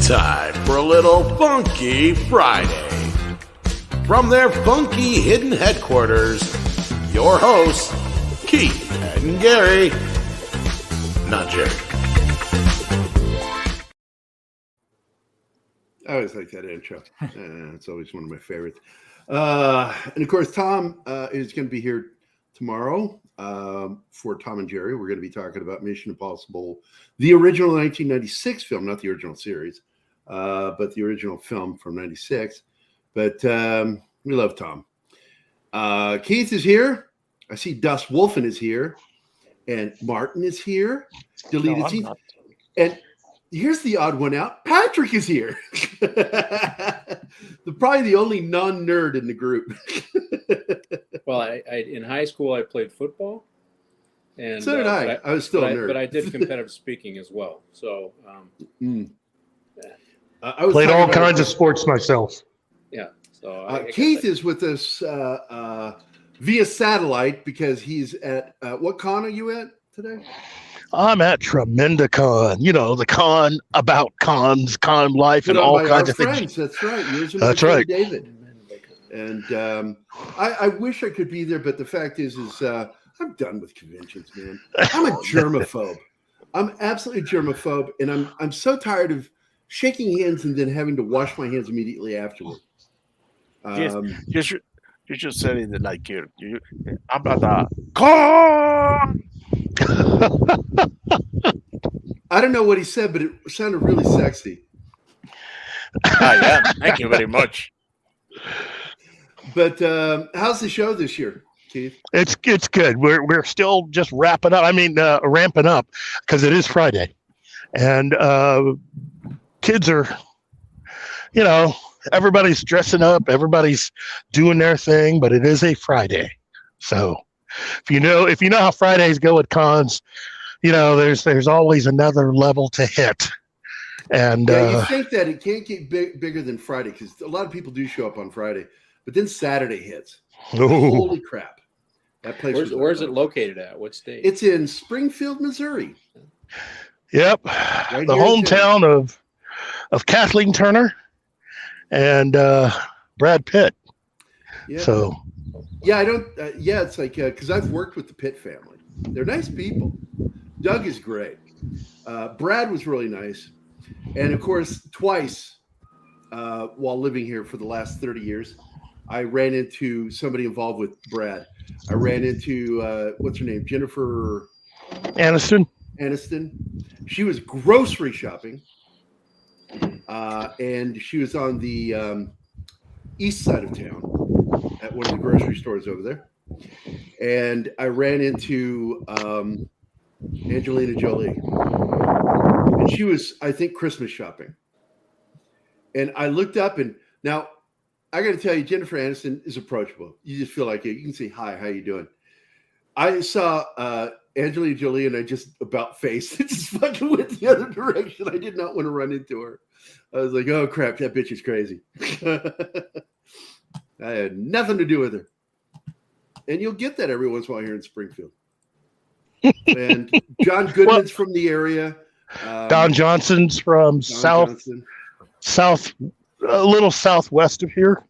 time for a little Funky Friday. From their funky hidden headquarters, your hosts, Keith and Gary. Not Jerry. I always like that intro. It's always one of my favorites. And of course, Tom is going to be here tomorrow for Tom and Jerry. We're going to be talking about Mission Impossible, the original 1996 film, not the original series, but the original film from 96. But we love Tom. Keith is here. I see Dust Wolfen is here. And Martin is here. Deleted scene. And here's the odd one out. Patrick is here. Probably the only non-nerd in the group. Well, I in high school I played football, and so did I. I was still a nerd, but I did competitive speaking as well. So I played all kinds of sports myself. Yeah. So Keith is with us via satellite because he's at what con are you at today? I'm at Tremendacon, the con about cons, con life, and all kinds of things. That's right. That's right, David. And I wish I could be there, but the fact is I'm done with conventions, man. I'm a germaphobe. I'm absolutely germaphobe, and I'm so tired of shaking hands and then having to wash my hands immediately afterward. You should say it like you. I'm about to con. I don't know what he said, but it sounded really sexy. Yeah, thank you very much. But how's the show this year, Keith? It's good. We're still just wrapping up. Ramping up because it is Friday, and kids are, everybody's dressing up, everybody's doing their thing, but it is a Friday. So if you know how Fridays go at cons, there's always another level to hit. And you think that it can't get bigger than Friday because a lot of people do show up on Friday, but then Saturday hits. Holy crap! That place. Where's it located at? What state? It's in Springfield, Missouri. Yep, right, the hometown of Kathleen Turner and Brad Pitt. Yeah. So. Yeah, I don't. It's like because I've worked with the Pitt family. They're nice people. Doug is great. Brad was really nice, and of course, twice while living here for the last 30 years, I ran into somebody involved with Brad. I ran into what's her name, Jennifer Aniston. She was grocery shopping, and she was on the east side of town at one of the grocery stores over there. And I ran into Angelina Jolie. And she was, I think, Christmas shopping. And I looked up, and now I got to tell you, Jennifer Aniston is approachable. You just feel like you can say, hi, how you doing? I saw Angelina Jolie, and I just about faced it, just fucking went the other direction. I did not want to run into her. I was like, oh, crap, that bitch is crazy. I had nothing to do with her. And you'll get that every once in a while here in Springfield. And John Goodman's from the area. Don Johnson's from south, a little southwest of here.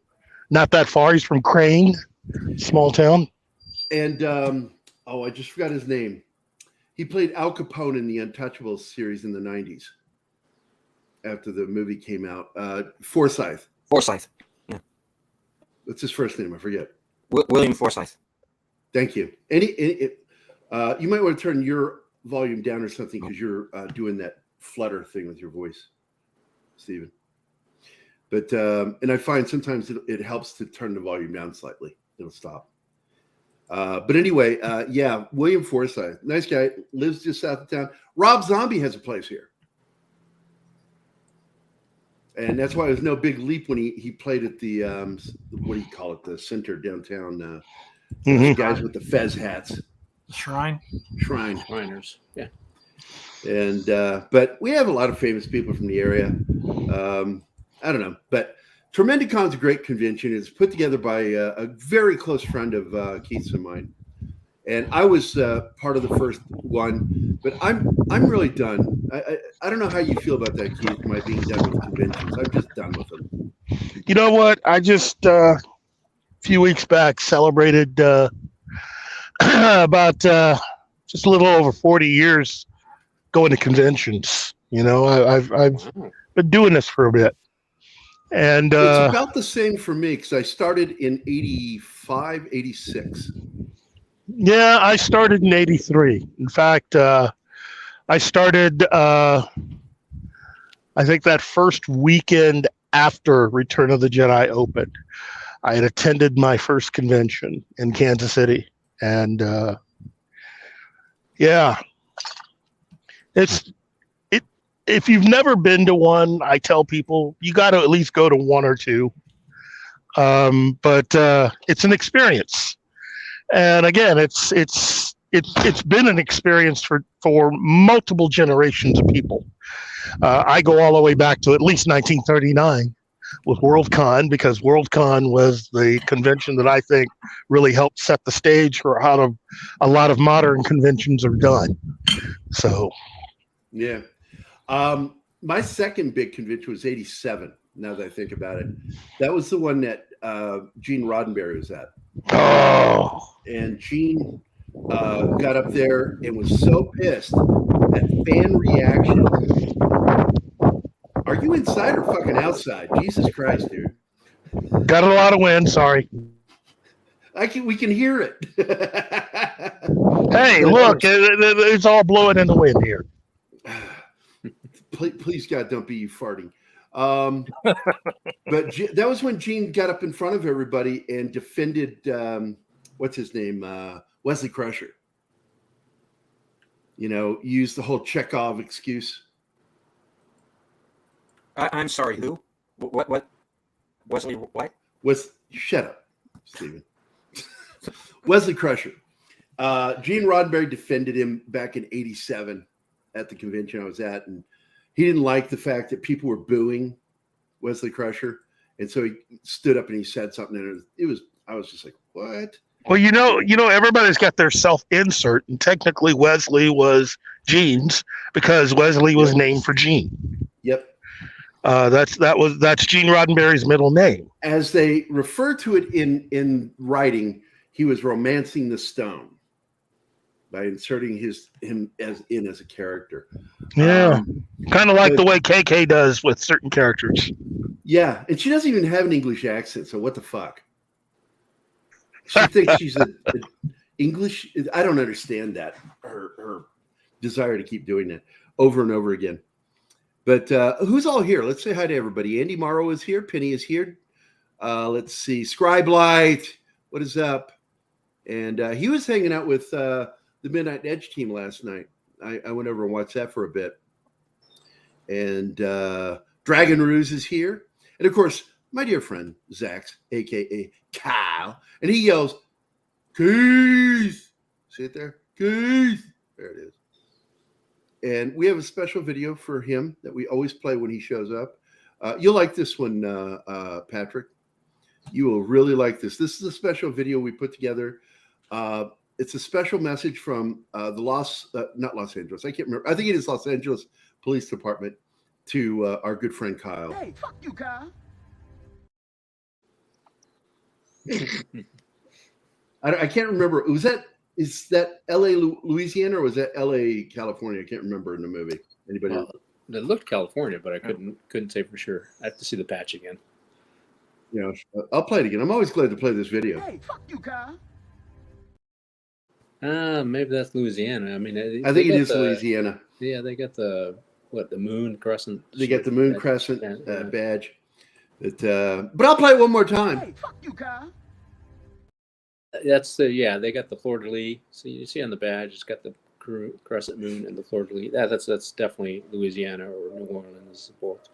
Not that far. He's from Crane, small town. And, I just forgot his name. He played Al Capone in the Untouchables series in the 90s after the movie came out. Forsythe. Yeah. What's his first name? I forget. William Forsythe. Thank you. You might want to turn your volume down or something because you're doing that flutter thing with your voice, Stephen. But and I find sometimes it helps to turn the volume down slightly. It'll stop. But anyway, William Forsythe, nice guy, lives just south of town. Rob Zombie has a place here. And that's why it was no big leap when he played at the, what do you call it, the center downtown, guys with the fez hats. Shriners. Yeah. And, but we have a lot of famous people from the area. I don't know, but Tremendacon's a great convention. It's put together by a very close friend of Keith's and mine. And I was part of the first one, but I'm really done. I don't know how you feel about that, Keith. My being done with conventions. I'm just done with them. You know what? I just a few weeks back celebrated about just a little over 40 years going to conventions. You know, I've been doing this for a bit, and it's about the same for me because I started in 85, 86. Yeah, I started in '83. In fact, I started, I think that first weekend after Return of the Jedi opened. I had attended my first convention in Kansas City. And yeah, if you've never been to one, I tell people you got to at least go to one or two. But it's an experience. And again, it's been an experience for multiple generations of people. I go all the way back to at least 1939 with WorldCon, because WorldCon was the convention that I think really helped set the stage for how a lot of modern conventions are done. So, yeah. My second big convention was 87. Now that I think about it, that was the one that Gene Roddenberry was at. Oh, and Gene got up there and was so pissed at fan reaction. Are you inside or fucking outside? Jesus Christ, dude. got a lot of wind. Sorry. We can hear it. Hey, look, it's all blowing in the wind here. Please, God, don't be you farting. But that was when Gene got up in front of everybody and defended what's his name, Wesley Crusher. You know, used the whole Chekhov excuse. I'm sorry, who? What? Wesley, what? Shut up, Stephen. Wesley Crusher. Gene Roddenberry defended him back in 87 at the convention I was at, and he didn't like the fact that people were booing Wesley Crusher, and so he stood up and he said something, and I was just like, what? Well, you know, everybody's got their self-insert, and technically Wesley was Gene's because Wesley was named for Gene. Yep. That's Gene Roddenberry's middle name. As they refer to it in writing, he was romancing the stone by inserting him as a character. Yeah, kind of like the way KK does with certain characters. Yeah, and she doesn't even have an English accent, so what the fuck? She thinks she's an English. I don't understand that, her desire to keep doing that over and over again. But who's all here? Let's say hi to everybody. Andy Morrow is here. Penny is here. Let's see. Scribe Light, what is up? And he was hanging out with the Midnight Edge team last night. I went over and watched that for a bit. And Dragon Ruse is here. And of course, my dear friend, Zax, a.k.a. Kyle. And he yells, Keith. See it there? Keith. There it is. And we have a special video for him that we always play when he shows up. You'll like this one, Patrick. You will really like this. This is a special video we put together. It's a special message from not Los Angeles. I can't remember. I think it is Los Angeles Police Department to our good friend Kyle. Hey, fuck you, Kyle. I can't remember. Is that L.A., Louisiana, or was that L.A., California? I can't remember in the movie. Anybody? It looked California, but I couldn't say for sure. I have to see the patch again. You know, I'll play it again. I'm always glad to play this video. Hey, fuck you, Kyle. Maybe that's Louisiana. I mean, I think it is Louisiana. Yeah, they got the moon crescent. They got the moon crescent badge. But I'll play it one more time. Hey, fuck you, Kyle. That's they got the fleur de lis. So you see on the badge, it's got the crescent moon and the fleur de lis. That's definitely Louisiana or New Orleans both.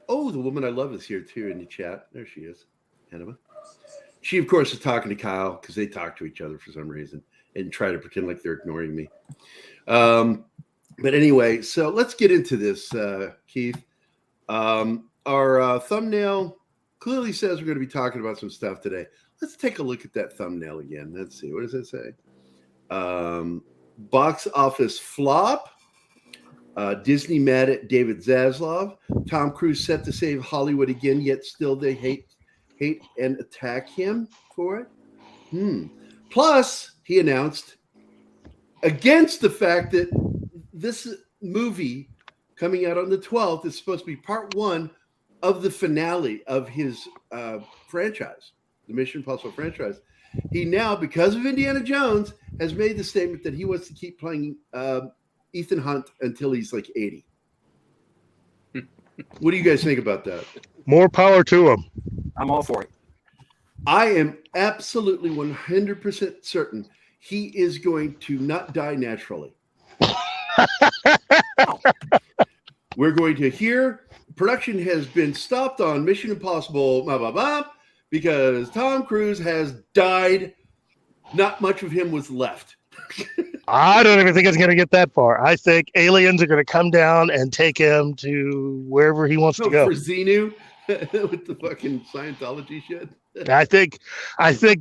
Oh, the woman I love is here too in the chat. There she is, Hannah. She, of course, is talking to Kyle because they talk to each other for some reason and try to pretend like they're ignoring me. But anyway, so let's get into this, Keith. Our thumbnail clearly says we're going to be talking about some stuff today. Let's take a look at that thumbnail again. Let's see. What does it say? Box office flop. Disney mad at David Zaslav. Tom Cruise set to save Hollywood again, yet still they hate and attack him for it. Plus, he announced against the fact that this movie coming out on the 12th is supposed to be part 1 of the finale of his franchise, the Mission Impossible franchise. He now, because of Indiana Jones, has made the statement that he wants to keep playing Ethan Hunt until he's like 80. What do you guys think about that? More power to him. I'm all for it. I am absolutely 100% certain he is going to not die naturally. We're going to hear production has been stopped on Mission Impossible, blah, blah, blah, because Tom Cruise has died. Not much of him was left. I don't even think it's going to get that far. I think aliens are going to come down and take him to wherever he wants to go. For Xenu with the fucking Scientology shit. I think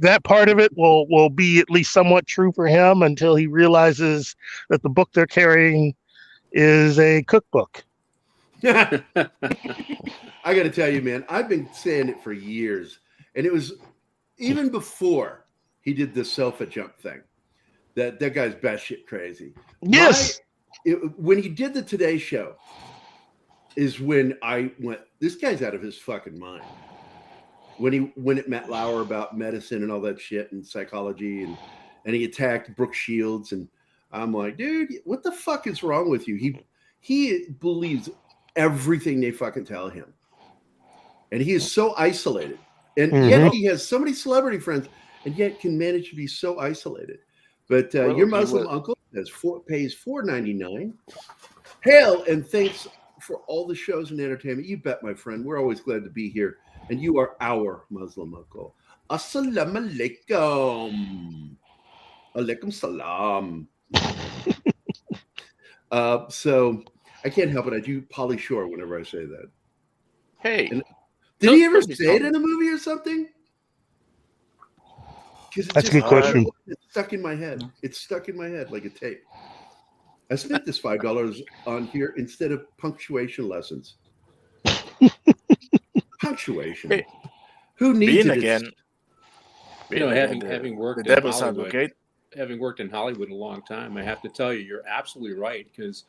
that part of it will be at least somewhat true for him until he realizes that the book they're carrying is a cookbook. I got to tell you, man, I've been saying it for years, and it was even before he did this sofa jump thing. That guy's batshit crazy. Yes. When he did the Today Show is when I went, this guy's out of his fucking mind. When he went at Matt Lauer about medicine and all that shit and psychology, and he attacked Brooke Shields, and I'm like, dude, what the fuck is wrong with you? He believes everything they fucking tell him, and he is so isolated, and yet he has so many celebrity friends, and yet can manage to be so isolated. But your Muslim uncle pays $4.99. Hail and thanks for all the shows and entertainment. You bet, my friend. We're always glad to be here. And you are our Muslim uncle. Assalamu alaikum. Alaikum salam. So I can't help it. I do Pauly Shore whenever I say that. Hey. Did he ever say it in a movie or something? That's a good question. It's stuck in my head. It's stuck in my head like a tape. I spent this $5 on here instead of punctuation lessons. Punctuation. Hey, who needs it? Again? Having worked the in devil's Hollywood, advocate. having worked in Hollywood a long time, I have to tell you, you're absolutely right. Because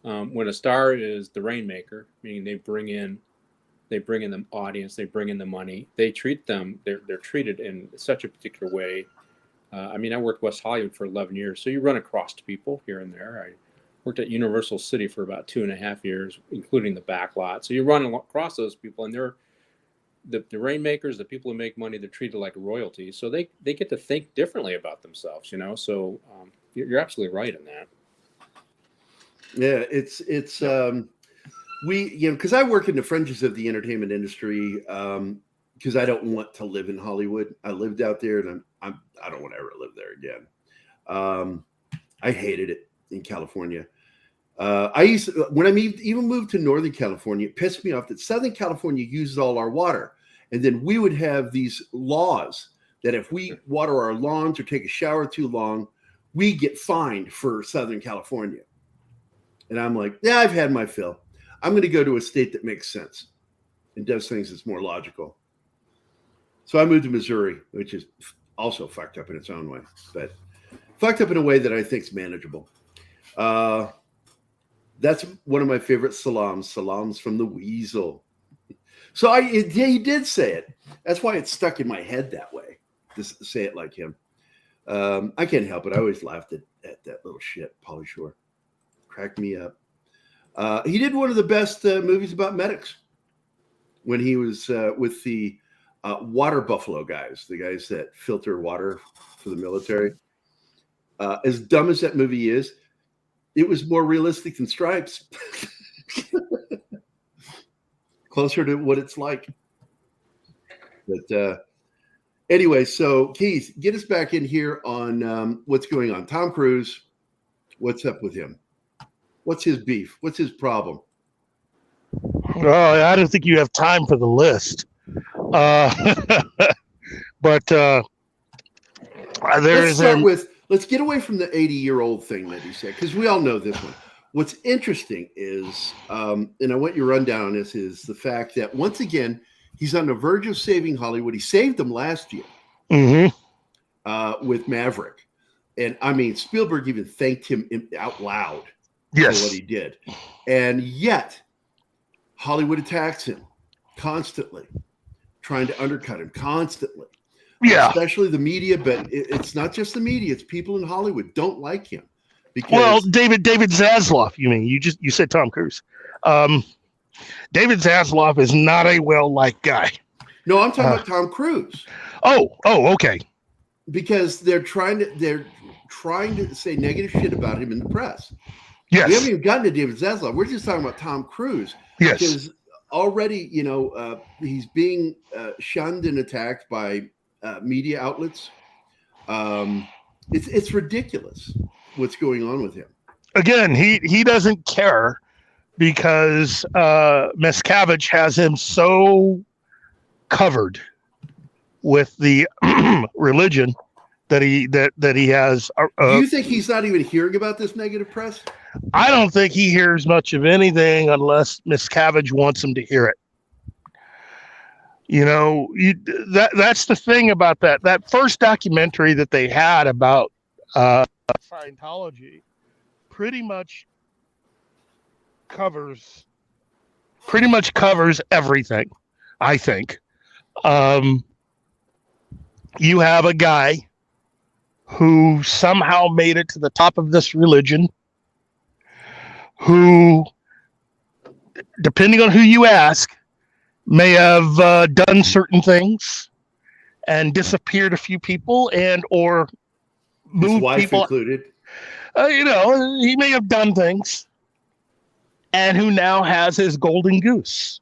when a star is the rainmaker, meaning they bring in the audience, they bring in the money, they treat them, they're treated in such a particular way. I worked West Hollywood for 11 years, so you run across people here and there. I worked at Universal City for about 2.5 years, including the back lot. So you run across those people, and they're the rainmakers, the people who make money, they're treated like royalty. So they get to think differently about themselves, So you're absolutely right in that. Yeah, it's because I work in the fringes of the entertainment industry because I don't want to live in Hollywood. I lived out there, and I don't want to ever live there again. I hated it in California. When I even moved to Northern California, it pissed me off that Southern California uses all our water. And then we would have these laws that if we water our lawns or take a shower too long, we get fined for Southern California. And I'm like, yeah, I've had my fill. I'm going to go to a state that makes sense and does things that's more logical. So I moved to Missouri, which is also fucked up in its own way, but fucked up in a way that I think is manageable. That's one of my favorite salams from the Weasel. So he did say it. That's why it's stuck in my head that way, to say it like him. I can't help it. I always laughed at that little shit, Pauly Shore. Cracked me up. He did one of the best movies about medics when he was with the water buffalo guys, the guys that filter water for the military. As dumb as that movie is, it was more realistic than Stripes. Closer to what it's like. But anyway, so Keith, get us back in here on what's going on. Tom Cruise, what's up with him? What's his beef? What's his problem? I don't think you have time for the list. But Let's start with let's get away from the 80-year-old thing that he said, because we all know this one. What's interesting is, and I want your rundown on this, is the fact that once again, he's on the verge of saving Hollywood. He saved them last year with Maverick. And I mean, Spielberg even thanked him out loud for what he did. And yet, Hollywood attacks him constantly, trying to undercut him constantly. Yeah. Especially the media, but it's not just the media. It's people in Hollywood don't like him. Because, well, David Zaslav, you mean? You said Tom Cruise. David Zaslav is not a well-liked guy. No, I'm talking about Tom Cruise. Oh, okay. Because they're trying to say negative shit about him in the press. Yes. We haven't even gotten to David Zaslav. We're just talking about Tom Cruise. Yes. Because already, he's being shunned and attacked by media outlets. It's ridiculous what's going on with him. Again, he doesn't care because Miscavige has him so covered with the religion that he has. Do you think he's not even hearing about this negative press? I don't think he hears much of anything unless Miscavige wants him to hear it. That's the thing about that first documentary that they had about Scientology pretty much covers everything, I think. You have a guy who somehow made it to the top of this religion, who, depending on who you ask, may have done certain things and disappeared a few people or moved his wife people included. He may have done things, and who now has his golden goose,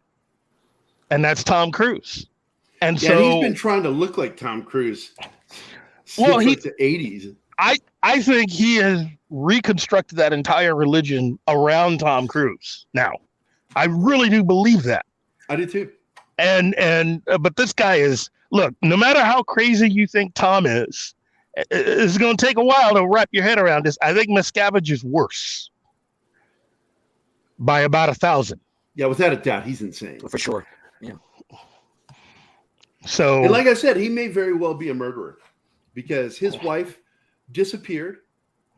and that's Tom Cruise. And so he's been trying to look like Tom Cruise since the 80s. I think he has reconstructed that entire religion around Tom Cruise. Now, I really do believe that. I do too. But this guy is, look, no matter how crazy you think Tom is, it's going to take a while to wrap your head around this. I think Miscavige is worse by about 1,000. Yeah, without a doubt, he's insane. For sure. Yeah. So, and like I said, he may very well be a murderer because his wife disappeared.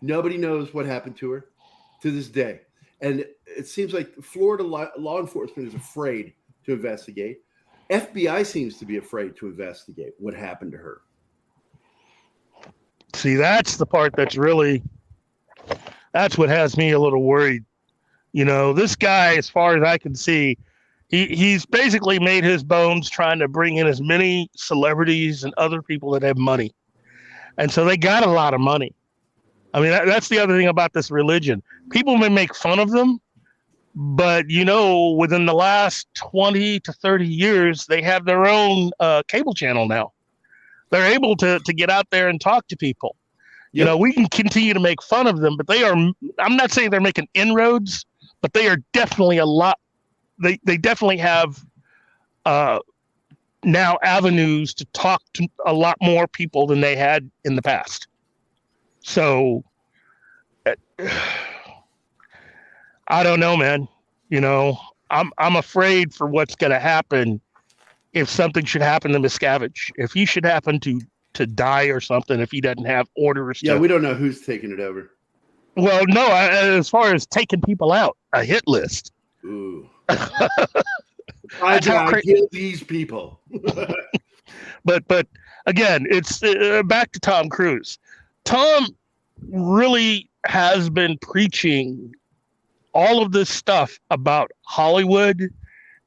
Nobody knows what happened to her to this day. And it seems like Florida law enforcement is afraid to investigate. FBI seems to be afraid to investigate what happened to her. See, that's the part that's what has me a little worried. This guy, as far as I can see, he's basically made his bones trying to bring in as many celebrities and other people that have money. And so they got a lot of money. I mean, that's the other thing about this religion. People may make fun of them, but, within the last 20 to 30 years, they have their own cable channel now. They're able to get out there and talk to people. Yep. We can continue to make fun of them, but I'm not saying they're making inroads, but they are definitely they definitely have now avenues to talk to a lot more people than they had in the past. So I don't know, man. I'm afraid for what's going to happen if something should happen to Miscavige. If he should happen to die or something, if he doesn't have orders. Yeah, we don't know who's taking it over. Well, no, as far as taking people out, a hit list. Ooh. I kill these people. But again, it's back to Tom Cruise. Tom really has been preaching all of this stuff about Hollywood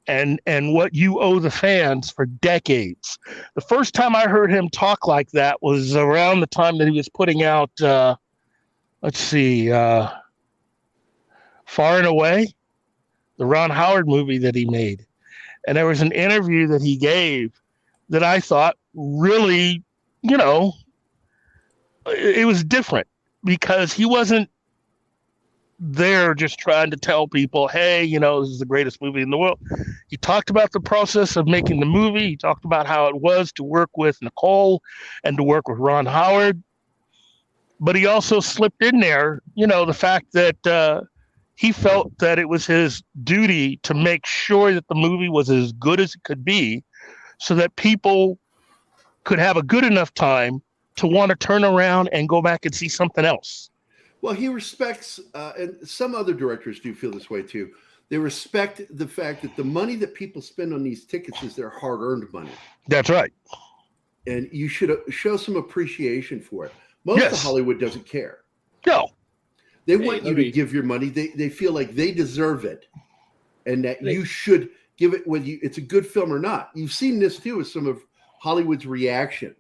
and what you owe the fans for decades. The first time I heard him talk like that was around the time that he was putting out, Far and Away, the Ron Howard movie that he made. And there was an interview that he gave that I thought really, it was different because he wasn't there just trying to tell people, hey, this is the greatest movie in the world. He talked about the process of making the movie. He talked about how it was to work with Nicole and to work with Ron Howard. but he also slipped in there, the fact that he felt that it was his duty to make sure that the movie was as good as it could be so that people could have a good enough time to want to turn around and go back and see something else. Well, he respects, and some other directors do feel this way too. They respect the fact that the money that people spend on these tickets is their hard-earned money. That's right. And you should show some appreciation for it. Most of Hollywood doesn't care. No. They want you to give your money. They feel like they deserve it, and that you should give it whether it's a good film or not. You've seen this too with some of Hollywood's reaction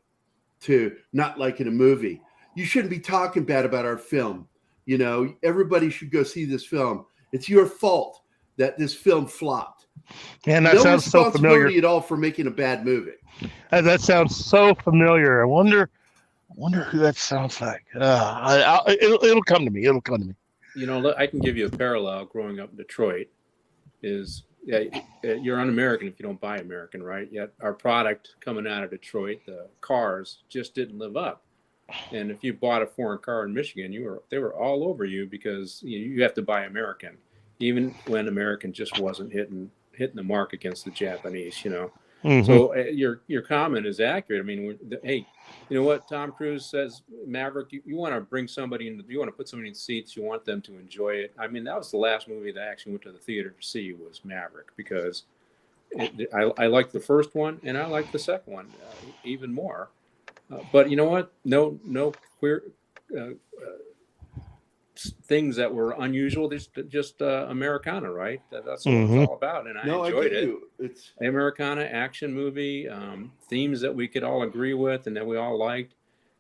to not liking a movie. You shouldn't be talking bad about our film. Everybody should go see this film. It's your fault that this film flopped. And that sounds so familiar. No responsibility at all for making a bad movie. That sounds so familiar. I wonder who that sounds like. It'll come to me. It'll come to me. I can give you a parallel. Growing up in Detroit, you're un-American if you don't buy American, right? Yet our product coming out of Detroit, the cars, just didn't live up. And if you bought a foreign car in Michigan, they were all over you because you have to buy American, even when American just wasn't hitting the mark against the Japanese. Mm-hmm. So your comment is accurate. I mean, hey, you know what? Tom Cruise says, Maverick, you want to bring somebody in, you want to put somebody in seats, you want them to enjoy it. I mean, that was the last movie that I actually went to the theater to see was Maverick because I liked the first one and I liked the second one even more. But you know what? No queer things that were unusual. Just Americana, right? That's what it's all about, and I enjoyed it. It's Americana action movie, themes that we could all agree with and that we all liked,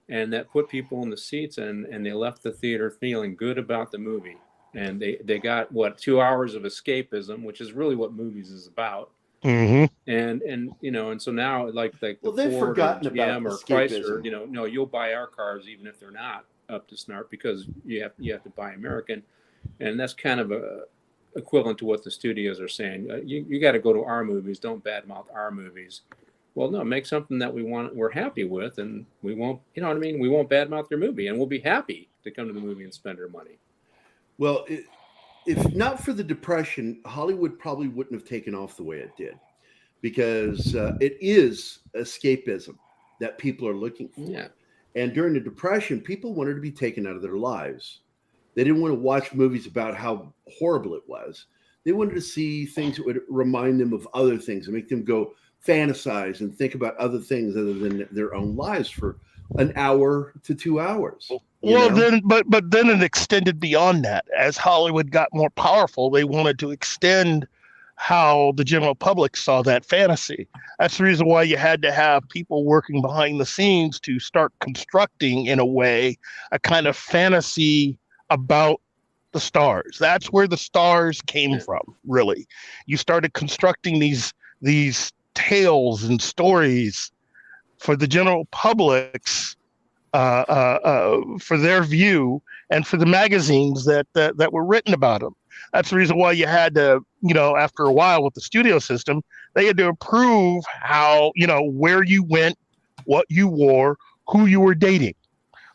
and that put people in the seats and they left the theater feeling good about the movie. And they got 2 hours of escapism, which is really what movies is about. Mm-hmm. And so now like the they've Ford forgotten or GM about or Chrysler, you'll buy our cars even if they're not up to snart because you have to buy American, and that's kind of equivalent to what the studios are saying. You got to go to our movies, don't badmouth our movies. Well, no, make something that we're happy with, and we won't, we won't badmouth your movie, and we'll be happy to come to the movie and spend our money. Well, if not for the Depression, Hollywood probably wouldn't have taken off the way it did, because it is escapism that people are looking for. Yeah. And during the Depression, people wanted to be taken out of their lives. They didn't want to watch movies about how horrible it was. They wanted to see things that would remind them of other things and make them go fantasize and think about other things other than their own lives for an hour to 2 hours. Then it extended beyond that. As Hollywood got more powerful, they wanted to extend how the general public saw that fantasy. That's the reason why you had to have people working behind the scenes to start constructing, in a way, a kind of fantasy about the stars. That's where the stars came from, really. You started constructing these tales and stories for the general public's for their view and for the magazines that were written about them. That's the reason why you had to, after a while with the studio system, they had to approve how, where you went, what you wore, who you were dating.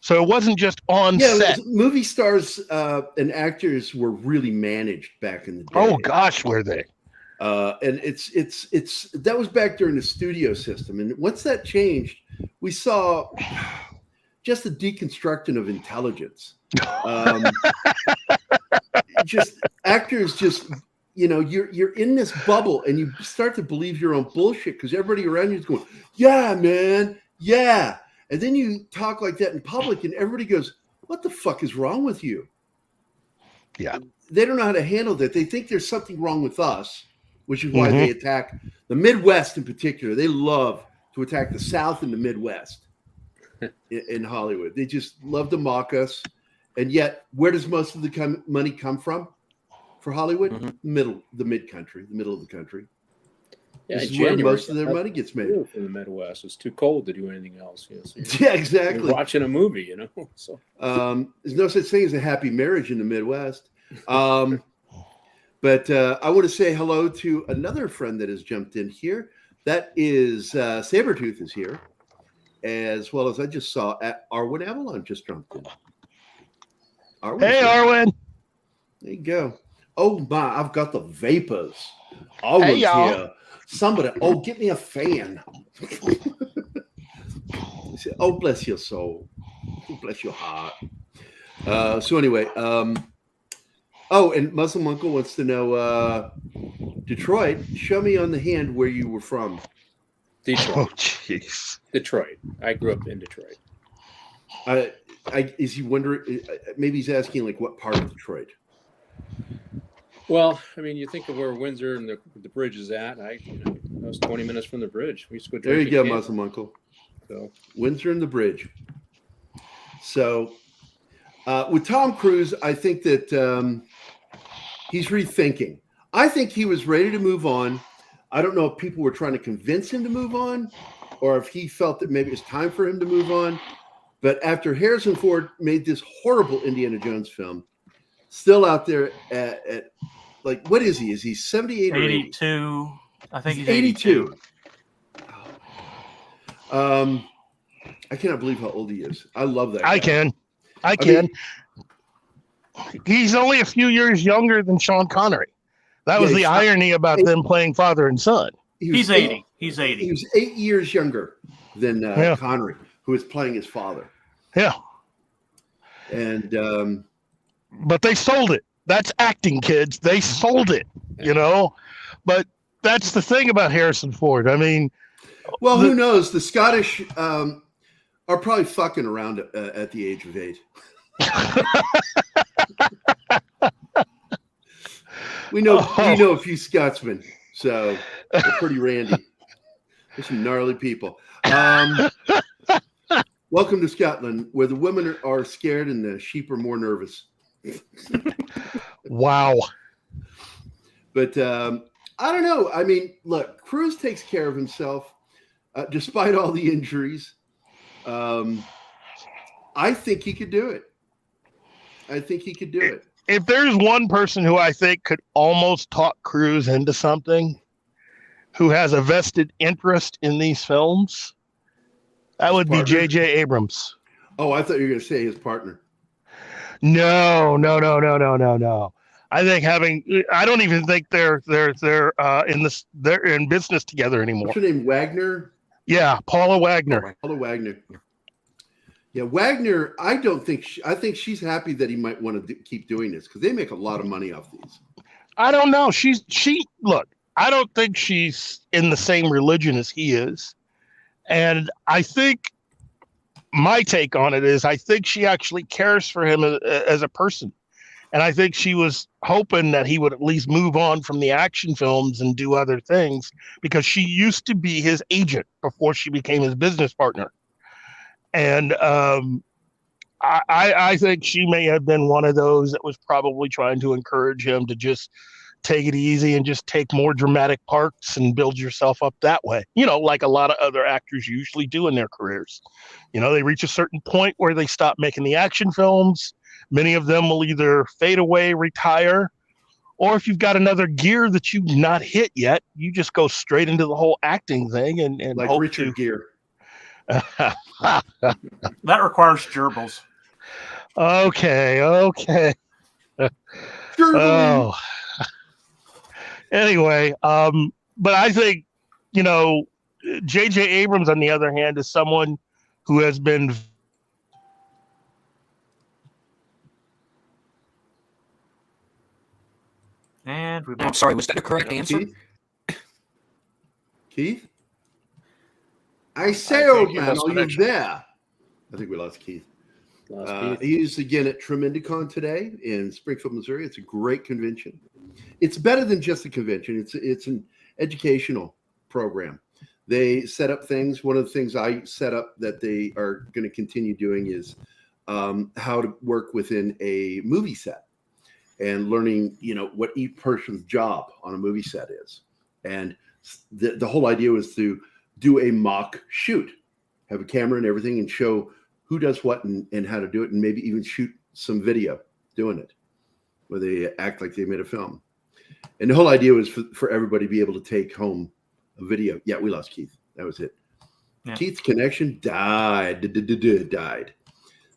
So it wasn't just on set. Movie stars and actors were really managed back in the day. Oh gosh, were they? And it's that was back during the studio system. And once that changed, we saw just a deconstruction of intelligence. Just actors, you're in this bubble and you start to believe your own bullshit because everybody around you is going, yeah, man, yeah. And then you talk like that in public and everybody goes, what the fuck is wrong with you? Yeah. They don't know how to handle that. They think there's something wrong with us, which is why they attack the Midwest in particular. They love to attack the South and the Midwest in Hollywood. They just love to mock us. And yet, where does most of the money come from for Hollywood? The mid-country, the middle of the country. Yeah, this is where most of their money gets made. In the Midwest, it's too cold to do anything else. Yeah, exactly. You're watching a movie, So there's no such thing as a happy marriage in the Midwest. But I want to say hello to another friend that has jumped in here. That is Sabretooth is here, as well as I just saw Arwen Avalon just jumped in. Arwen. Hey, Arwen. There you go. Oh my, I've got the vapors. Arwen's y'all. here. Somebody, get me a fan. Oh, bless your soul. Oh, bless your heart. So anyway, and Muslim Uncle wants to know, Detroit, show me on the hand where you were from. Detroit. Oh, jeez. Detroit. I grew up in Detroit. Is he wondering? Maybe he's asking like what part of Detroit? Well, I mean, you think of where Windsor and the bridge is at. I was 20 minutes from the bridge. We used to go. There you go, Muslim Uncle. So Windsor and the bridge. So with Tom Cruise, I think that he's rethinking. I think he was ready to move on. I don't know if people were trying to convince him to move on, or if he felt that maybe it's time for him to move on. But after Harrison Ford made this horrible Indiana Jones film, still out there at like, what is he? Is he 78 or 82? I think he's 82. I cannot believe how old he is. I love that guy. I can. He's only a few years younger than Sean Connery. That was the irony about them playing father and son. He's 80. He's 80. He was 8 years younger than Connery, who was playing his father. Yeah. And but they sold it. That's acting, kids. They sold it, But that's the thing about Harrison Ford. I mean, well, who knows? The Scottish are probably fucking around at the age of 8. We know a few Scotsmen, so they're pretty randy. They're some gnarly people. Welcome to Scotland, where the women are scared and the sheep are more nervous. Wow. But I don't know. I mean, look, Cruise takes care of himself despite all the injuries. I think he could do it. If there's one person who I think could almost talk Cruise into something, who has a vested interest in these films, that would be J.J. Abrams. Oh, I thought you were going to say his partner. No. I think I don't even think they're in business together anymore. What's her name? Wagner? Yeah, Paula Wagner. Yeah, Wagner, I think she's happy that he might want to keep doing this because they make a lot of money off these. I don't know. Look, I don't think she's in the same religion as he is. And I think my take on it is I think she actually cares for him as a person. And I think she was hoping that he would at least move on from the action films and do other things because she used to be his agent before she became his business partner. And I think she may have been one of those that was probably trying to encourage him to just take it easy and just take more dramatic parts and build yourself up that way. Like a lot of other actors usually do in their careers. They reach a certain point where they stop making the action films. Many of them will either fade away, retire, or if you've got another gear that you've not hit yet, you just go straight into the whole acting thing and like hope Richard Gere. That requires gerbils. Okay. Oh. Anyway, but I think, J.J. Abrams, on the other hand, is someone who has been And I'm sorry, was that the correct answer? Keith? I say, old man, are you there? I think we lost Keith. He's again at Tremendicon today in Springfield, Missouri. It's a great convention. It's better than just a convention. It's an educational program. They set up things. One of the things I set up that they are going to continue doing is how to work within a movie set and learning, what each person's job on a movie set is. And the whole idea was to do a mock shoot, have a camera and everything, and show who does what and how to do it, and maybe even shoot some video doing it, where they act like they made a film. And the whole idea was for everybody to be able to take home a video. Yeah, we lost Keith. That was it. Yeah. Keith's connection died.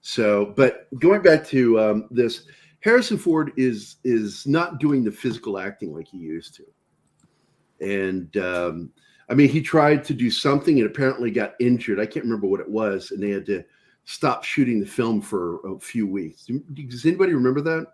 So, but going back to this, Harrison Ford is not doing the physical acting like he used to. And I mean, he tried to do something and apparently got injured. I can't remember what it was, and they had to stop shooting the film for a few weeks. Does anybody remember that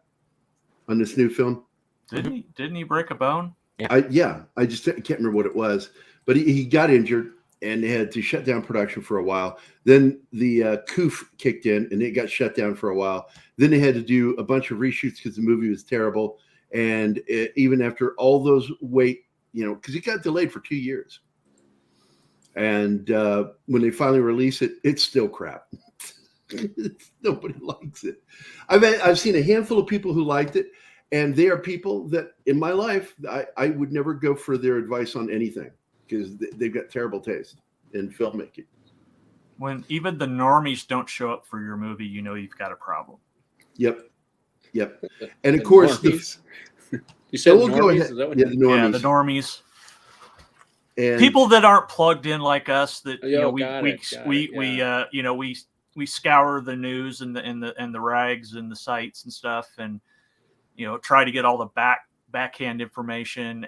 on this new film? Didn't he break a bone? I just can't remember what it was, but he got injured and they had to shut down production for a while. Then the coup kicked in and it got shut down for a while. Then they had to do a bunch of reshoots because the movie was terrible. And even after all those because it got delayed for 2 years. And when they finally release it, it's still crap. Nobody likes it. I've seen a handful of people who liked it. And they are people that in my life, I would never go for their advice on anything because they've got terrible taste in filmmaking. When even the normies don't show up for your movie, you know you've got a problem. Yep. And of course, you said we'll go ahead. The normies. And people that aren't plugged in like us. That we scour the news and the rags and the sites and stuff and. Try to get all the backhand information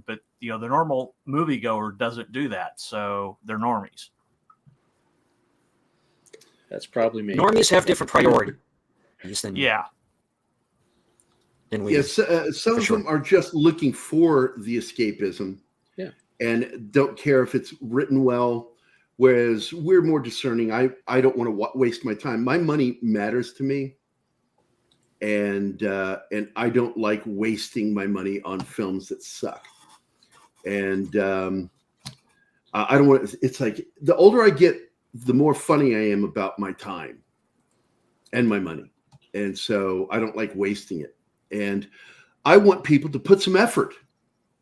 but the normal moviegoer doesn't do that. So they're normies. That's probably me. Normies have different priorities than we. Yes, some of them are just looking for the escapism, and don't care if it's written well. Whereas we're more discerning. I don't want to waste my time. My money matters to me. And I don't like wasting my money on films that suck. And I don't want. It's like the older I get, the more funny I am about my time and my money. And so I don't like wasting it. And I want people to put some effort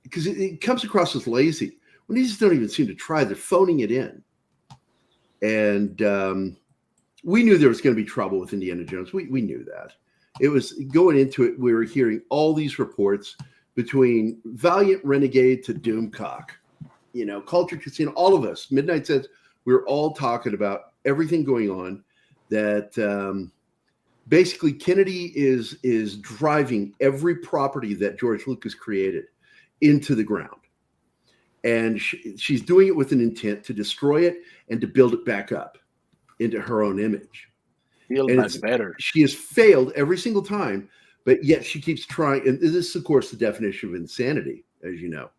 because it comes across as lazy when they just don't even seem to try. They're phoning it in. And we knew there was going to be trouble with Indiana Jones. We knew that. It was going into it. We were hearing all these reports between Valiant Renegade to Doomcock, Culture Casino, all of us, Midnight Sets, we were all talking about everything going on that basically Kennedy is driving every property that George Lucas created into the ground. And she's doing it with an intent to destroy it and to build it back up into her own image. Better. She has failed every single time, but yet she keeps trying. And this is, of course, the definition of insanity, as you know,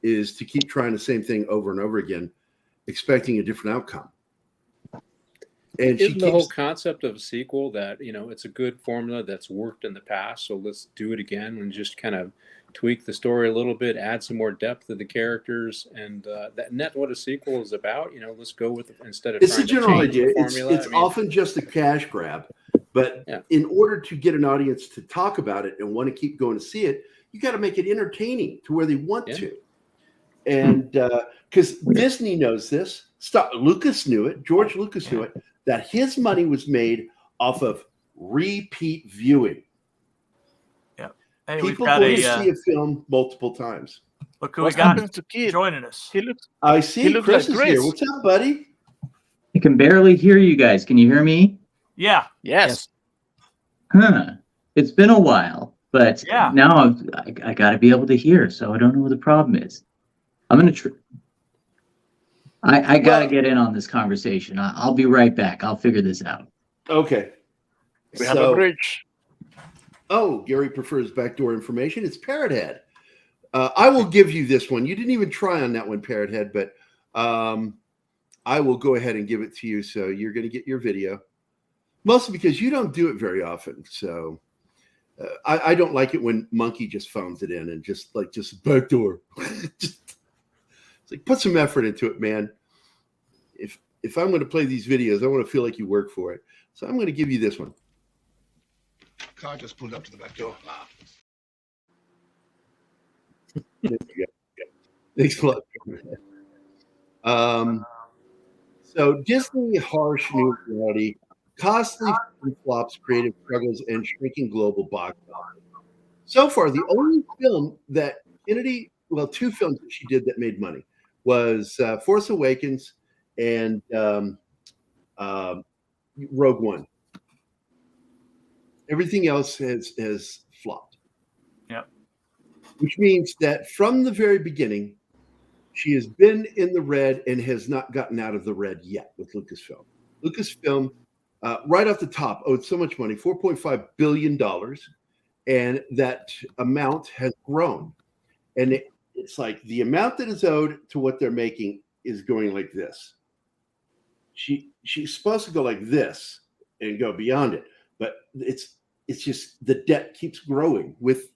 is to keep trying the same thing over and over again, expecting a different outcome. And isn't the whole concept of a sequel that, it's a good formula that's worked in the past, so let's do it again and just kind of tweak the story a little bit, add some more depth to the characters, and that's what a sequel is about. Let's go with it instead of. It's a general idea. It's often just a cash grab, but in order to get an audience to talk about it and want to keep going to see it, you got to make it entertaining to where they want to. And because Disney knows this, Lucas knew it, George Lucas knew it, that his money was made off of repeat viewing. Hey, people go to see a film multiple times. Look who we got joining us. I see Chris is here. What's up, buddy? I can barely hear you guys. Can you hear me? Yeah. Yes. Huh. It's been a while, but now I got to be able to hear, so I don't know what the problem is. I'm going to I got to get in on this conversation. I'll be right back. I'll figure this out. Okay. We have a bridge. Oh, Gary prefers backdoor information. It's Parrot Head. I will give you this one. You didn't even try on that one, Parrot Head, but I will go ahead and give it to you. So you're going to get your video. Mostly because you don't do it very often. So I don't like it when Monkey just phones it in and just backdoor. It's like, put some effort into it, man. If I'm going to play these videos, I want to feel like you work for it. So I'm going to give you this one. Car just pulled up to the back door. There you go. Thanks a lot. So Disney harsh new reality, costly flops, creative struggles, and shrinking global box office. So far, the only film that Kennedy, two films that she did that made money was Force Awakens and Rogue One. Everything else has flopped. Yep. Which means that from the very beginning, she has been in the red and has not gotten out of the red yet with Lucasfilm. Lucasfilm, right off the top, owed so much money, $4.5 billion, and that amount has grown. And it's like the amount that is owed to what they're making is going like this. She's supposed to go like this and go beyond it, but it's just the debt keeps growing with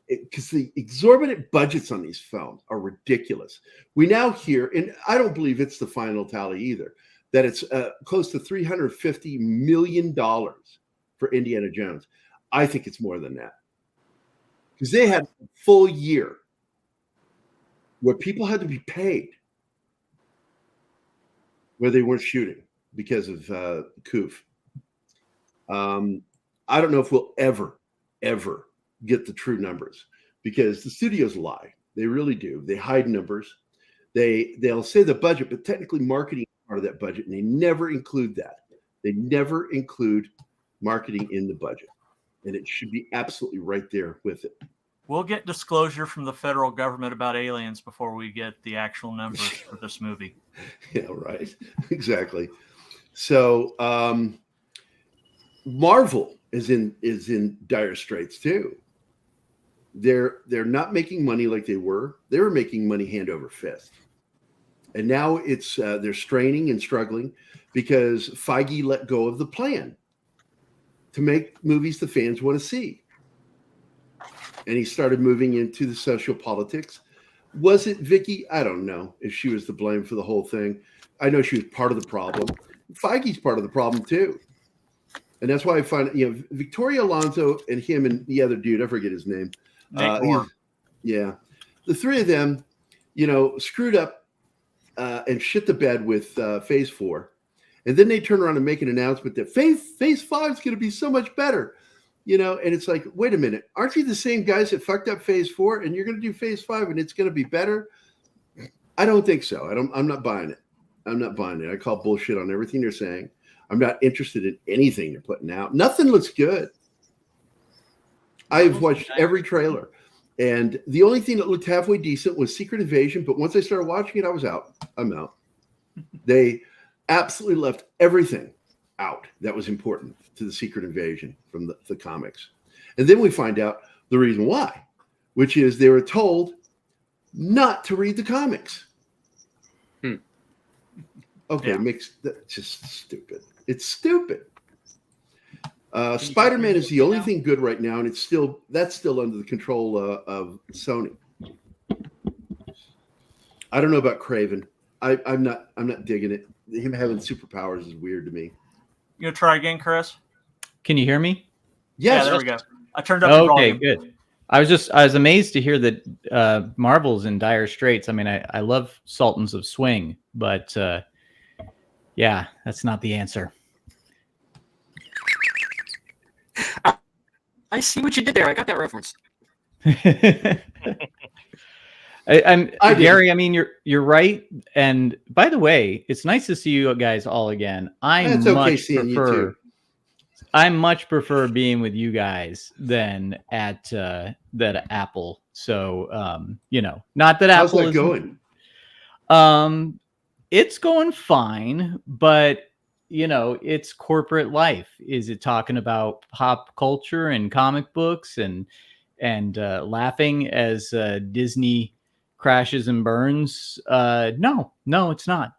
because the exorbitant budgets on these films are ridiculous. We now hear, and I don't believe it's the final tally either, that it's close to $350 million for Indiana Jones. I think it's more than that. Because they had a full year where people had to be paid where they weren't shooting because of COOF. I don't know if we'll ever get the true numbers because the studios lie. They really do. They hide numbers. They'll say the budget, but technically marketing is part of that budget, and they never include that. They never include marketing in the budget, and it should be absolutely right there with it. We'll get disclosure from the federal government about aliens before we get the actual numbers for this movie. Yeah, right. Exactly. So Marvel is in dire straits too. They're not making money like they were. They were making money hand over fist, and now it's they're straining and struggling because Feige let go of the plan to make movies the fans want to see, and he started moving into the social politics. Was it Vicky? I don't know if she was to blame for the whole thing. I know she was part of the problem. Feige's part of the problem too. And that's why I find, Victoria Alonso and him and the other dude, I forget his name. Yeah. The three of them, screwed up and shit the bed with Phase 4. And then they turn around and make an announcement that Phase 5 is going to be so much better. And it's like, wait a minute, aren't you the same guys that fucked up Phase 4 and you're going to do Phase 5 and it's going to be better? I don't think so. I'm not buying it. I'm not buying it. I call bullshit on everything they're saying. I'm not interested in anything they're putting out. Nothing looks good. I've watched every trailer, and the only thing that looked halfway decent was Secret Invasion. But once I started watching it, I was out. I'm out. They absolutely left everything out that was important to the Secret Invasion from the comics. And then we find out the reason why, which is they were told not to read the comics. Okay, that's just stupid. It's stupid. Spider-Man is the only thing good right now, and that's still under the control of Sony. I don't know about Craven. I'm not digging it. Him having superpowers is weird to me. You gonna try again, Chris? Can you hear me? Yes. Yeah, there we go. I turned up the volume. Okay, good. I was amazed to hear that Marvel's in dire straits. I mean, I love Sultans of Swing, but yeah, that's not the answer. I see what you did there. I got that reference. Gary, I mean, you're right. And by the way, it's nice to see you guys all again. I much prefer being with you guys than at that Apple. So not that Apple. How's that going? It's going fine, but it's corporate life. Is it talking about pop culture and comic books and laughing as Disney crashes and burns? No, it's not.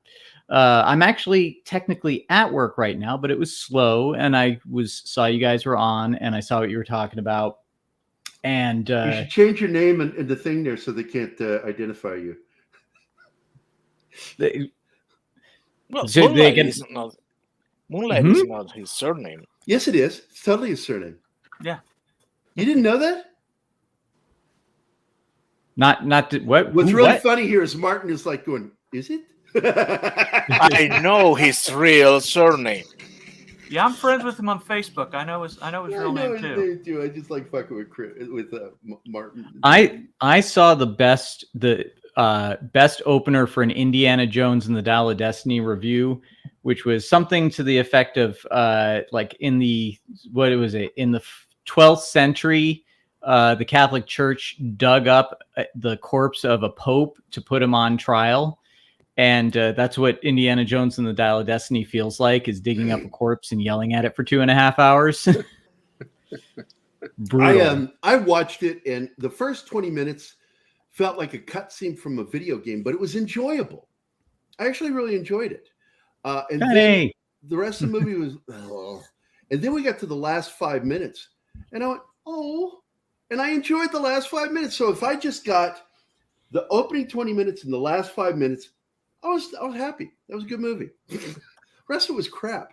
I'm actually technically at work right now, but it was slow, and I saw you guys were on, and I saw what you were talking about. And you should change your name and the thing there so they can't identify you. Moonlight is not his surname. Yes, it is. It's totally his surname. Yeah. You didn't know that? What's really funny here is Martin is like going, is it? I know his real surname. Yeah, I'm friends with him on Facebook. I know his real name too. I just like fucking with Martin. I saw the best opener for an Indiana Jones and the Dial of Destiny review which was something to the effect of like in the in the 12th century, the Catholic Church dug up the corpse of a pope to put him on trial. And that's what Indiana Jones and the Dial of Destiny feels like, is digging up a corpse and yelling at it for 2.5 hours. I watched it, and the first 20 minutes felt like a cutscene from a video game, but it was enjoyable. I actually really enjoyed it. And then the rest of the movie was, and then we got to the last 5 minutes, and I went, oh, and I enjoyed the last 5 minutes. So if I just got the opening 20 minutes and the last 5 minutes, I was happy. That was a good movie. The rest of it was crap.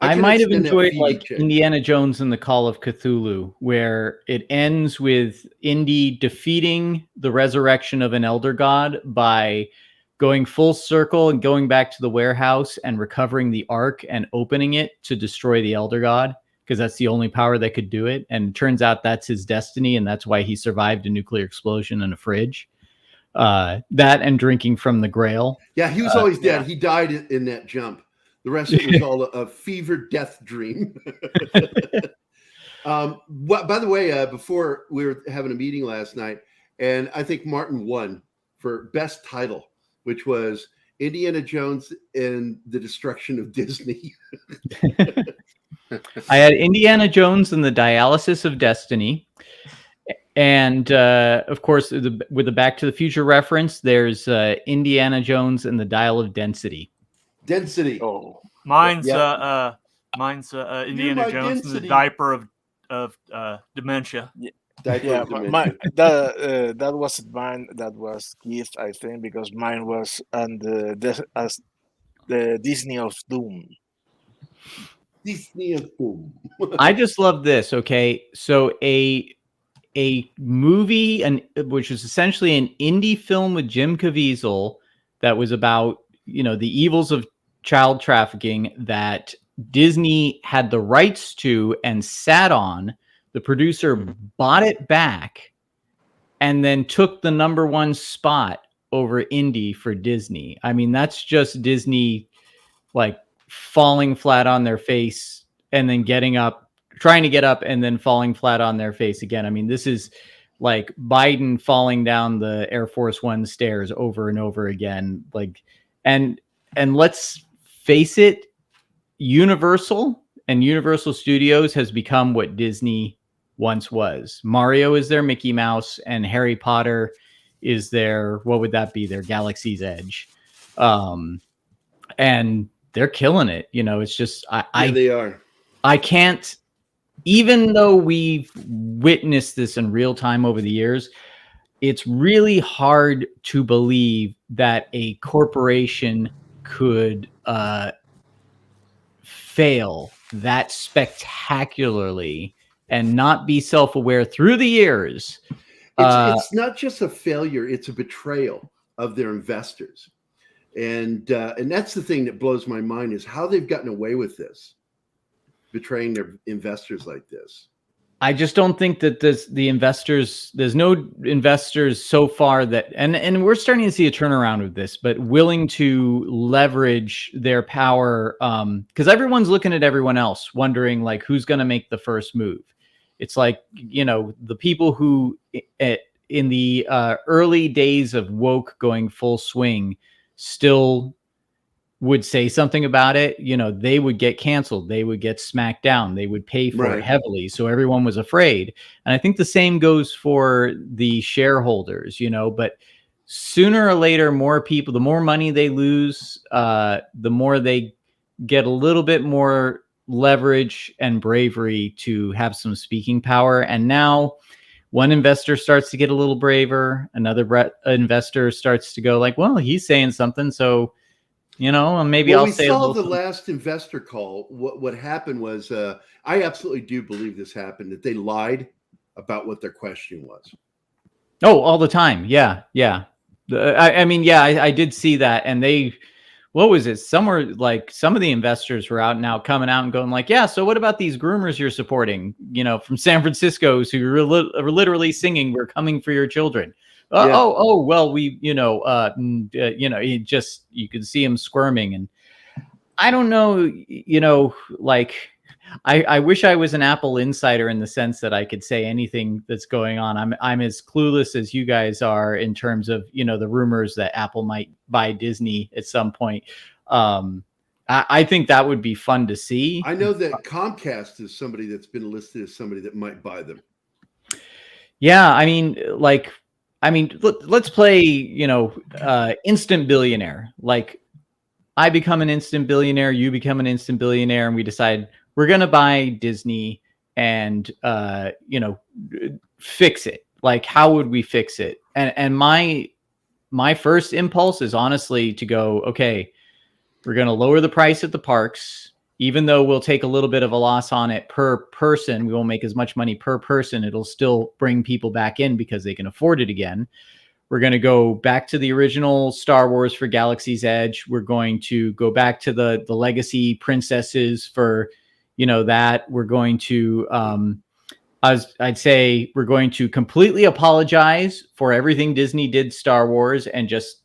I might have enjoyed like Indiana Jones and the Call of Cthulhu, where it ends with Indy defeating the resurrection of an elder god by going full circle and going back to the warehouse and recovering the Ark and opening it to destroy the elder god, because that's the only power that could do it. And it turns out that's his destiny, and that's why he survived a nuclear explosion in a fridge. That and drinking from the Grail. Yeah, he was always dead. He died in that jump. The rest of it was all a fevered death dream. By the way, before we were having a meeting last night, and I think Martin won for best title, which was Indiana Jones and the Destruction of Disney. I had Indiana Jones and the Dialysis of Destiny. And of course, with the Back to the Future reference, there's Indiana Jones and the Dial of Density. Density. Oh, mine's Indiana Jones and the diaper of dementia. Yeah, that was mine. That was Keith, I think, because mine was the Disney of Doom. Disney of Doom. I just love this. Okay, so a movie, which is essentially an indie film with Jim Caviezel that was about, the evils of child trafficking that Disney had the rights to and sat on. The producer bought it back and then took the #1 spot over Indy for Disney. I mean, that's just Disney like falling flat on their face and then getting up, trying to get up and then falling flat on their face again. I mean, this is like Biden falling down the Air Force One stairs over and over again. Like, and let's face it, Universal Studios has become what Disney once was. Mario is their Mickey Mouse, and Harry Potter is their, what would that be? Their Galaxy's Edge. And they're killing it. It's just, they are. I can't, even though we've witnessed this in real time over the years, it's really hard to believe that a corporation could fail that spectacularly and not be self-aware through the years. It's not just a failure; it's a betrayal of their investors, and that's the thing that blows my mind, is how they've gotten away with this, betraying their investors like this. I just don't think that there's no investors so far that, and we're starting to see a turnaround with this, but willing to leverage their power, because everyone's looking at everyone else, wondering like who's going to make the first move. It's like, the people who in the early days of woke going full swing still would say something about it, they would get canceled. They would get smacked down. They would pay for it heavily. So everyone was afraid. And I think the same goes for the shareholders, but sooner or later, more people, the more money they lose, the more they get a little bit more leverage and bravery to have some speaking power. And now one investor starts to get a little braver. Another investor starts to go like, well, he's saying something. So, maybe I'll say. We saw the last investor call. What happened was, I absolutely do believe this happened, that they lied about what their question was. Oh, all the time. Yeah. I did see that. And what was it? Somewhere like some of the investors were coming out and going like, yeah, so what about these groomers you're supporting, from San Francisco who are literally singing, "We're coming for your children." Well, we, you could see him squirming. And I don't know, like I wish I was an Apple insider in the sense that I could say anything that's going on. I'm as clueless as you guys are in terms of, the rumors that Apple might buy Disney at some point. I think that would be fun to see. I know that Comcast is somebody that's been listed as somebody that might buy them. Yeah, let's play, instant billionaire. Like, I become an instant billionaire, you become an instant billionaire, and we decide we're going to buy Disney and, fix it. Like, how would we fix it? And my first impulse is honestly to go, okay, we're going to lower the price at the parks, even though we'll take a little bit of a loss on it per person. We won't make as much money per person. It'll still bring people back in because they can afford it again. We're going to go back to the original Star Wars for Galaxy's Edge. We're going to go back to the legacy princesses for, that. We're going to, I'd say we're going to completely apologize for everything Disney did Star Wars and just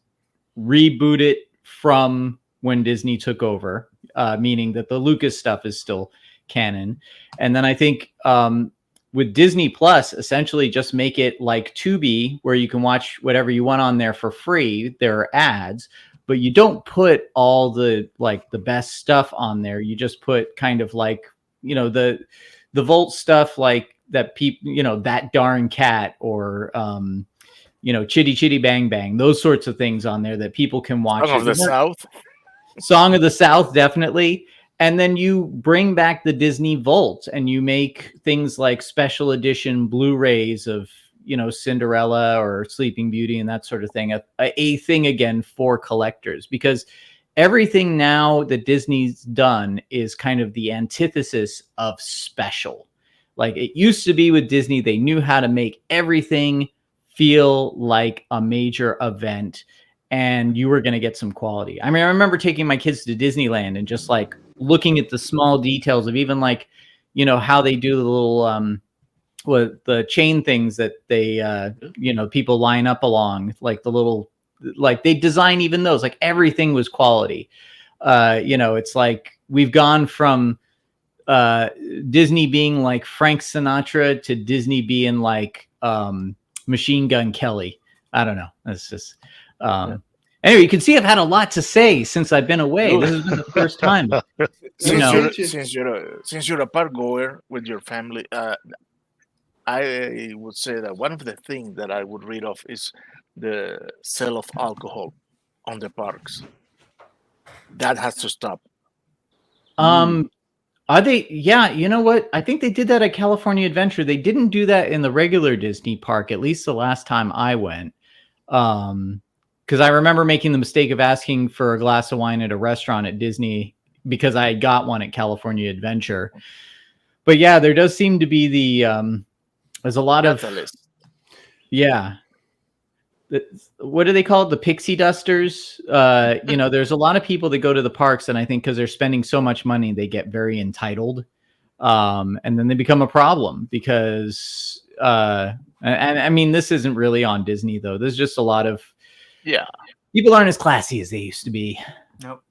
reboot it from when Disney took over, meaning that the Lucas stuff is still canon. And then I think with Disney Plus, essentially just make it like Tubi, where you can watch whatever you want on there for free. There are ads, but you don't put all the best stuff on there. You just put kind of like, the Volt stuff, like that people, That Darn Cat, or Chitty Chitty Bang Bang, those sorts of things on there that people can watch. Song of the South. Song of the South, definitely. And then you bring back the Disney Vault and you make things like special edition Blu-rays of, Cinderella or Sleeping Beauty and that sort of thing, a thing again for collectors, because everything now that Disney's done is kind of the antithesis of special. Like it used to be with Disney, they knew how to make everything feel like a major event, and you were going to get some quality. I mean, I remember taking my kids to Disneyland and just like looking at the small details of even like, how they do the little, the chain things that they, people line up along, like the little, like they design even those, like everything was quality. It's like we've gone from Disney being like Frank Sinatra to Disney being like Machine Gun Kelly. I don't know. That's just anyway, you can see I've had a lot to say since I've been away. This has been the first time. Since you're a park goer with your family, I would say that one of the things that I would read off is the sale of alcohol on the parks. That has to stop. Are they? Yeah, you know what? I think they did that at California Adventure. They didn't do that in the regular Disney park, at least the last time I went. Because I remember making the mistake of asking for a glass of wine at a restaurant at Disney because I got one at California Adventure. But yeah, there does seem to be there's a lot of, yeah. What do they call it? The pixie dusters. There's a lot of people that go to the parks, and I think because they're spending so much money, they get very entitled. And then they become a problem because, and I mean, this isn't really on Disney though. There's just a lot of, people aren't as classy as they used to be. Nope.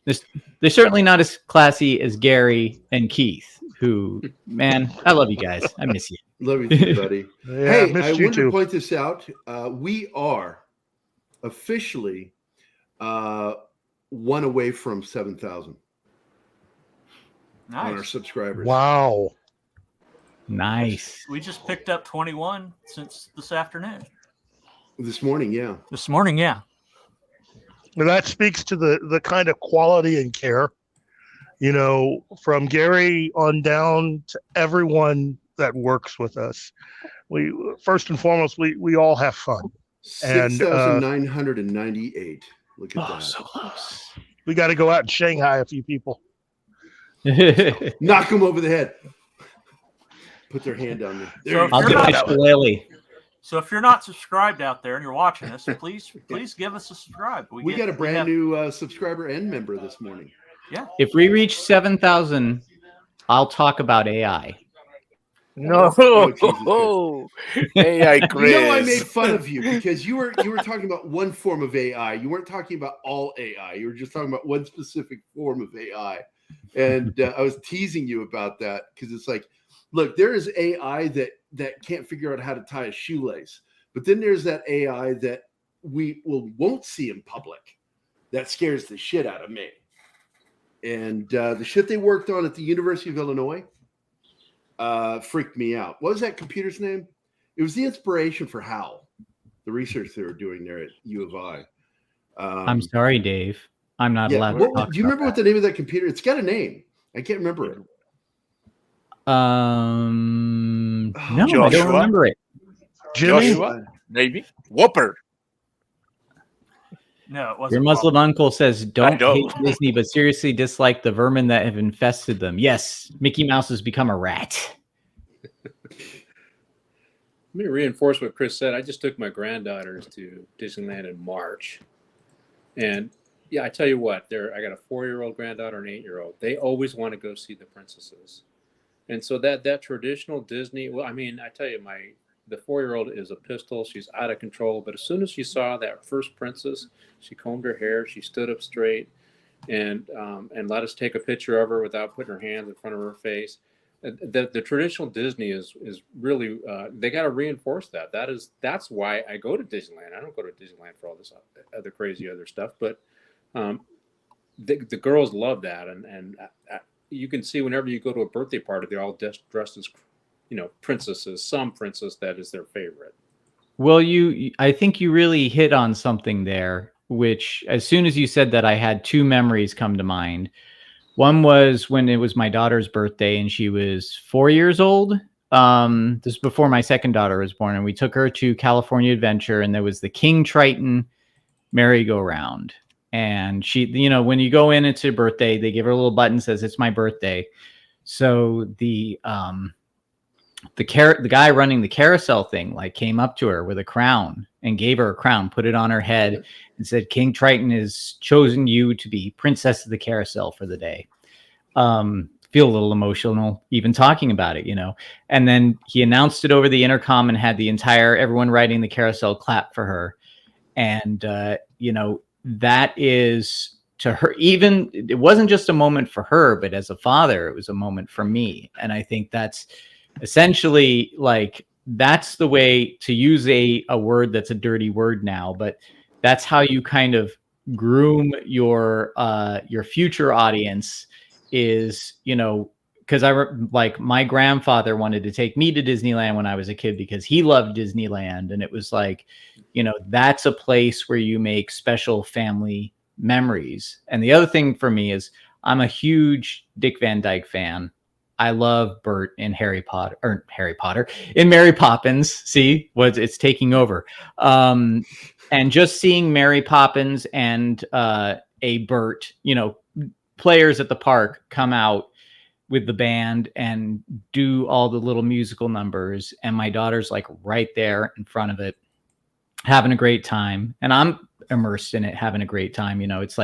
They're certainly not as classy as Gary and Keith, who, man, I love you guys. I miss you. Love you too, buddy. Hey, I wanted to point this out. We are officially one away from 7,000 on our subscribers. Wow. Nice. We just picked up 21 since this afternoon. This morning, yeah. This morning, yeah. And that speaks to the kind of quality and care, from Gary on down to everyone that works with us. We first and foremost, we all have fun. 6,998. Look at that. So close. We got to go out and Shanghai a few people. Knock them over the head. Put their hand on there. I'll get my shillelagh. So if you're not subscribed out there and you're watching us, please give us a subscribe. We got a brand new subscriber and member this morning. Yeah. If we reach 7,000, I'll talk about AI. No, Oh, Jesus Christ. AI Chris. You know I made fun of you because you were talking about one form of AI. You weren't talking about all AI. You were just talking about one specific form of AI, and I was teasing you about that because it's like, look, there is AI that can't figure out how to tie a shoelace, but then there's that AI that we won't see in public that scares the shit out of me. And the shit they worked on at the University of Illinois freaked me out. What was that computer's name? It was the inspiration for HAL, the research they were doing there at U of I. I'm sorry, Dave. I'm not allowed to talk do you remember what the name of that computer? It's got a name. I can't remember it. No, Joshua? I don't remember it. Joshua? Maybe? Whopper. No, it wasn't. Your Muslim uncle says, don't know. hate Disney, but seriously dislike the vermin that have infested them. Yes, Mickey Mouse has become a rat. Let me reinforce what Chris said. I just took my granddaughters to Disneyland in March. And yeah, I tell you what, I got a 4-year-old granddaughter and an 8-year-old. They always want to go see the princesses. And so that traditional Disney, well, I mean, I tell you, the 4-year-old is a pistol. She's out of control. But as soon as she saw that first princess, she combed her hair, she stood up straight, and let us take a picture of her without putting her hands in front of her face. The traditional Disney is really they got to reinforce that. That's why I go to Disneyland. I don't go to Disneyland for all this other crazy other stuff. But the girls love that, and you can see whenever you go to a birthday party, they're all dressed as princesses. Some princess that is their favorite. Well, I think you really hit on something there, which as soon as you said that, I had 2 memories come to mind. One was when it was my daughter's birthday and she was 4 years old. This was before my second daughter was born, and we took her to California Adventure, and there was the King Triton merry-go-round. And she, when you go in, it's her birthday, they give her a little button, says it's my birthday. So the guy running the carousel thing came up to her with a crown and gave her a crown, put it on her head, and said, King Triton has chosen you to be princess of the carousel for the day. Feel a little emotional even talking about it, And then he announced it over the intercom and had everyone riding the carousel clap for her. And, that is to her, even it wasn't just a moment for her, but as a father, it was a moment for me. And I think that's essentially that's the way to use a word that's a dirty word now, but that's how you kind of groom your future audience is, because my grandfather wanted to take me to Disneyland when I was a kid because he loved Disneyland. And it was that's a place where you make special family memories. And the other thing for me is I'm a huge Dick Van Dyke fan. I love Bert in in Mary Poppins. See what it's taking over. And just seeing Mary Poppins and a Bert, players at the park come out with the band and do all the little musical numbers. And my daughter's right there in front of it, having a great time. And I'm immersed in it, having a great time. It's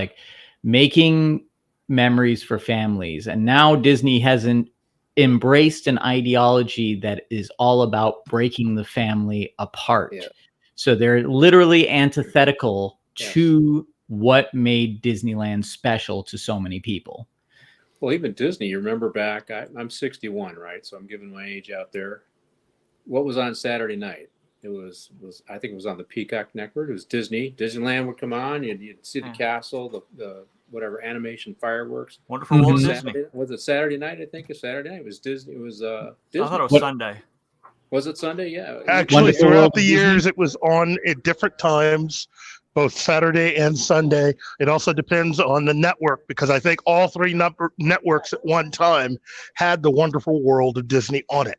making memories for families. And now Disney hasn't embraced an ideology that is all about breaking the family apart. Yeah. So they're literally antithetical to what made Disneyland special to so many people. Well, even Disney, you remember back, I'm 61, right? So I'm giving my age out there. What was on Saturday night? It was I think it was on the Peacock Network. It was Disneyland would come on. You'd see the castle, the whatever animation fireworks. Wonderful Walt Disney. Was it Saturday night? I think it's Saturday night. It was Disney. It was Disney. I thought it was Sunday. Was it Sunday? Yeah. Actually, throughout the years, it was on at different times, both Saturday and Sunday. It also depends on the network because I think all 3 networks at one time had the Wonderful World of Disney on it.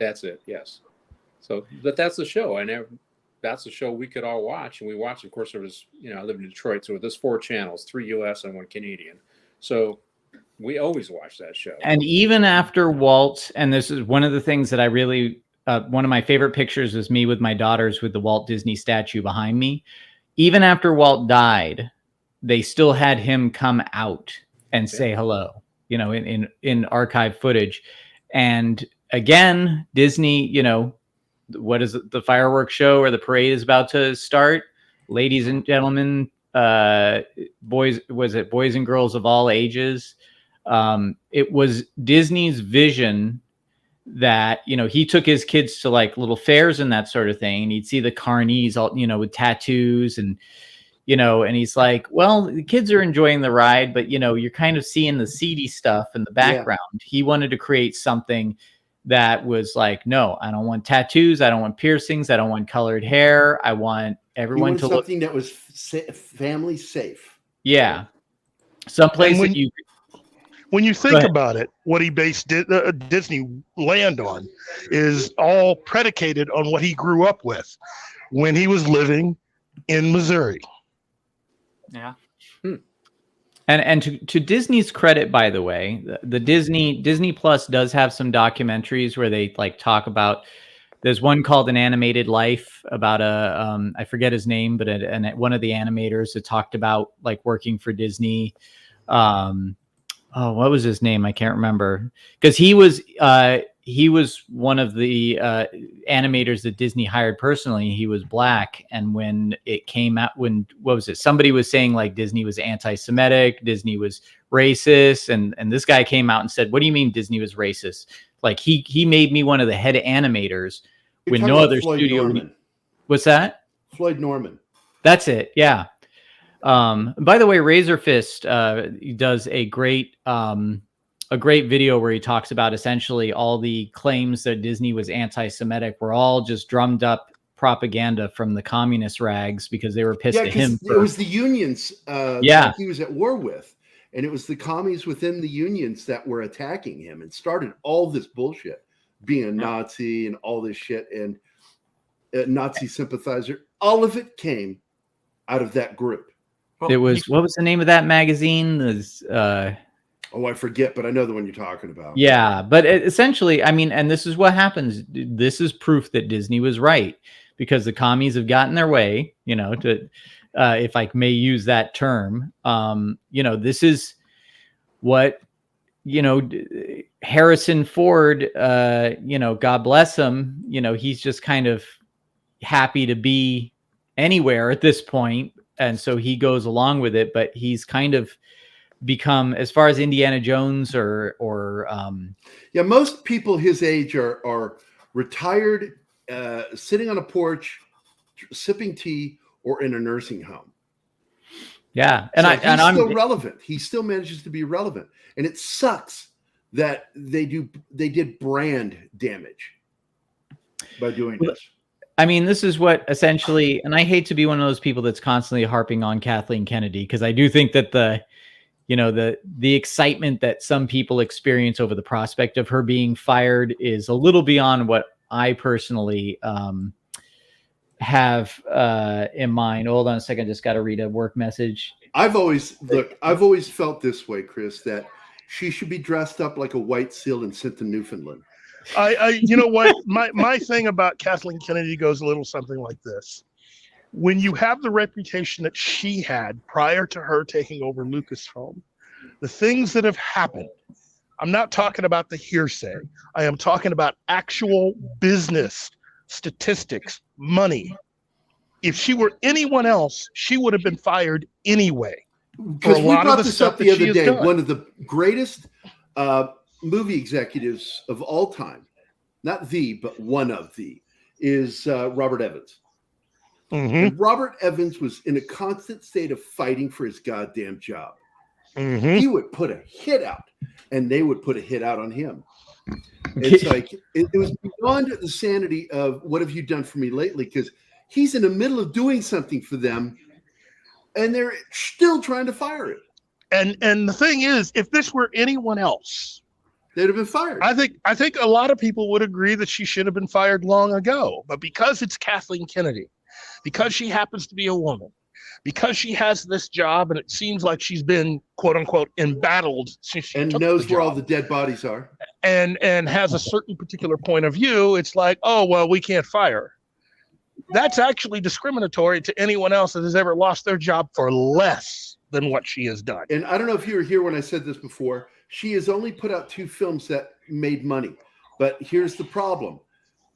That's it. Yes. So, but that's the show. That's the show we could all watch, and we watched. Of course, there was, I live in Detroit, so there's 4 channels, 3 U.S. and 1 Canadian. So we always watch that show. And even after Walt, and this is one of the things that I really, one of my favorite pictures is me with my daughters with the Walt Disney statue behind me. Even after Walt died, they still had him come out and say hello, in archive footage. And again, Disney, you know, what is it, the fireworks show or the parade is about to start? Ladies and gentlemen, boys and girls of all ages? It was Disney's vision that, you know, he took his kids to like little fairs and that sort of thing. And he'd see the carnies all, you know, with tattoos and, you know, and he's like, well, the kids are enjoying the ride, but, you know, you're kind of seeing the seedy stuff in the background. Yeah. He wanted to create something that was like, no, I don't want tattoos. I don't want piercings. I don't want colored hair. I want everyone to look something that was family safe. Yeah. Someplace that you... When you think about it, what he based Disneyland on is all predicated on what he grew up with when he was living in Missouri. Yeah. And to Disney's credit, by the way, the Disney Plus does have some documentaries where they like talk about. There's one called An Animated Life about I forget his name, but one of the animators that talked about like working for Disney. Oh, what was his name? I can't remember, because he was one of the animators that Disney hired personally. He was black, and when it came out, what was it? Somebody was saying like Disney was anti-Semitic, Disney was racist, and this guy came out and said, "What do you mean Disney was racist? Like he made me one of the head animators when no other studio." What's that? Floyd Norman. That's it. Yeah. By the way, Razor Fist does a great video where he talks about essentially all the claims that Disney was anti-Semitic were all just drummed up propaganda from the communist rags because they were pissed at him. It was the unions that he was at war with, and it was the commies within the unions that were attacking him and started all this bullshit, being a Nazi and all this shit and a Nazi sympathizer. All of it came out of that group. It was, what was the name of that magazine? Oh, I forget, but I know the one you're talking about. Yeah, but essentially, I mean, and this is what happens. This is proof that Disney was right, because the commies have gotten their way, you know, to, if I may use that term, you know, this is what, you know, Harrison Ford, you know, God bless him, you know, he's just kind of happy to be anywhere at this point. And so he goes along with it, but he's kind of become, as far as Indiana Jones or most people his age are retired, sitting on a porch, sipping tea, or in a nursing home. Yeah, and I'm still relevant. He still manages to be relevant, and it sucks that they did brand damage by doing this. I mean, this is what essentially, and I hate to be one of those people that's constantly harping on Kathleen Kennedy, because I do think that the excitement that some people experience over the prospect of her being fired is a little beyond what I personally have in mind. Hold on a second, I just got to read a work message. I've always felt this way, Chris, that she should be dressed up like a white seal and sent to Newfoundland. You know what? My thing about Kathleen Kennedy goes a little something like this. When you have the reputation that she had prior to her taking over Lucasfilm, the things that have happened, I'm not talking about the hearsay. I am talking about actual business statistics, money. If she were anyone else, she would have been fired anyway. Because we brought this up the other day. One of the greatest movie executives of all time, not the, but one of the, is Robert Evans. Mm-hmm. And Robert Evans was in a constant state of fighting for his goddamn job. Mm-hmm. He would put a hit out, and they would put a hit out on him. It's like it was beyond the sanity of what have you done for me lately? Because he's in the middle of doing something for them, and they're still trying to fire him. And the thing is, if this were anyone else, they'd have been fired. I think a lot of people would agree that she should have been fired long ago. But because it's Kathleen Kennedy, because she happens to be a woman, because she has this job, and it seems like she's been quote unquote embattled since she and took knows the where job, all the dead bodies are, and has a certain particular point of view, it's like, oh well, we can't fire her. That's actually discriminatory to anyone else that has ever lost their job for less than what she has done. And I don't know if you were here when I said this before. She has only put out 2 films that made money. But here's the problem.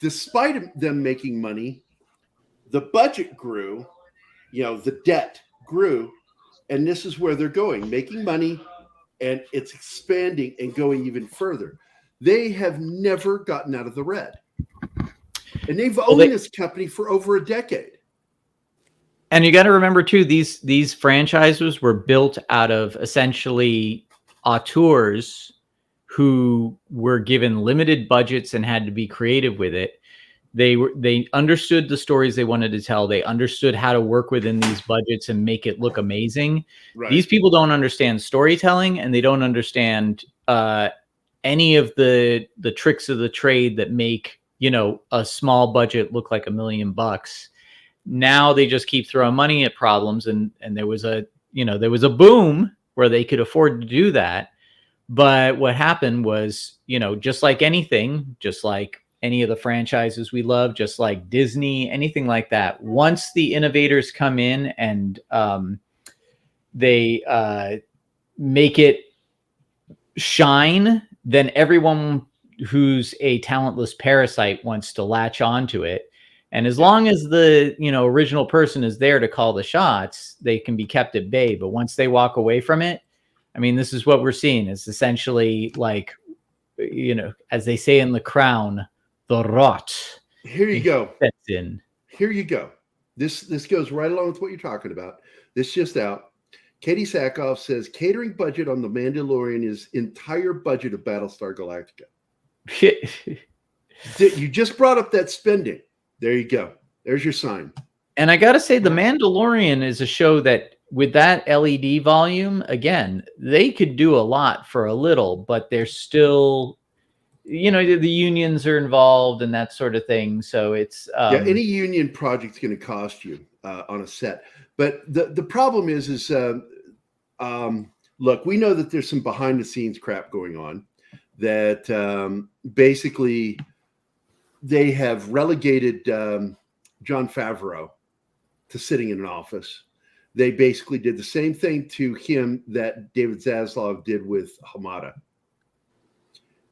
Despite them making money, the budget grew, the debt grew, and this is where they're going, making money, and it's expanding and going even further. They have never gotten out of the red. And they've owned this company for over a decade. And you got to remember too, these franchises were built out of essentially auteurs who were given limited budgets and had to be creative with it. They understood the stories they wanted to tell. They understood how to work within these budgets and make it look amazing. Right. These people don't understand storytelling, and they don't understand any of the tricks of the trade that make, a small budget look like $1 million. Now they just keep throwing money at problems, and there was a boom where they could afford to do that. But what happened was, just like anything, just like any of the franchises we love, just like Disney, anything like that, once the innovators come in and they make it shine, then everyone who's a talentless parasite wants to latch onto it. And as long as the original person is there to call the shots, they can be kept at bay. But once they walk away from it, I mean, this is what we're seeing. It's essentially like, as they say in The Crown, the rot. Here you go. Sets in. Here you go. This goes right along with what you're talking about. This just out. Katie Sackhoff says catering budget on The Mandalorian is entire budget of Battlestar Galactica. You just brought up that spending. There you go. There's your sign. And I got to say, The Mandalorian is a show that with that LED volume, again, they could do a lot for a little, but they're still, the unions are involved and that sort of thing. So it's any union project's going to cost you on a set. But the problem is look, we know that there's some behind the scenes crap going on that basically they have relegated Jon Favreau to sitting in an office. They basically did the same thing to him that David Zaslav did with Hamada.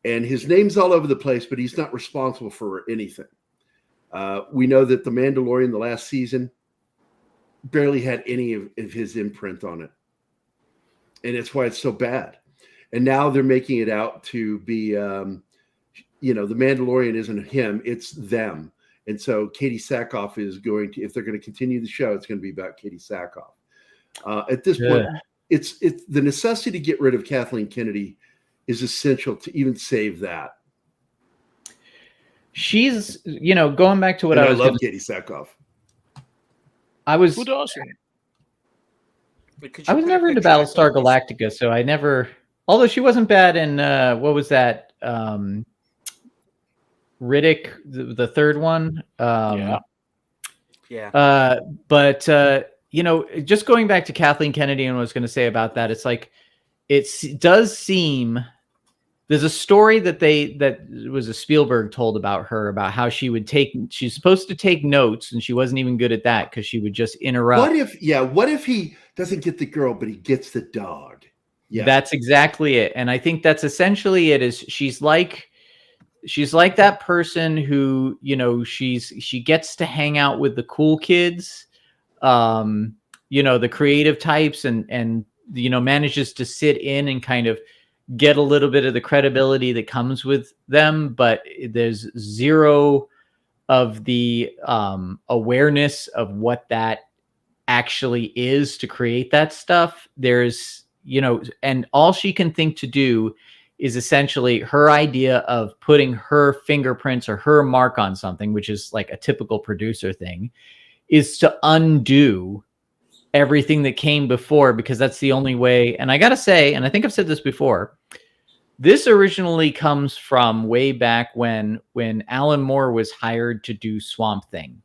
And his name's all over the place, but he's not responsible for anything. We know that The Mandalorian, the last season, barely had any of his imprint on it. And that's why it's so bad. And now they're making it out to be, The Mandalorian isn't him, it's them. And so Katie Sackhoff is going to, if they're going to continue the show, it's going to be about Katie Sackhoff. At this point, it's the necessity to get rid of Kathleen Kennedy is essential to even save that. She's, going back to what I love Katie Sackhoff. Who doesn't? I was never into Battlestar Galactica, so I never, although she wasn't bad in, what was that? Riddick, the third one. But just going back to Kathleen Kennedy and what I was going to say about that, it's like, it does seem there's a story that was a Spielberg told about her, about how she's supposed to take notes, and she wasn't even good at that because she would just interrupt. What if he doesn't get the girl, but he gets the dog? Yeah, that's exactly it. And I think that's essentially it. Is she's like that person who, she gets to hang out with the cool kids, the creative types, and manages to sit in and kind of get a little bit of the credibility that comes with them, but there's zero of the awareness of what that actually is to create that stuff. There's, and all she can think to do is essentially her idea of putting her fingerprints or her mark on something, which is like a typical producer thing, is to undo everything that came before, because that's the only way. And I got to say, and I think I've said this before, this originally comes from way back when Alan Moore was hired to do Swamp Thing,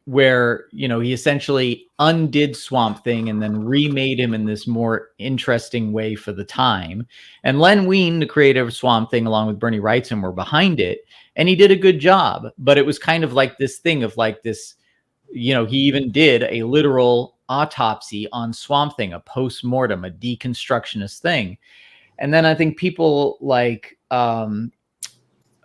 where, he essentially undid Swamp Thing and then remade him in this more interesting way for the time. And Len Wein, the creator of Swamp Thing, along with Bernie Wrightson, were behind it. And he did a good job, but it was kind of like this thing of like this, he even did a literal autopsy on Swamp Thing, a post-mortem, a deconstructionist thing. And then I think people like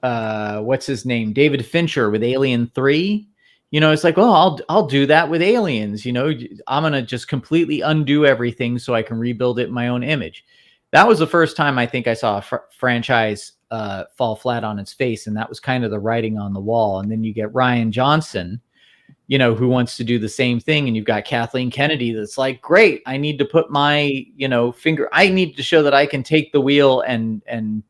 what's his name, David Fincher with Alien 3. It's like, well, I'll do that with Aliens. I'm gonna just completely undo everything so I can rebuild it in my own image. That was the first time I think I saw a franchise fall flat on its face, and that was kind of the writing on the wall. And then you get Rian Johnson, who wants to do the same thing, and you've got Kathleen Kennedy that's like, great, I need to put my finger. I need to show that I can take the wheel and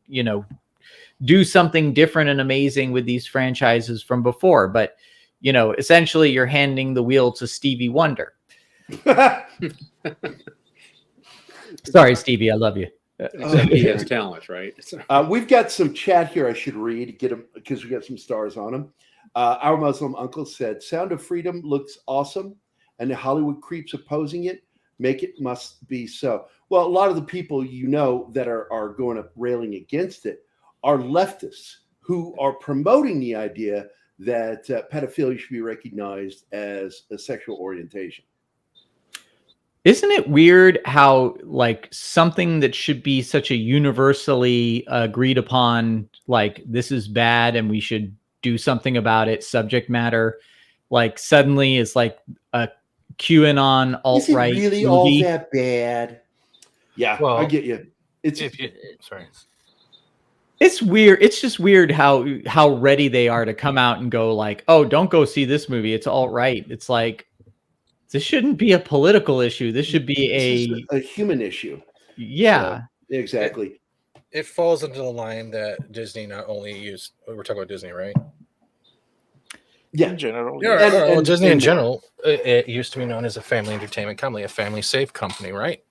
do something different and amazing with these franchises from before. But essentially you're handing the wheel to Stevie Wonder. Sorry, Stevie, I love you. He has talent, right? We've got some chat here I should read, get them because we got some stars on them. Our Muslim uncle said, Sound of Freedom looks awesome, and the Hollywood creeps opposing it make it must be so. Well, a lot of the people that are going up railing against it are leftists who are promoting the idea that pedophilia should be recognized as a sexual orientation. Isn't it weird how like something that should be such a universally agreed upon, like this is bad and we should do something about it, subject matter, like suddenly it's like a QAnon alt-right Is it really movie? all that bad? Yeah, Well, I get you. Sorry. It's weird. It's just weird how ready they are to come out and go like, oh, don't go see this movie. It's alt-right. It's like, this shouldn't be a political issue. This should be a human issue. Yeah, so, exactly. It falls into the line that Disney not only used. We're talking about Disney, right? Yeah, in general. Yeah, and Disney in general. It used to be known as a family entertainment company, a family safe company, right?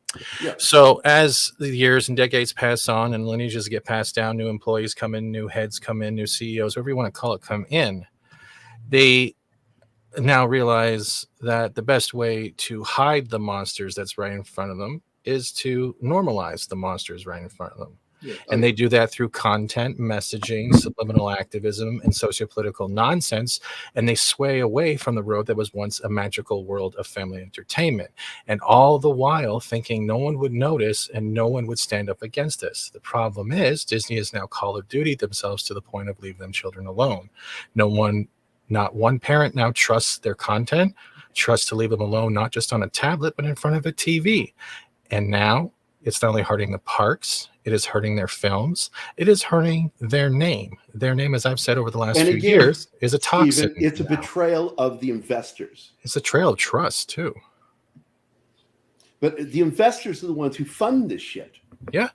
Yeah. So as the years and decades pass on and lineages get passed down, new employees come in, new heads come in, new CEOs, whatever you want to call it, come in. They now realize that the best way to hide the monsters that's right in front of them is to normalize the monsters right in front of them. Yeah. And they do that through content, messaging, subliminal activism, and sociopolitical nonsense. And they sway away from the road that was once a magical world of family entertainment. And all the while thinking no one would notice and no one would stand up against this. The problem is Disney has now Call of Duty themselves to the point of leave them children alone. Not one parent now trusts their content, trusts to leave them alone, not just on a tablet, but in front of a TV. And now it's not only hurting the parks, it is hurting their films, it is hurting their name. Their name, as I've said over the last few years, is a toxin. It's a betrayal of the investors. It's a betrayal of trust, too. But the investors are the ones who fund this shit. Yeah,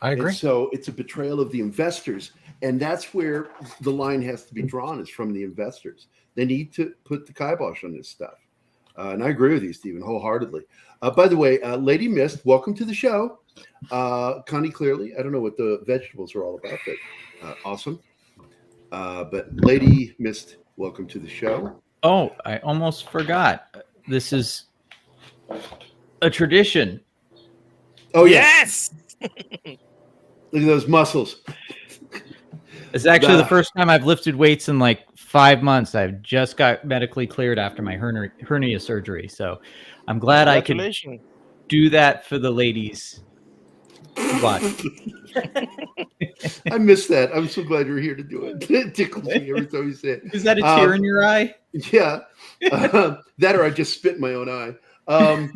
I agree. And so it's a betrayal of the investors. And that's where the line has to be drawn, is from the investors. They need to put the kibosh on this stuff. And I agree with you, Stephen, wholeheartedly. By the way, Lady Mist, welcome to the show. Connie, clearly, I don't know what the vegetables are all about, but awesome. But Lady Mist, welcome to the show. Oh, I almost forgot. This is a tradition. Oh, yes. Look at those muscles. It's actually the first time I've lifted weights in like 5 months. I've just got medically cleared after my hernia surgery. So I'm glad I can do that for the ladies. Watch. I missed that. I'm so glad you're here to do it. It tickles me every time you say it. Is that a tear in your eye? Yeah. That or I just spit in my own eye.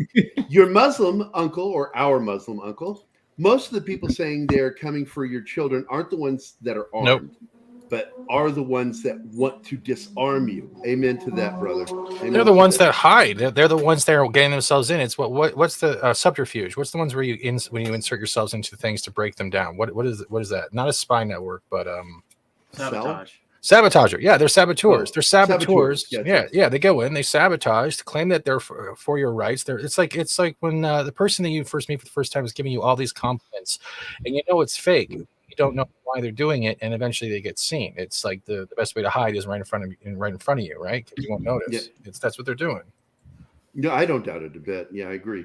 Your Muslim uncle or our Muslim uncle, most of the people saying they're coming for your children aren't the ones that are armed, but are the ones that want to disarm you. Amen to that, brother. Amen. They're the ones that hide. They're the ones that are getting themselves in. It's what's the subterfuge? What's the ones where when you insert yourselves into things to break them down? What is that? Not a spy network, but sabotage. Sabotager. Yeah, they're saboteurs. They're saboteurs. Saboteurs. Yeah. They go in, they sabotage, to claim that they're for your rights. It's like when the person that you first meet for the first time is giving you all these compliments, and you know it's fake. You don't know why they're doing it, and eventually they get seen. It's like the best way to hide is right in front of you, right? Because you won't notice. Yeah. That's what they're doing. No, I don't doubt it a bit. Yeah, I agree.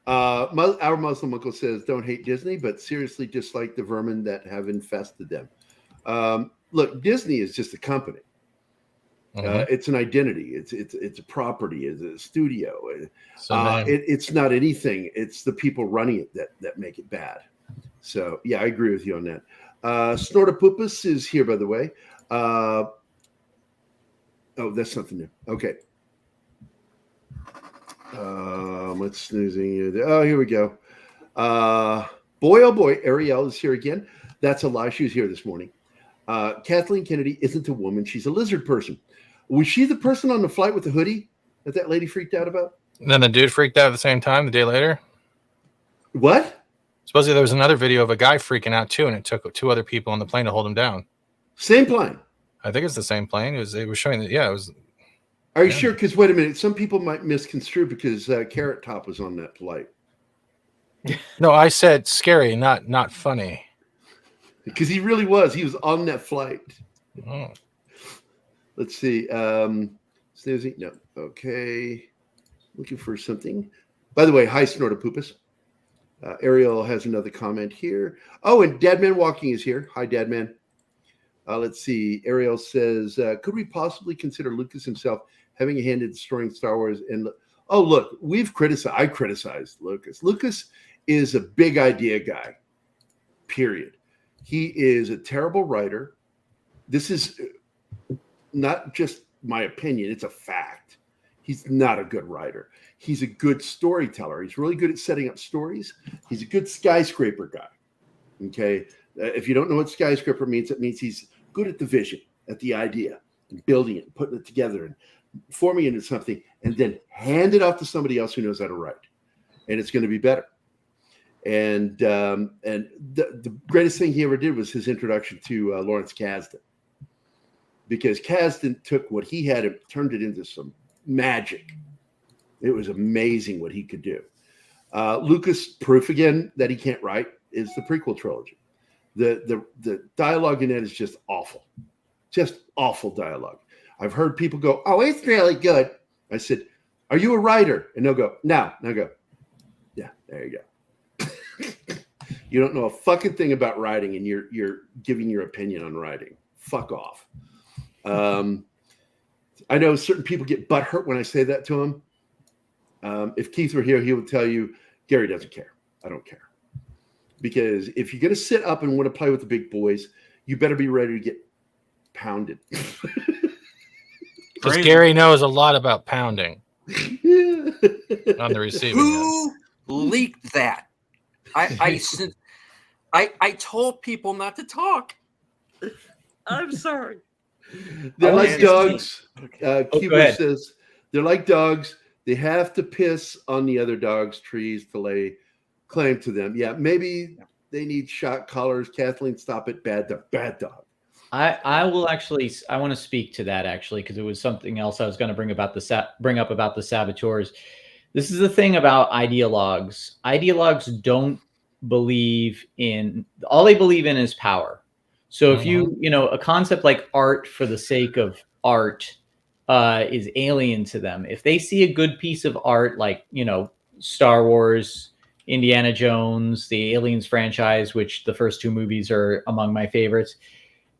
Our Muslim uncle says, "Don't hate Disney, but seriously dislike the vermin that have infested them." Look, Disney is just a company. It's an identity. It's a property. It's a studio. It's not anything. It's the people running it that make it bad. So yeah, I agree with you on that. Snortopupus is here, by the way. Oh, that's something new. Okay. What's snoozing? Oh, here we go. Boy, oh boy, Ariel is here again. That's a lie. She was here this morning. Kathleen Kennedy isn't a woman. She's a lizard person. Was she the person on the flight with the hoodie that lady freaked out about? And then the dude freaked out at the same time the day later. What? Supposedly there was another video of a guy freaking out too, and it took 2 other people on the plane to hold him down. Same plane. I think it's the same plane. It was showing that. Yeah, it was. Are you sure? Because wait a minute, some people might misconstrue because Carrot Top was on that flight. No, I said scary, not funny. Because he really was. He was on that flight. Oh. Let's see. Snoozing? No. Okay. Looking for something. By the way, hi, Snortopupus. Ariel has another comment here. Oh, and Dadman Walking is here. Hi, Dadman. Let's see. Ariel says, could we possibly consider Lucas himself having a hand in destroying Star Wars? And oh, look, I criticized Lucas. Lucas is a big idea guy, period. He is a terrible writer. This is not just my opinion. It's a fact. He's not a good writer. He's a good storyteller. He's really good at setting up stories. He's a good skyscraper guy. Okay. If you don't know what skyscraper means, it means he's good at the vision, at the idea, and building it, and putting it together, and forming it into something, and then hand it off to somebody else who knows how to write, and it's going to be better. And the greatest thing he ever did was his introduction to Lawrence Kasdan, because Kasdan took what he had and turned it into some magic. It was amazing what he could do. Lucas, proof again that he can't write, is the prequel trilogy. The dialogue in that is just awful dialogue. I've heard people go, "Oh, it's really good." I said, "Are you a writer?" And they'll go, "No." And I go, "Yeah, there you go." You don't know a fucking thing about writing, and you're giving your opinion on writing. Fuck off. I know certain people get butthurt when I say that to them. If Keith were here, he would tell you, Gary doesn't care. I don't care. Because if you're going to sit up and want to play with the big boys, you better be ready to get pounded. Because Gary knows a lot about pounding on the receiving end. Who leaked that? I told people not to talk. I'm sorry. They're like dogs. Cuba says they're like dogs. They have to piss on the other dogs' trees to lay claim to them. Yeah, maybe they need shot collars. Kathleen, stop it. Bad dog. I will actually. I want to speak to that actually because it was something else I was going to bring up about the saboteurs. This is the thing about ideologues. Ideologues don't believe in. All they believe in is power. So if you a concept like art for the sake of art is alien to them. If they see a good piece of art like Star Wars, Indiana Jones, the Aliens franchise, which the first 2 movies are among my favorites,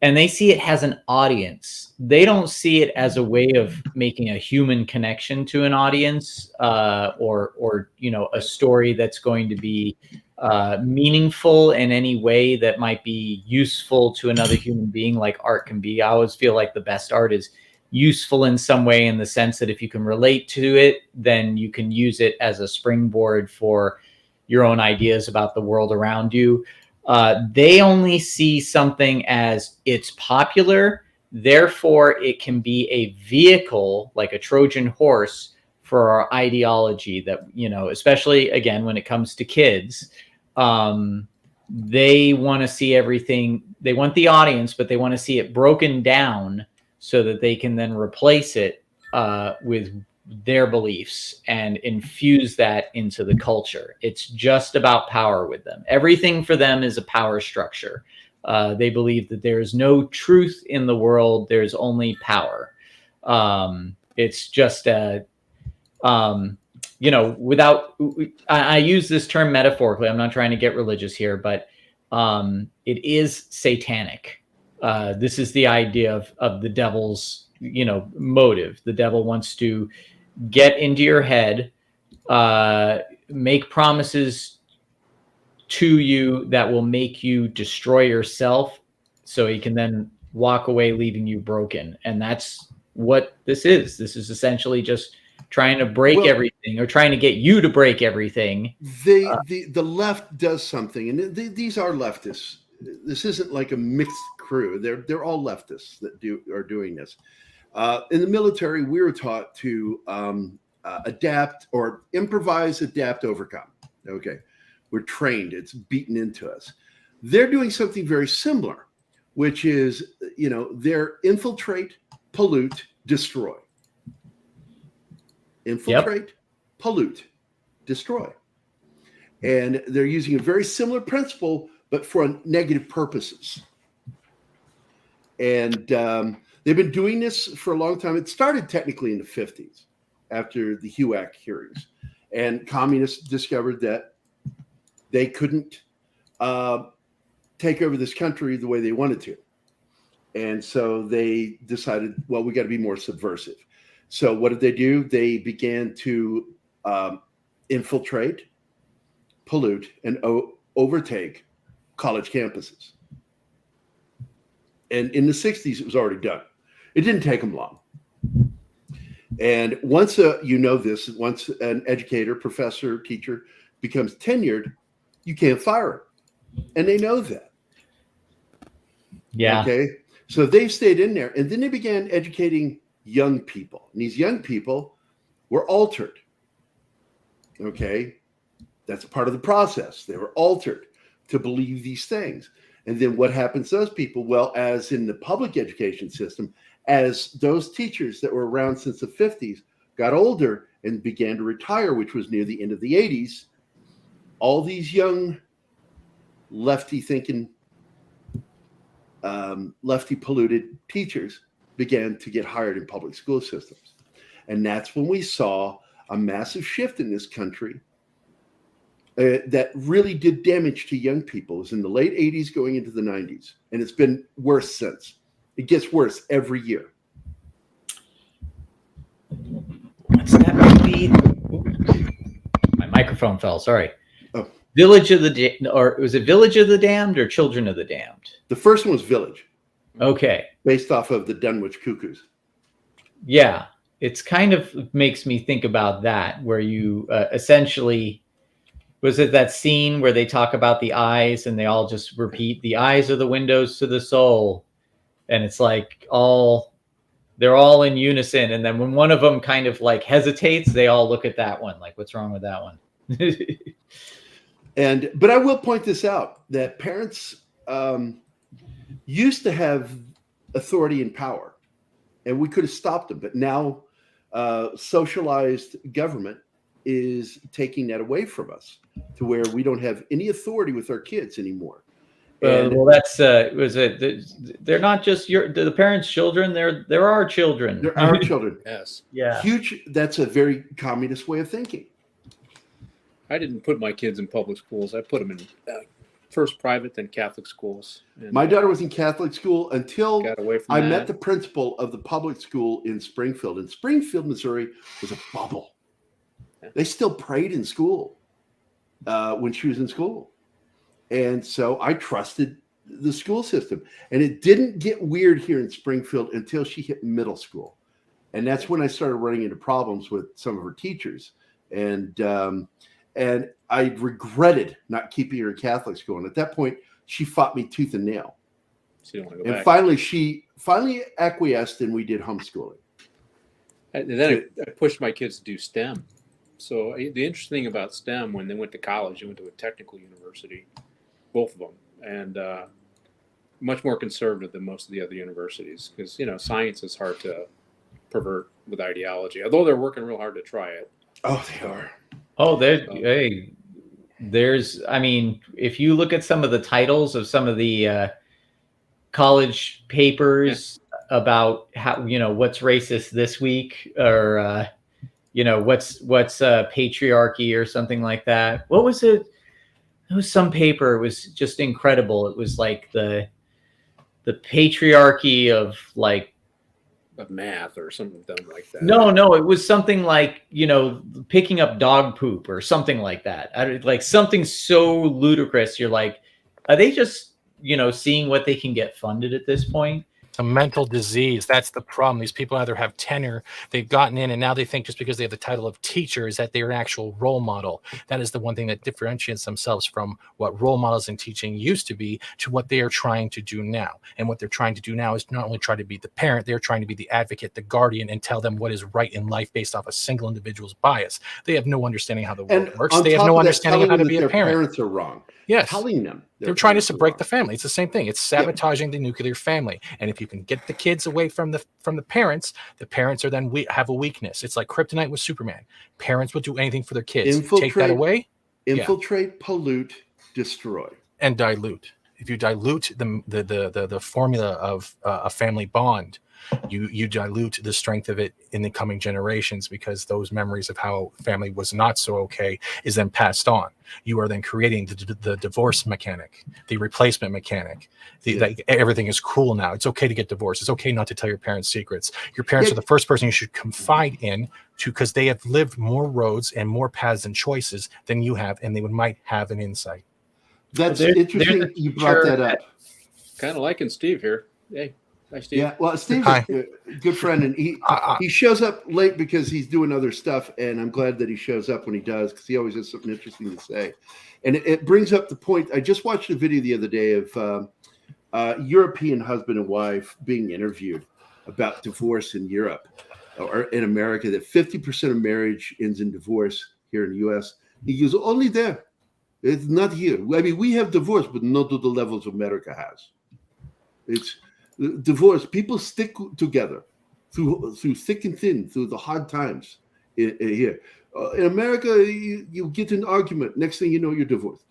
and they see it has an audience, they don't see it as a way of making a human connection to an audience or a story that's going to be meaningful in any way that might be useful to another human being like art can be. I always feel like the best art is useful in some way, in the sense that if you can relate to it, then you can use it as a springboard for your own ideas about the world around you. They only see something as it's popular, therefore it can be a vehicle, like a Trojan horse, for our ideology that, especially again, when it comes to kids, they want to see everything. They want the audience, but they want to see it broken down so that they can then replace it with their beliefs and infuse that into the culture. It's just about power with them. Everything for them is a power structure. They believe that there is no truth in the world. There's only power. It's just without, I use this term metaphorically. I'm not trying to get religious here, but it is satanic. This is the idea of the devil's, motive. The devil wants to get into your head, make promises to you that will make you destroy yourself so he can then walk away leaving you broken. And that's what this is. This is essentially just trying to break everything, or trying to get you to break everything. The left does something, and these are leftists. This isn't like a mixed crew. They're all leftists that are doing this. In the military, we were taught to adapt or improvise, adapt, overcome. Okay, we're trained. It's beaten into us. They're doing something very similar, which is, they're infiltrate, pollute, destroy. Infiltrate, pollute, destroy. And they're using a very similar principle, but for negative purposes. And they've been doing this for a long time. It started technically in the 50s after the HUAC hearings. And communists discovered that they couldn't take over this country the way they wanted to. And so they decided, well, we got to be more subversive. So what did they do? They began to infiltrate, pollute, and overtake college campuses. And in the 60s, it was already done. It didn't take them long. And once once an educator, professor, teacher becomes tenured, you can't fire him. And they know that. Yeah. Okay. So they stayed in there. And then they began educating young people. And these young people were altered. Okay. That's part of the process. They were altered to believe these things. And then what happens to those people? Well, as in the public education system, as those teachers that were around since the 50s got older and began to retire, which was near the end of the 80s, all these young lefty-thinking, lefty-polluted teachers began to get hired in public school systems. And that's when we saw a massive shift in this country that really did damage to young people. It was in the late 80s going into the 90s. And it's been worse since. It gets worse every year. What's that movie? My microphone fell, sorry. Oh. Village of the or was it Village of the Damned or Children of the Damned? The first one was Village. Okay. Based off of the Dunwich Cuckoos. Yeah. It's kind of makes me think about that, where you essentially, was it that scene where they talk about the eyes and they all just repeat, the eyes are the windows to the soul. And it's like they're all in unison. And then when one of them kind of like hesitates, they all look at that one. Like, what's wrong with that one? But I will point this out, that parents used to have authority and power, and we could have stopped them. But now socialized government is taking that away from us to where we don't have any authority with our kids anymore. Well, that's they're not just the parents' children. They're our children. They're our children. Yes. Yeah. Huge. That's a very communist way of thinking. I didn't put my kids in public schools. I put them in first private, then Catholic schools. And my daughter was in Catholic school until got away from I that. met the principal of the public school in Springfield. And Springfield, Missouri was a bubble. They still prayed in school when she was in school. And so I trusted the school system. And it didn't get weird here in Springfield until she hit middle school. And that's when I started running into problems with some of her teachers. And I regretted not keeping her in Catholic school. And at that point, she fought me tooth and nail. So you don't want to And go back. finally, she acquiesced, and we did homeschooling. And then I pushed my kids to do STEM. So the interesting thing about STEM, when they went to college, they went to a technical university, both of them, and much more conservative than most of the other universities, because science is hard to pervert with ideology. Although they're working real hard to try it. Oh, they are. Oh, there's. I mean, if you look at some of the titles of some of the college papers about how what's racist this week, or what's patriarchy or something like that. What was it? It was some paper. It was just incredible. It was like the patriarchy of like of math or something dumb like that. No, it was something like, picking up dog poop or something like that. Like something so ludicrous. You're like, are they just, seeing what they can get funded at this point? A mental disease. That's the problem. These people either have tenure, they've gotten in, and now they think just because they have the title of teacher is that they're an actual role model. That is the one thing that differentiates themselves from what role models in teaching used to be to what they are trying to do now. And what they're trying to do now is not only try to be the parent, they're trying to be the advocate, the guardian, and tell them what is right in life based off a single individual's bias. They have no understanding how the world works. They have no understanding of how to be a parent. Parents are wrong. Yes. Telling them. They're trying to break the family. It's the same thing. It's sabotaging the nuclear family. And if you can get the kids away from the parents are then have a weakness. It's like kryptonite with Superman. Parents will do anything for their kids. Take that away. Infiltrate, pollute, destroy, and dilute. If you dilute the formula of a family bond, you dilute the strength of it in the coming generations, because those memories of how family was not so okay is then passed on. You are then creating the divorce mechanic, the replacement mechanic. Like, everything is cool now. It's okay to get divorced. It's okay not to tell your parents secrets. Your parents are the first person you should confide in because they have lived more roads and more paths and choices than you have, and they might have an insight. That's interesting. You brought that up. Kind of liking Steve here. Hey. Hi, Steve. Yeah, well, Steve's a good friend, and he shows up late because he's doing other stuff, and I'm glad that he shows up when he does, because he always has something interesting to say. And it brings up the point. I just watched a video the other day of European husband and wife being interviewed about divorce in Europe or in America, that 50% of marriage ends in divorce here in the U.S. He goes, only there. It's not here. I mean, we have divorce, but not to the levels America has. It's divorce. People stick together through thick and thin, through the hard times here. In America, you get an argument. Next thing you know, you're divorced.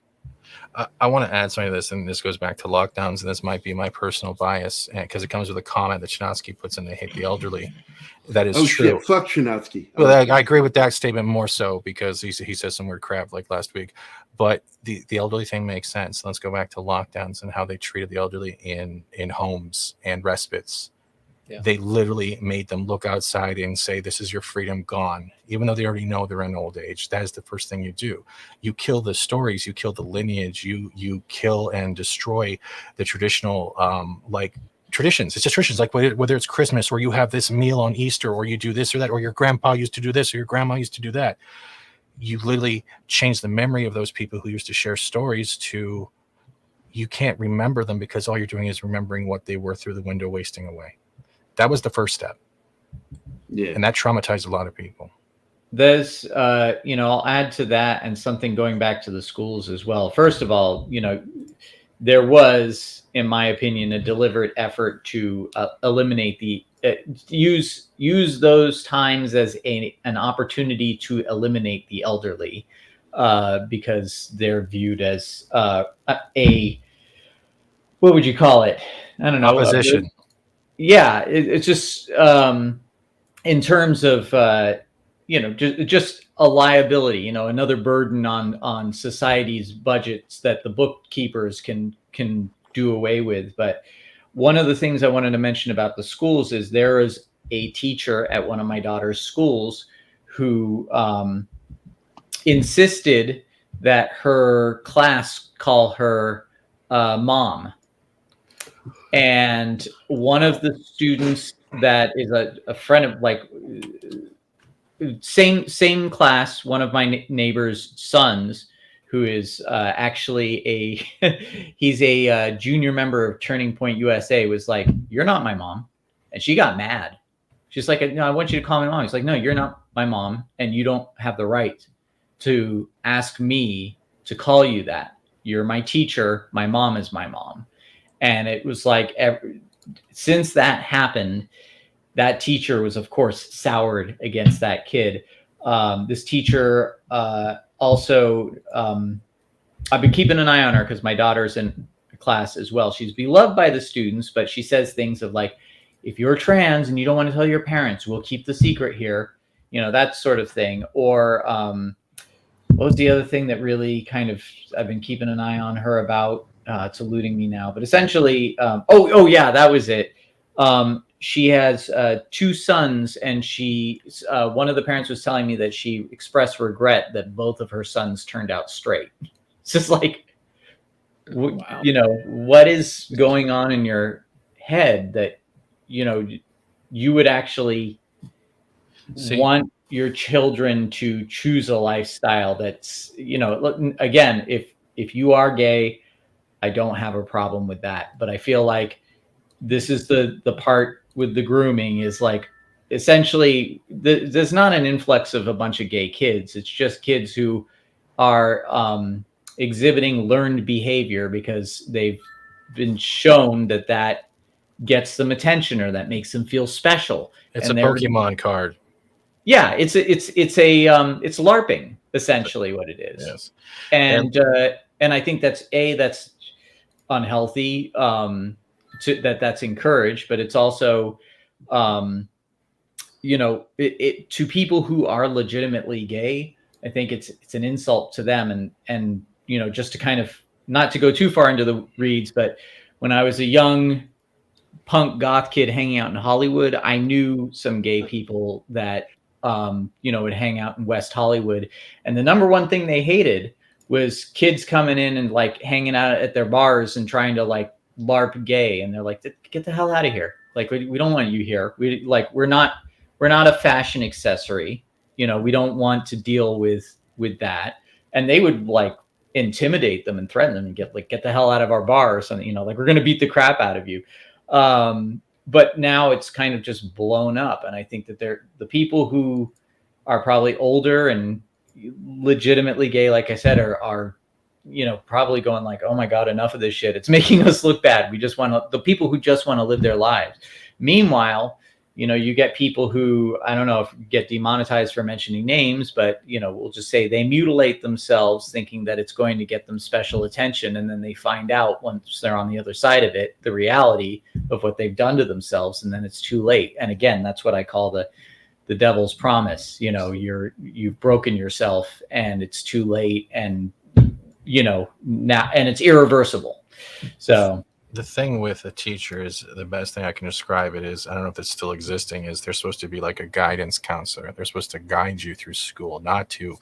I want to add something to this, and this goes back to lockdowns, and this might be my personal bias, because it comes with a comment that Chinatsky puts in They Hate the Elderly. That is true. Shit, fuck Chinatsky. Well, I agree with that statement more so because he says some weird crap like last week. But the elderly thing makes sense. Let's go back to lockdowns and how they treated the elderly in homes and respites. Yeah. They literally made them look outside and say, this is your freedom gone, even though they already know they're in old age. That is the first thing you do. You kill the stories, you kill the lineage, you kill and destroy the traditional traditions. It's just traditions, like whether it's Christmas or you have this meal on Easter or you do this or that, or your grandpa used to do this or your grandma used to do that. You literally change the memory of those people who used to share stories to, you can't remember them because all you're doing is remembering what they were through the window wasting away. That was the first step. Yeah. And that traumatized a lot of people. There's, I'll add to that, and something going back to the schools as well. First of all, there was, in my opinion, a deliberate effort to eliminate use those times as an opportunity to eliminate the elderly, because they're viewed as what would you call it? I don't know. Opposition. It's just in terms of just a liability, another burden on society's budgets that the bookkeepers can do away with. But one of the things I wanted to mention about the schools is there is a teacher at one of my daughter's schools who insisted that her class call her mom. And one of the students that is a friend of same class, one of my neighbor's sons, who is actually he's a junior member of Turning Point USA, was like, "You're not my mom," and she got mad. She's like, "No, I want you to call me mom." He's like, "No, you're not my mom, and you don't have the right to ask me to call you that. You're my teacher. My mom is my mom." And it was like, since that happened, that teacher was, of course, soured against that kid. This teacher also, I've been keeping an eye on her because my daughter's in class as well. She's beloved by the students, but she says things of like, if you're trans and you don't want to tell your parents, we'll keep the secret here, that sort of thing. Or what was the other thing that really kind of, I've been keeping an eye on her about? It's eluding me now, but essentially, that was it. She has 2 sons, and she one of the parents was telling me that she expressed regret that both of her sons turned out straight. It's just like, Wow. you know, what is going on in your head that, you know, you would actually want your children to choose a lifestyle that's, you know, again, if you are gay, I don't have a problem with that. But I feel like this is the part with the grooming is like, essentially, there's not an influx of a bunch of gay kids. It's just kids who are exhibiting learned behavior because they've been shown that gets them attention or that makes them feel special. It's a Pokemon card. Yeah, it's LARPing, essentially what it is. Yes. And I think that's unhealthy, that's encouraged, but it's also you know, to people who are legitimately gay, I think it's an insult to them. And you know, just to kind of not to go too far into the reads, but when I was a young punk goth kid hanging out in Hollywood, I knew some gay people that you know, would hang out in West Hollywood, and the number one thing they hated was kids coming in and like hanging out at their bars and trying to like LARP gay, and they're like, get the hell out of here, like we don't want you here, we're not a fashion accessory, you know, we don't want to deal with that. And they would like intimidate them and threaten them and get the hell out of our bar or something, you know, like we're going to beat the crap out of you. But now it's kind of just blown up, and I think that the people who are probably older and legitimately gay, like I said, are you know, probably going like, oh my God, enough of this shit, it's making us look bad, we just want the people who just want to live their lives. Meanwhile, you know, you get people who, I don't know if you get demonetized for mentioning names, but, you know, we'll just say they mutilate themselves thinking that it's going to get them special attention. And then they find out once they're on the other side of it, the reality of what they've done to themselves. And then it's too late. And again, that's what I call the devil's promise. You know, you've broken yourself and it's too late. And, you know, now, and it's irreversible. So the thing with a teacher is, the best thing I can describe it is, I don't know if it's still existing, is they're supposed to be like a guidance counselor. They're supposed to guide you through school, not to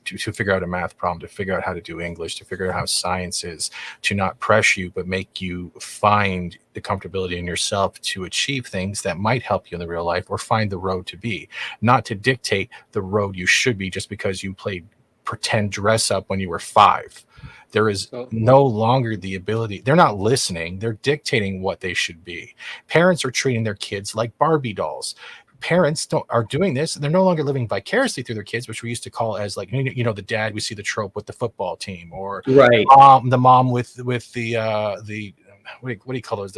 figure out a math problem, to figure out how to do English, to figure out how science is, to not press you, but make you find the comfortability in yourself to achieve things that might help you in the real life, or find the road to be, not to dictate the road you should be just because you played pretend dress up when you were 5. There is no longer the ability. They're not listening. They're dictating what they should be. Parents are treating their kids like Barbie dolls. Parents are doing this. They're no longer living vicariously through their kids, which we used to call as like, you know, the dad, we see the trope with the football team, or right, the mom with the what do you call those,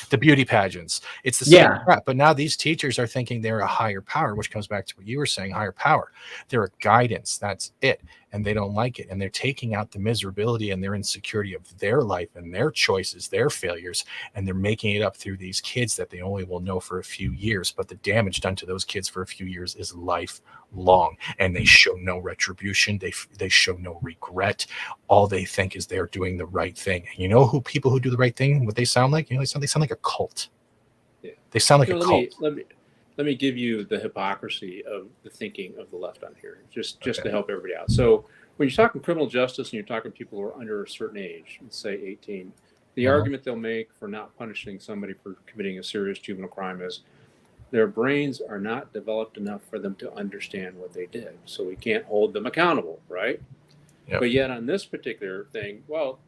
the beauty pageants. It's the same crap. But now these teachers are thinking they're a higher power, which comes back to what you were saying, higher power. They're a guidance. That's it. And they don't like it. And they're taking out the miserability and their insecurity of their life and their choices, their failures. And they're making it up through these kids that they only will know for a few years. But the damage done to those kids for a few years is lifelong. And they show no retribution. They show no regret. All they think is they're doing the right thing. You know who people who do the right thing, what they sound like? You know, they sound like a cult. Yeah. They sound like a cult. Let me give you the hypocrisy of the thinking of the left on here, just to help everybody out. So when you're talking criminal justice and you're talking people who are under a certain age, let's say 18, the argument they'll make for not punishing somebody for committing a serious juvenile crime is their brains are not developed enough for them to understand what they did. So we can't hold them accountable, right? Yep. But yet on this particular thing, well,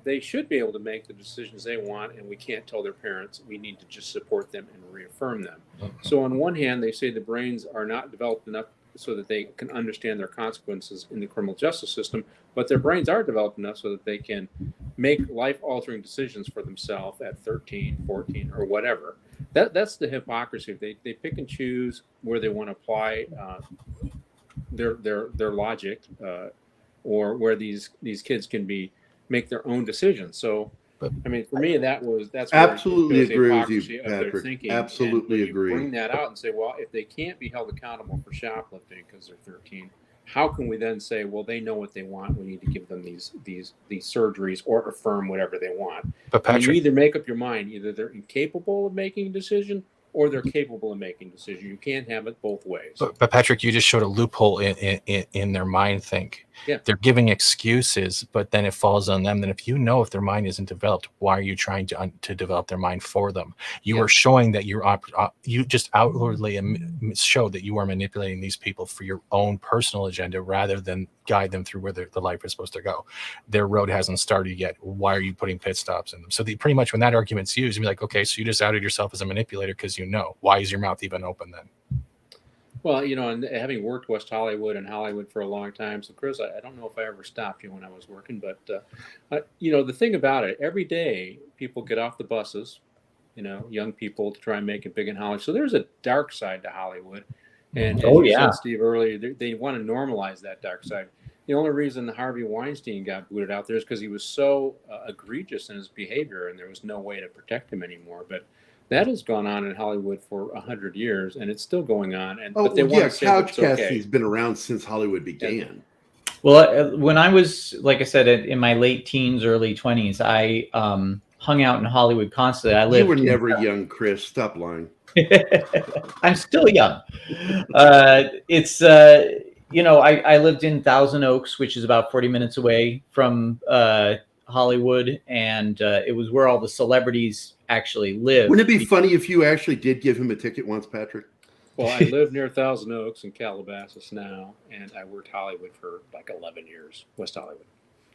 they should be able to make the decisions they want, and we can't tell their parents. We need to just support them and reaffirm them. So on one hand, they say the brains are not developed enough so that they can understand their consequences in the criminal justice system, but their brains are developed enough so that they can make life-altering decisions for themselves at 13, 14, or whatever. That's the hypocrisy. They pick and choose where they want to apply their logic, or where these kids can make their own decisions. So, I mean, for me, that's absolutely agree with you, Patrick. Thinking. Absolutely agree. Bring that out and say, well, if they can't be held accountable for shoplifting because they're 13, how can we then say, well, they know what they want, we need to give them these surgeries or affirm whatever they want? But I mean, you Patrick, either make up your mind, either they're incapable of making a decision or they're capable of making a decision. You can't have it both ways. but Patrick, you just showed a loophole in their mind think. Yeah. They're giving excuses, but then it falls on them. Then if you know if their mind isn't developed, why are you trying to develop their mind for them? You are showing that you just outwardly show that you are manipulating these people for your own personal agenda rather than guide them through where the life is supposed to go. Their road hasn't started yet. Why are you putting pit stops in them? So pretty much when that argument's used, you'd be like, okay, so you just outed yourself as a manipulator because you know. Why is your mouth even open then? Well, you know, and having worked West Hollywood and Hollywood for a long time, so Chris, I don't know if I ever stopped you when I was working, but you know, the thing about it, every day people get off the buses, you know, young people to try and make it big in Hollywood. So there's a dark side to Hollywood, and as you said, Steve, earlier, they want to normalize that dark side. The only reason Harvey Weinstein got booted out there is because he was so egregious in his behavior, and there was no way to protect him anymore. But that has gone on in Hollywood for 100 years, and it's still going on. And but they want to say couch it's okay. casting's been around since Hollywood began. Well, when I was, like I said, in my late teens, early 20s, I hung out in Hollywood constantly. I lived. You were never young, Chris. Stop lying. I'm still young. It's you know, I lived in Thousand Oaks, which is about 40 minutes away from Hollywood, and it was where all the celebrities actually lived. Wouldn't it be funny if you actually did give him a ticket once, Patrick? Well, I live near Thousand Oaks in Calabasas now, and I worked Hollywood for like 11 years, West Hollywood.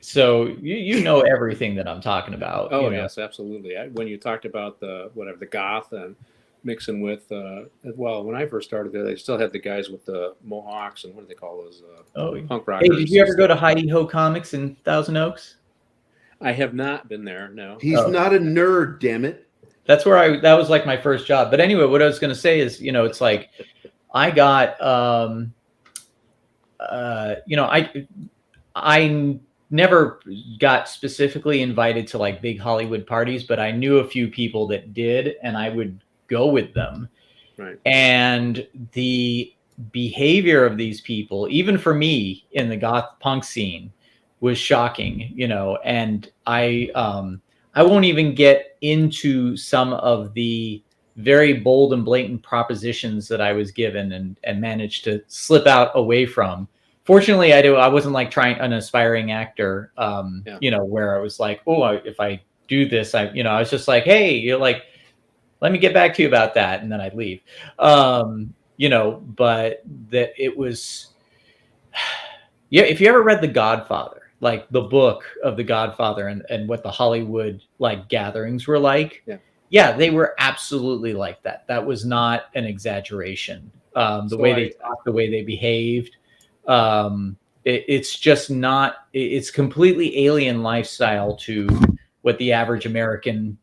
So you know everything that I'm talking about. Oh, you know? yes, absolutely. When you talked about the goth and mixing with, well, when I first started there, they still had the guys with the mohawks and what do they call those? Punk rockers. Hey, did you ever go to Heidi Ho Comics in Thousand Oaks? I have not been there. No. He's not a nerd, damn it. That was like my first job. But anyway, what I was going to say is, you know, it's like I got, you know, I never got specifically invited to like big Hollywood parties, but I knew a few people that did, and I would go with them. Right. And the behavior of these people, even for me in the goth punk scene, was shocking, you know, and I won't even get into some of the very bold and blatant propositions that I was given and managed to slip out away from. Fortunately, I wasn't like trying an aspiring actor, you know, where I was like, oh, if I do this, I was just like, hey, you're like, let me get back to you about that. And then I'd leave, you know, but that it was, yeah. If you ever read The Godfather, like the book of The Godfather and what the Hollywood like gatherings were like. Yeah, they were absolutely like that. That was not an exaggeration. The way they talked, the way they behaved. It's just not, it's completely alien lifestyle to what the average American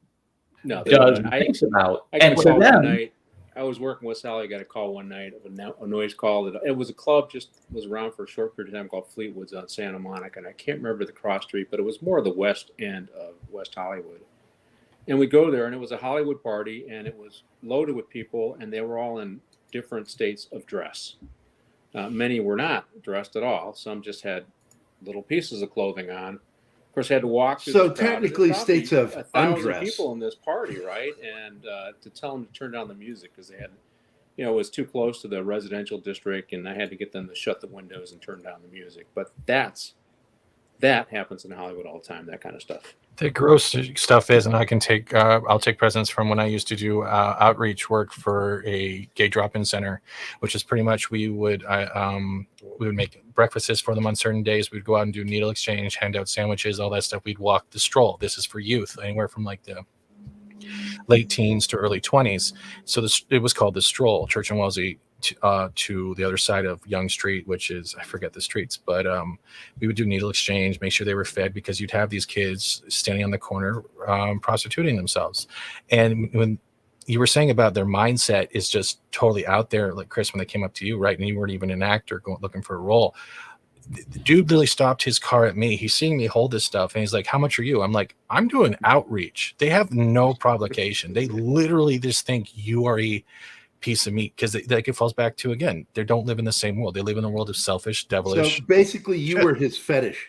does and thinks about. And to them, I was working with Sally. I got a call one night of a noise call. It was a club, just was around for a short period of time called Fleetwood's on Santa Monica. And I can't remember the cross street, but it was more of the west end of West Hollywood. And we go there, and it was a Hollywood party, and it was loaded with people, and they were all in different states of dress. Many were not dressed at all. Some just had little pieces of clothing on. Of course, I had to walk through. So technically, states of 1,000 undress. people in this party, right? And to tell them to turn down the music because they had, you know, it was too close to the residential district, and I had to get them to shut the windows and turn down the music. But that happens in Hollywood all the time. That kind of stuff. The gross stuff is, and I'll take precedence from when I used to do outreach work for a gay drop-in center, which is pretty much we would make breakfasts for them on certain days. We'd go out and do needle exchange, hand out sandwiches, all that stuff. We'd walk the stroll. This is for youth, anywhere from like the late teens to early 20s. So it was called the stroll, Church and Wellesley to the other side of Young Street, which is, I forget the streets, but we would do needle exchange, make sure they were fed, because you'd have these kids standing on the corner prostituting themselves. And when you were saying about their mindset is just totally out there, like Chris, when they came up to you, right, and you weren't even an actor looking for a role, the dude literally stopped his car at me. He's seeing me hold this stuff, and he's like, how much are you? I'm like, I'm doing outreach. They have no provocation. They literally just think you are a piece of meat, because like it falls back to, again, they don't live in the same world. They live in a world of selfish, devilish. So basically, you were his fetish.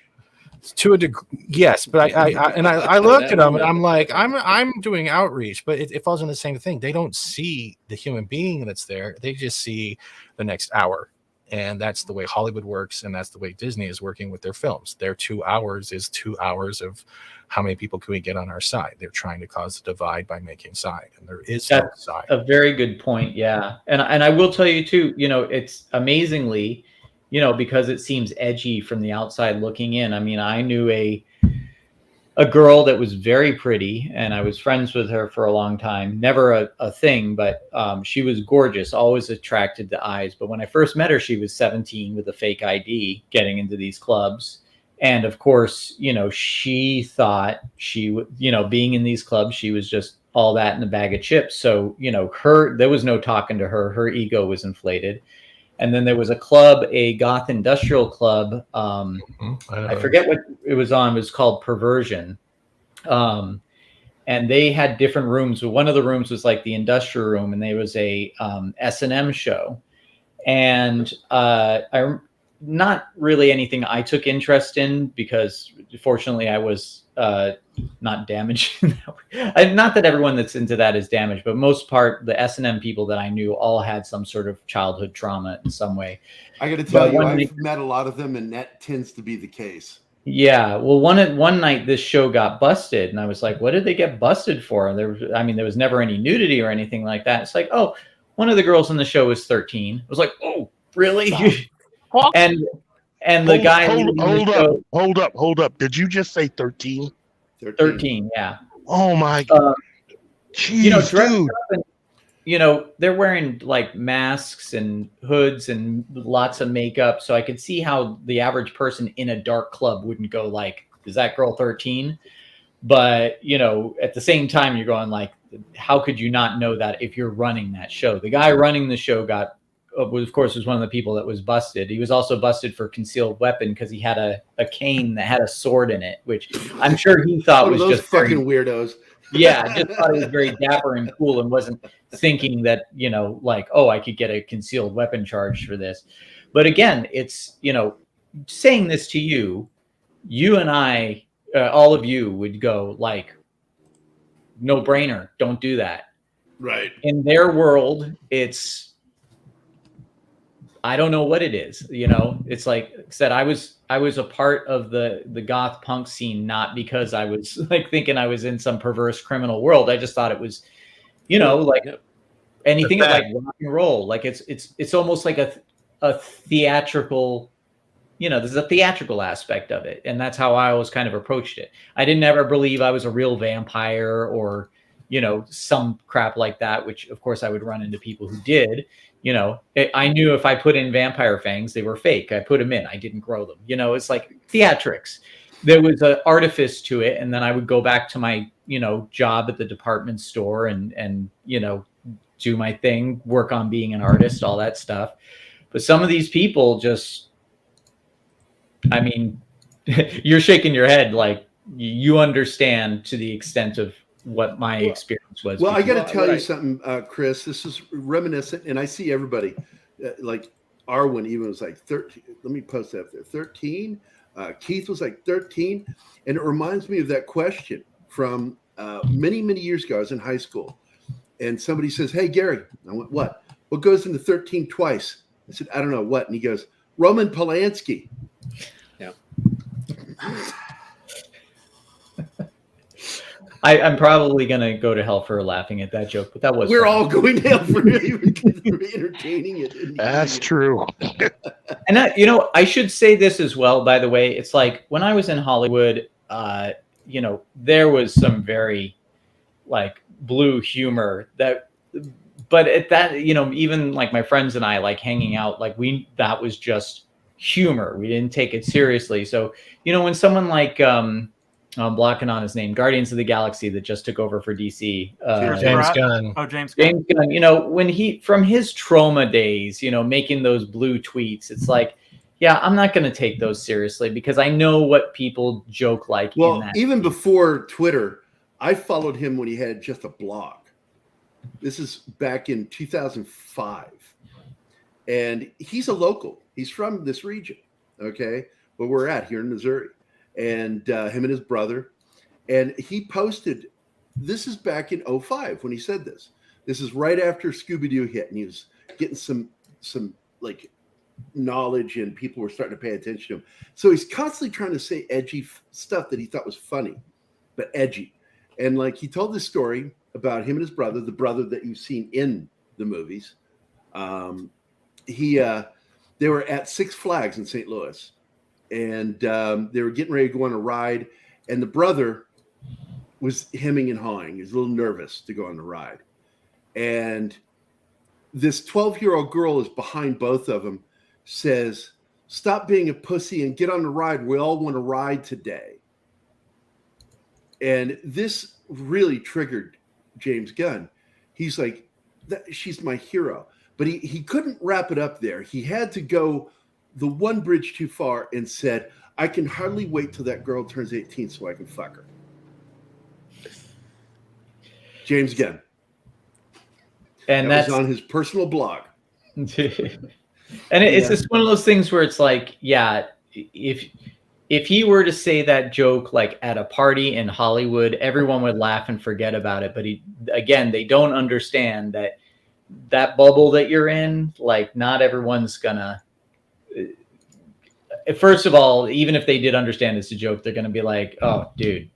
To a degree, yes, but I look at them and I'm like, I'm doing outreach, but it falls in the same thing. They don't see the human being that's there. They just see the next hour. And that's the way Hollywood works, and that's the way Disney is working with their films. Their 2 hours is 2 hours of how many people can we get on our side. They're trying to cause a divide by making side, and there is no side. A very good point, yeah. And I will tell you too, it's amazingly, because it seems edgy from the outside looking in. I mean, I knew a girl that was very pretty, and I was friends with her for a long time. Never a thing, but she was gorgeous, always attracted to eyes. But when I first met her, she was 17 with a fake ID, getting into these clubs. And of course, she thought she would, being in these clubs, she was just all that in a bag of chips. So, there was no talking to her. Her ego was inflated. And then there was a club, a goth industrial club. I forget what it was on. It was called Perversion. And they had different rooms. One of the rooms was like the industrial room, and there was a S&M show. And not really anything I took interest in, because fortunately I was not damaged. Not that everyone that's into that is damaged, but most part, the S&M people that I knew all had some sort of childhood trauma in some way. I got to tell you, I've met a lot of them, and that tends to be the case. Yeah. Well, one night this show got busted, and I was like, what did they get busted for? There was never any nudity or anything like that. It's like, oh, one of the girls in the show was 13. I was like, oh, really? And the guy hold up. Did you just say 13? 13, yeah. Oh my god. Jeez, dude. They're wearing like masks and hoods and lots of makeup, so I could see how the average person in a dark club wouldn't go like, is that girl 13? But at the same time, you're going like, how could you not know that if you're running that show? The guy running the show was one of the people that was busted. He was also busted for concealed weapon because he had a cane that had a sword in it, which I'm sure he thought was just fucking weirdos. Yeah, just thought it was very dapper and cool, and wasn't thinking that, like, oh, I could get a concealed weapon charge for this. But again, it's, saying this to you and I, all of you would go like, no brainer, don't do that. Right. In their world, it's, I don't know what it is. It's like I said, I was a part of the goth punk scene, not because I was like thinking I was in some perverse criminal world. I just thought it was, like anything like rock and roll. Like it's almost like a theatrical, there's a theatrical aspect of it. And that's how I always kind of approached it. I didn't ever believe I was a real vampire or, some crap like that, which of course I would run into people who did. I knew if I put in vampire fangs, they were fake. I put them in. I didn't grow them. It's like theatrics. There was an artifice to it. And then I would go back to my, job at the department store and do my thing, work on being an artist, all that stuff. But some of these people just, you're shaking your head like you understand to the extent of what my experience was. Well, I got to tell you something, Chris. This is reminiscent, and I see everybody like Arwen even was like 13. Let me post that up there. 13. Keith was like 13, and it reminds me of that question from many years ago. I was in high school, and somebody says, "Hey, Gary," I went, "What? What goes into 13 twice?" I said, "I don't know what," and he goes, "Roman Polanski." Yeah. I'm probably going to go to hell for laughing at that joke, but that was We're all going to hell for entertaining it. That's true. And I should say this as well, by the way. It's like when I was in Hollywood, there was some very like blue humor but at that, even like my friends and I like hanging out, like that was just humor. We didn't take it seriously. So, when someone like, I'm blocking on his name, Guardians of the Galaxy that just took over for DC. James Gunn. Oh, James Gunn. When from his trauma days, making those blue tweets, it's like, yeah, I'm not going to take those seriously because I know what people joke like. Well, even before Twitter, I followed him when he had just a blog. This is back in 2005. And he's a local. He's from this region, okay? Where we're at here in Missouri. And him and his brother. And he posted, this is back in 05 when he said this. This is right after Scooby-Doo hit. And he was getting some like knowledge and people were starting to pay attention to him. So he's constantly trying to say edgy stuff that he thought was funny, but edgy. And like he told this story about him and his brother, the brother that you've seen in the movies. They were at Six Flags in St. Louis, and they were getting ready to go on a ride, and the brother was hemming and hawing. He was a little nervous to go on the ride. And this 12-year-old girl is behind both of them, says, "Stop being a pussy and get on the ride. We all want to ride today." And this really triggered James Gunn. He's like, she's my hero. But he couldn't wrap it up there. He had to go the one bridge too far and said, "I can hardly wait till that girl turns 18 so I can fuck her." James Gunn. And that was on his personal blog. And it's just one of those things where it's like, yeah, if he were to say that joke like at a party in Hollywood, everyone would laugh and forget about it. But they don't understand that bubble that you're in, like not everyone's gonna, first of all, even if they did understand it's a joke, they're gonna be like, "Oh dude,"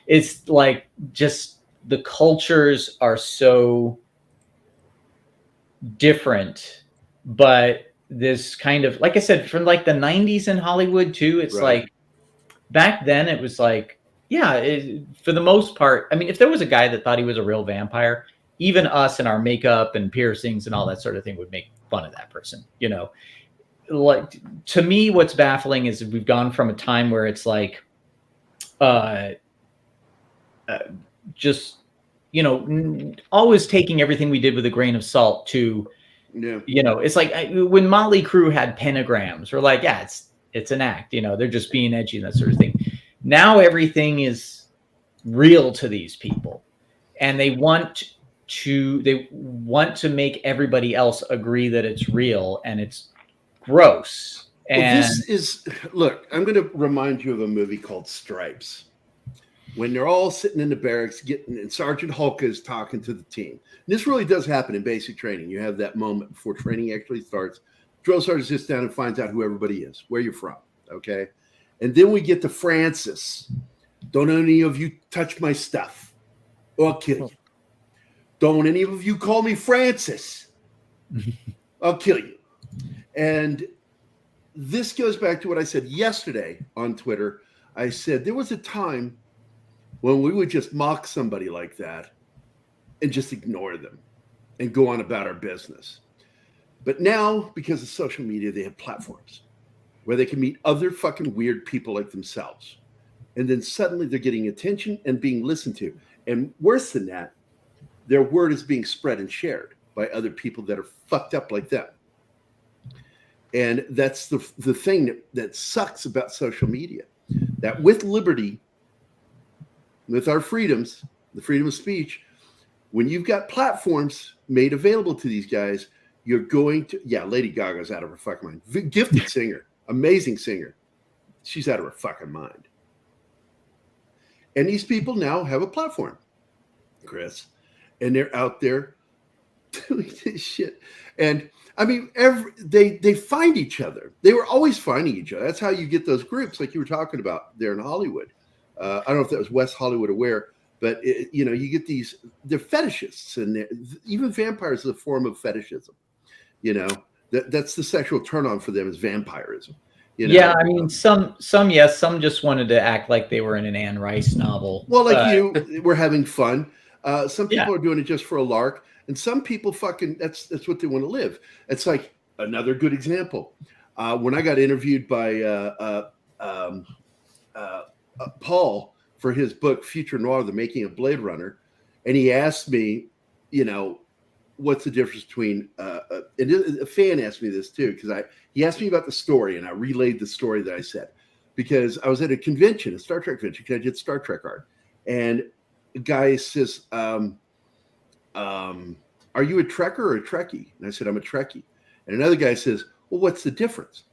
it's like just the cultures are so different. But this kind of, like I said, from like the 90s in Hollywood too, it's right. Like back then it was like, yeah, for the most part, I mean, if there was a guy that thought he was a real vampire, even us and our makeup and piercings and all that sort of thing would make fun of that person, Like, to me, what's baffling is we've gone from a time where it's like, just, always taking everything we did with a grain of salt to, it's like when Motley Crue had pentagrams, we're like, yeah, it's an act, they're just being edgy and that sort of thing. Now everything is real to these people, and they want to make everybody else agree that it's real, and it's gross. And this is, look, I'm going to remind you of a movie called Stripes, when they're all sitting in the barracks and Sergeant Hulka is talking to the team. And this really does happen in basic training. You have that moment before training actually starts. Drill sergeant sits down and finds out who everybody is, where you're from, okay? And then we get to Francis. "Don't any of you touch my stuff, or I'll kill you. Don't any of you call me Francis. I'll kill you." And this goes back to what I said yesterday on Twitter. I said there was a time when we would just mock somebody like that and just ignore them and go on about our business. But now, because of social media, they have platforms where they can meet other fucking weird people like themselves. And then suddenly they're getting attention and being listened to. And worse than that, their word is being spread and shared by other people that are fucked up like them. And that's the thing that sucks about social media. That with liberty, with our freedoms, the freedom of speech, when you've got platforms made available to these guys, you're going to, Lady Gaga's out of her fucking mind. Gifted singer, amazing singer. She's out of her fucking mind. And these people now have a platform, Chris, and they're out there doing this shit. And I mean, they find each other. They were always finding each other. That's how you get those groups like you were talking about there in Hollywood. I don't know if that was West Hollywood or where, but you get they're fetishists, and even vampires is a form of fetishism. That's the sexual turn on for them is vampirism. Yeah, I mean, some yes, some just wanted to act like they were in an Anne Rice novel. Well, like we're having fun. Some people are doing it just for a lark, and some people that's what they want to live. It's like another good example. When I got interviewed by Paul for his book Future Noir: The Making of Blade Runner, and he asked me, what's the difference between and a fan asked me this too, because he asked me about the story, and I relayed the story that I said, because I was at a convention, a Star Trek convention, because I did Star Trek art, and a guy says, are you a Trekker or a Trekkie? And I said, I'm a Trekkie. And another guy says, well, what's the difference?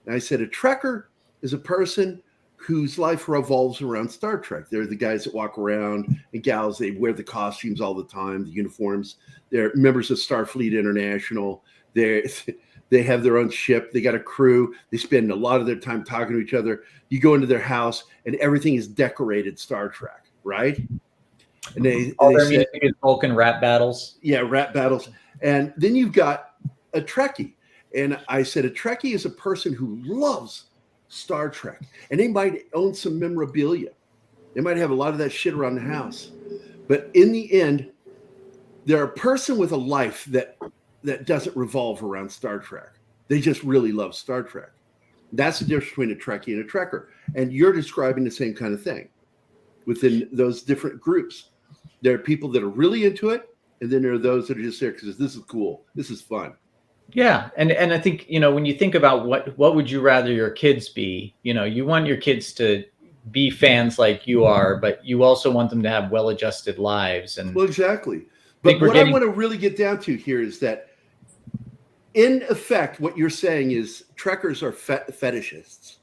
And I said, a Trekker is a person whose life revolves around Star Trek. They're the guys that walk around, and gals, they wear the costumes all the time, the uniforms. They're members of Starfleet International. They have their own ship. They got a crew. They spend a lot of their time talking to each other. You go into their house, and everything is decorated Star Trek, right? And all their music is Vulcan rap battles. Yeah, rap battles. And then you've got a Trekkie. And I said, a Trekkie is a person who loves Star Trek. And they might own some memorabilia. They might have a lot of that shit around the house. But in the end, they're a person with a life that doesn't revolve around Star Trek. They just really love Star Trek. That's the difference between a Trekkie and a Trekker. And you're describing the same kind of thing within those different groups. There are people that are really into it, and then there are those that are just there because this is cool. This is fun. Yeah, and I think, when you think about what would you rather your kids be, you want your kids to be fans like you are, but you also want them to have well-adjusted lives. And well, exactly. But what I want to really get down to here is that, in effect, what you're saying is Trekkers are fetishists.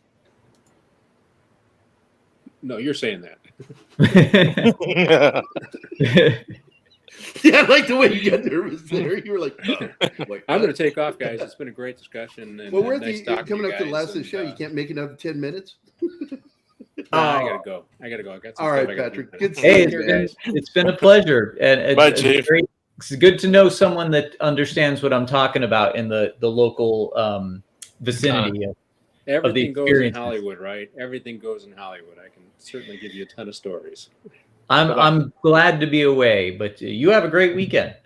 No, you're saying that. Yeah, I like the way you got nervous there. You were like, oh. I'm going to take off, guys. It's been a great discussion. And, well, we're nice coming up to the last of the show. You can't make another 10 minutes? I got to go. I got all right, Patrick. Good hey, it's been a pleasure. And bye, Chief. It's good to know someone that understands what I'm talking about in the local vicinity of everything goes in Hollywood, right? Everything goes in Hollywood. I can certainly give you a ton of stories. I'm glad to be away, but you have a great weekend.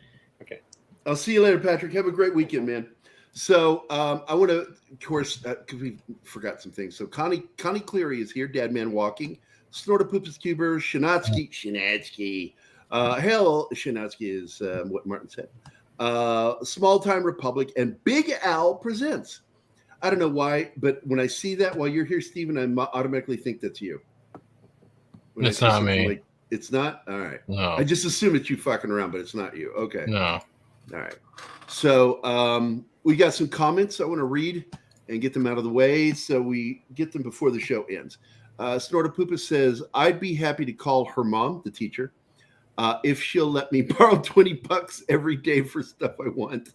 Okay. I'll see you later, Patrick. Have a great weekend, man. So I want to, of course, because we forgot some things. So Connie Cleary is here, Dad Man Walking, Snortopoopas Cuber, Shinatsky. Hell, Shinatsky is what Martin said. Small Time Republic, and Big Al Presents. I don't know why, but when I see that while you're here, Stephen, I automatically think that's you. It's not me. It's not? All right. No. I just assume it's you fucking around, but it's not you. Okay. No. All right. So we got some comments I want to read and get them out of the way so we get them before the show ends. Snortopoopa says, I'd be happy to call her mom, the teacher, if she'll let me borrow $20 every day for stuff I want.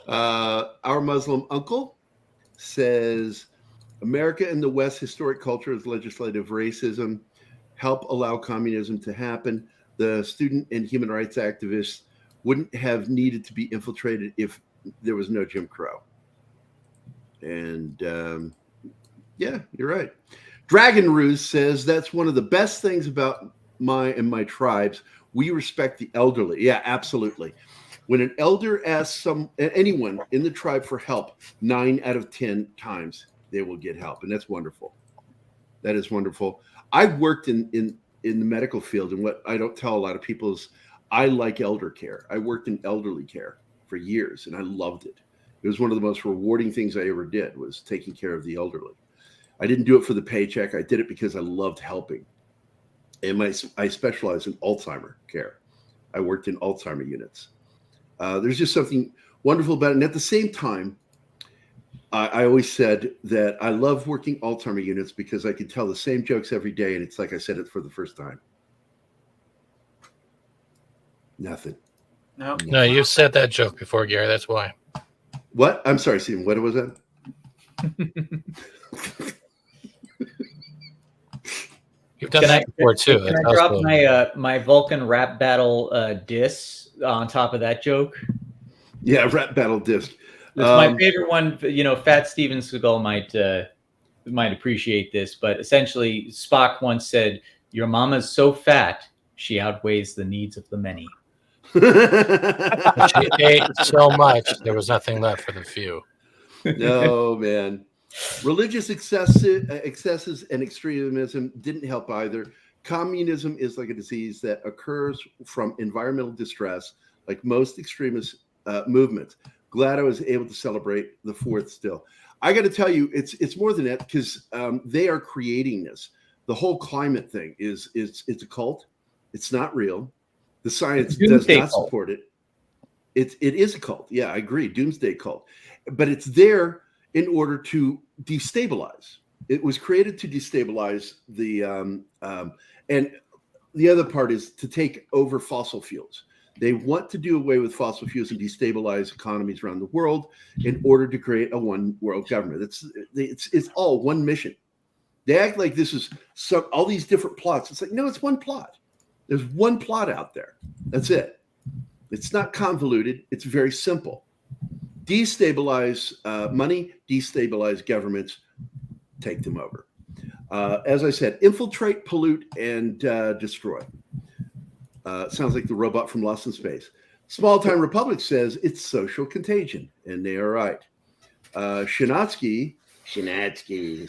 Our Muslim uncle says, America and the West historic culture is legislative racism. Help allow communism to happen. The student and human rights activists wouldn't have needed to be infiltrated if there was no Jim Crow. And yeah, you're right. Dragon Ruse says that's one of the best things about my tribes. We respect the elderly. Yeah, absolutely. When an elder asks anyone in the tribe for help, 9 out of 10 times they will get help, and that's wonderful. That is wonderful. I've worked in the medical field, and what I don't tell a lot of people is I like elder care. I worked in elderly care for years, and I loved it. It was one of the most rewarding things I ever did, was taking care of the elderly. I didn't do it for the paycheck. I did it because I loved helping. And I specialized in Alzheimer care. I worked in Alzheimer units. There's just something wonderful about it. And at the same time, I always said that I love working Alzheimer units because I could tell the same jokes every day, and it's like I said it for the first time. Nothing. No, you've said that joke before, Gary. That's why. What? I'm sorry, Stephen. What was that? You've done that before too. Can I drop my Vulcan rap battle diss on top of that joke? Yeah, rap battle disc. It's my favorite one. Fat Steven Seagal might appreciate this, but essentially Spock once said, "Your mama's so fat she outweighs the needs of the many." She ate so much there was nothing left for the few. No, man. Religious excesses and extremism didn't help either. Communism is like a disease that occurs from environmental distress, like most extremist movements. Glad I was able to celebrate the 4th still. I got to tell you, it's more than that, because they are creating this. The whole climate thing it's a cult. It's not real. The science does Doomsday not cult. support it. It is a cult. Yeah, I agree. Doomsday cult. But it's there in order to destabilize. It was created to destabilize the and the other part is to take over fossil fuels. They want to do away with fossil fuels and destabilize economies around the world in order to create a one world government. It's all one mission. They act like this is all these different plots. It's like, no, it's one plot. There's one plot out there. That's it. It's not convoluted. It's very simple. Destabilize money, destabilize governments, take them over. As I said, infiltrate, pollute, and destroy. Sounds like the robot from Lost in Space. Small Time Republic says it's social contagion, and they are right. Shinatsky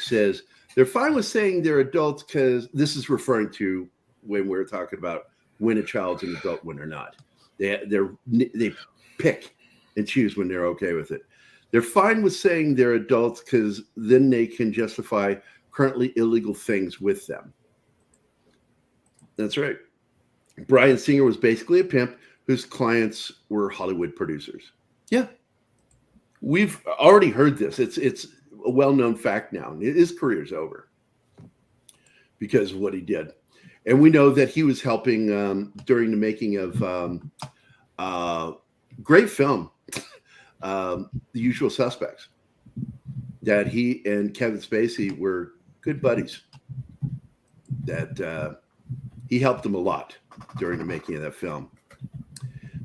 says they're fine with saying they're adults because this is referring to when we're talking about when a child's an adult, when they're not. They pick and choose when they're okay with it. They're fine with saying they're adults because then they can justify currently illegal things with them. That's right. Bryan Singer was basically a pimp whose clients were Hollywood producers. Yeah. We've already heard this. It's a well-known fact now. His career's over because of what he did. And we know that he was helping during the making of great film, The Usual Suspects, that he and Kevin Spacey were good buddies, that he helped them a lot during the making of that film.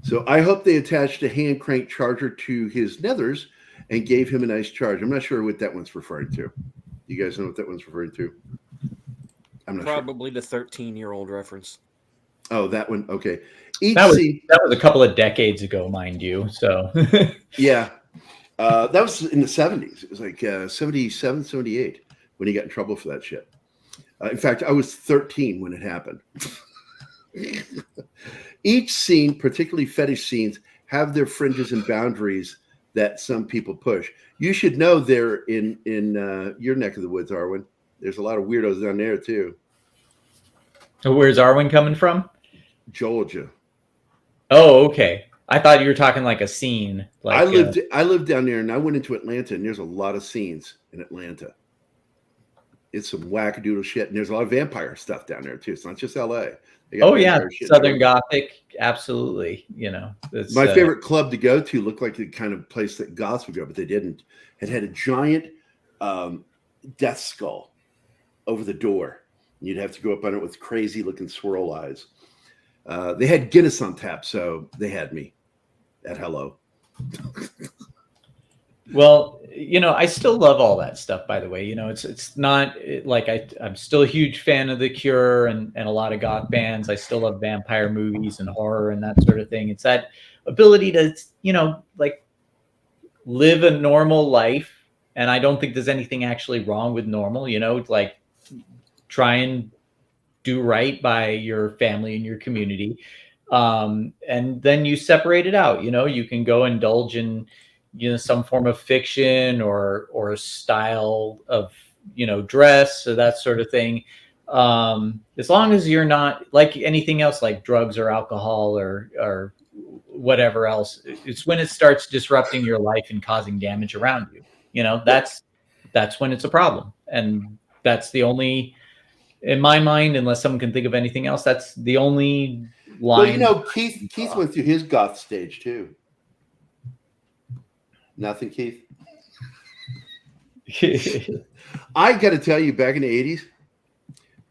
So I hope they attached a hand crank charger to his nethers and gave him a nice charge. I'm not sure what that one's referring to. You guys know what that one's referring to? I'm not Probably the 13-year-old reference. Oh, that one. Okay. That was a couple of decades ago, mind you. So yeah, that was in the 70s. It was like 77, 78 when he got in trouble for that shit. In fact, I was 13 when it happened. Each scene, particularly fetish scenes, have their fringes and boundaries that some people push. You should know there in your neck of the woods, Arwen. There's a lot of weirdos down there too. Where's Arwen coming from? Georgia. Oh, okay. I thought you were talking like a scene. Like I lived down there, and I went into Atlanta, and there's a lot of scenes in Atlanta. It's some wackadoodle shit, and there's a lot of vampire stuff down there too. It's not just L.A. Oh yeah, Southern Gothic, absolutely. You know, my favorite club to go to looked like the kind of place that goths would go, but they didn't. It had a giant death skull over the door. You'd have to go up on it with crazy looking swirl eyes. They had Guinness on tap, so they had me at hello. Well, you know, I still love all that stuff, by the way. You know, it's not like I'm still a huge fan of The Cure and a lot of goth bands. I still love vampire movies and horror and that sort of thing. It's that ability to, you know, like live a normal life. And I don't think there's anything actually wrong with normal, you know, like try and do right by your family and your community. And then you separate it out, you know, you can go indulge in, you know, some form of fiction or a style of, you know, dress or that sort of thing. As long as you're not like anything else, like drugs or alcohol or whatever else, it's when it starts disrupting your life and causing damage around you. You know, that's when it's a problem. And that's the only, in my mind, unless someone can think of anything else, that's the only line. Well, you know, Keith went through his goth stage too. Nothing, Keith. I got to tell you, back in the 80s,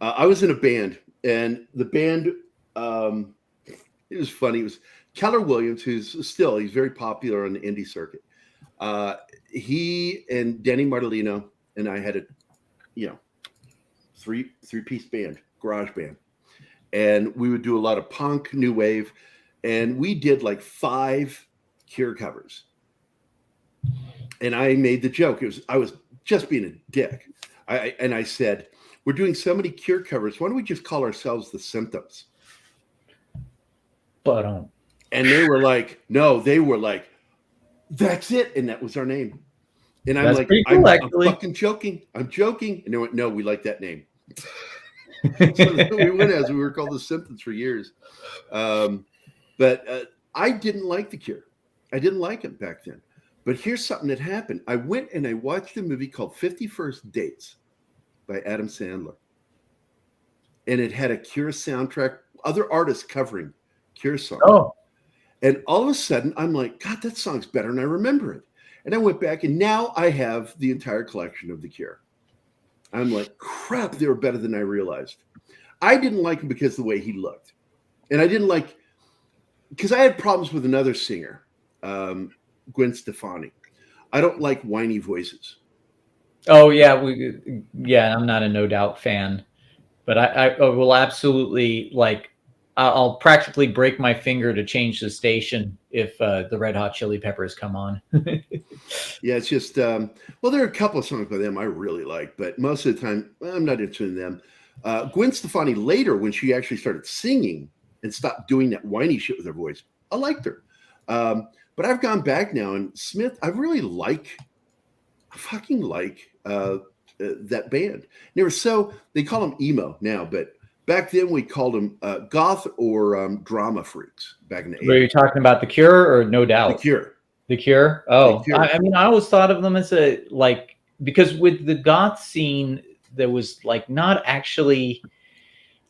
I was in a band, and the band, it was funny. It was Keller Williams, he's very popular on the Indy circuit. He and Danny Martellino and I had a, you know, three-piece band, garage band. And we would do a lot of punk, new wave, and we did like 5 Cure covers. And I made the joke. I was just being a dick. I said, we're doing so many Cure covers. Why don't we just call ourselves The Symptoms? And they were like, no, they were like, that's it. And that was our name. And I'm That's like, pretty cool, I'm actually. fucking joking. I'm joking. And they went, no, we like that name. So we went as we were called the Symptoms for years. But I didn't like The Cure. I didn't like him back then. But here's something that happened. I went and I watched a movie called 50 First Dates by Adam Sandler. And it had a Cure soundtrack, other artists covering Cure songs. Oh. And all of a sudden, I'm like, God, that song's better than I remember it. And I went back, and now I have the entire collection of The Cure. I'm like, crap, they were better than I realized. I didn't like him because of the way he looked. And I didn't like, because I had problems with another singer, Gwen Stefani. I don't like whiny voices. Oh, yeah. I'm not a No Doubt fan. But I will absolutely, like, I'll practically break my finger to change the station if the Red Hot Chili Peppers come on. Yeah, it's just, well, there are a couple of songs by them I really like, but most of the time, I'm not interested in them. Gwen Stefani later, when she actually started singing and stopped doing that whiny shit with her voice, I liked her. But I've gone back now, and Smith, I fucking like that band. They call them emo now, but back then we called them goth or drama freaks back in the 80s. Were you talking about The Cure or No Doubt? The Cure. The Cure? Oh, The Cure. I mean, I always thought of them as because with the goth scene, there was like not actually,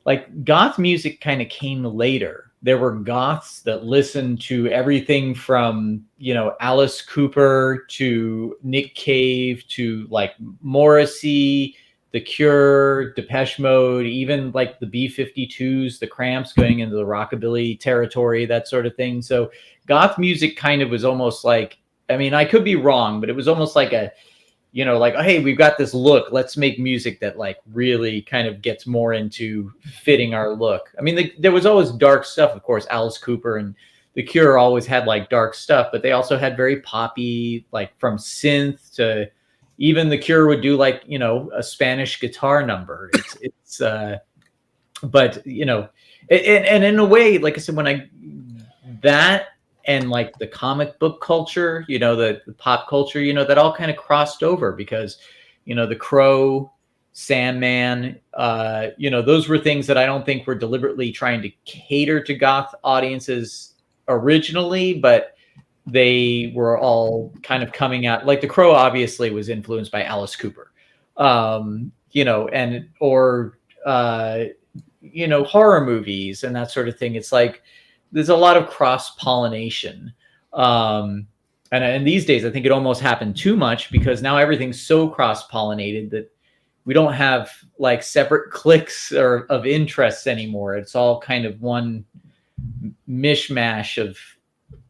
like goth music kind of came later. There were goths that listened to everything from, Alice Cooper to Nick Cave to like Morrissey, The Cure, Depeche Mode, even like the B-52s, the Cramps going into the rockabilly territory, that sort of thing. So goth music kind of was almost like, I mean, I could be wrong, but it was almost like a, like, oh, hey, we've got this look. Let's make music that like really kind of gets more into fitting our look. I mean, there was always dark stuff, of course. Alice Cooper and The Cure always had like dark stuff, but they also had very poppy, like from synth to even The Cure would do like, a Spanish guitar number. But and in a way, like I said, that and like the comic book culture, the pop culture, that all kind of crossed over because, The Crow, Sandman, those were things that I don't think were deliberately trying to cater to goth audiences originally, but they were all kind of coming out. Like The Crow obviously was influenced by Alice Cooper, horror movies and that sort of thing. It's like, there's a lot of cross-pollination. And these days, I think it almost happened too much because now everything's so cross-pollinated that we don't have like separate cliques of interests anymore. It's all kind of one mishmash of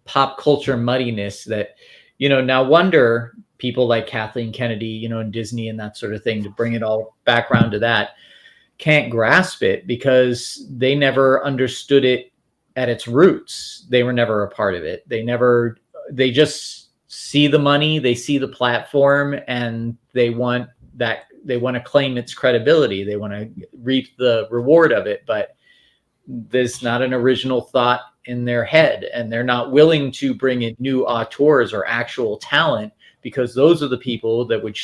pop culture muddiness that, now wonder people like Kathleen Kennedy, and Disney and that sort of thing, to bring it all back around to that, can't grasp it because they never understood it at its roots. They were never a part of it. They just see the money, they see the platform, and they want to claim its credibility. They want to reap the reward of it, but there's not an original thought in their head, and they're not willing to bring in new auteurs or actual talent because those are the people that would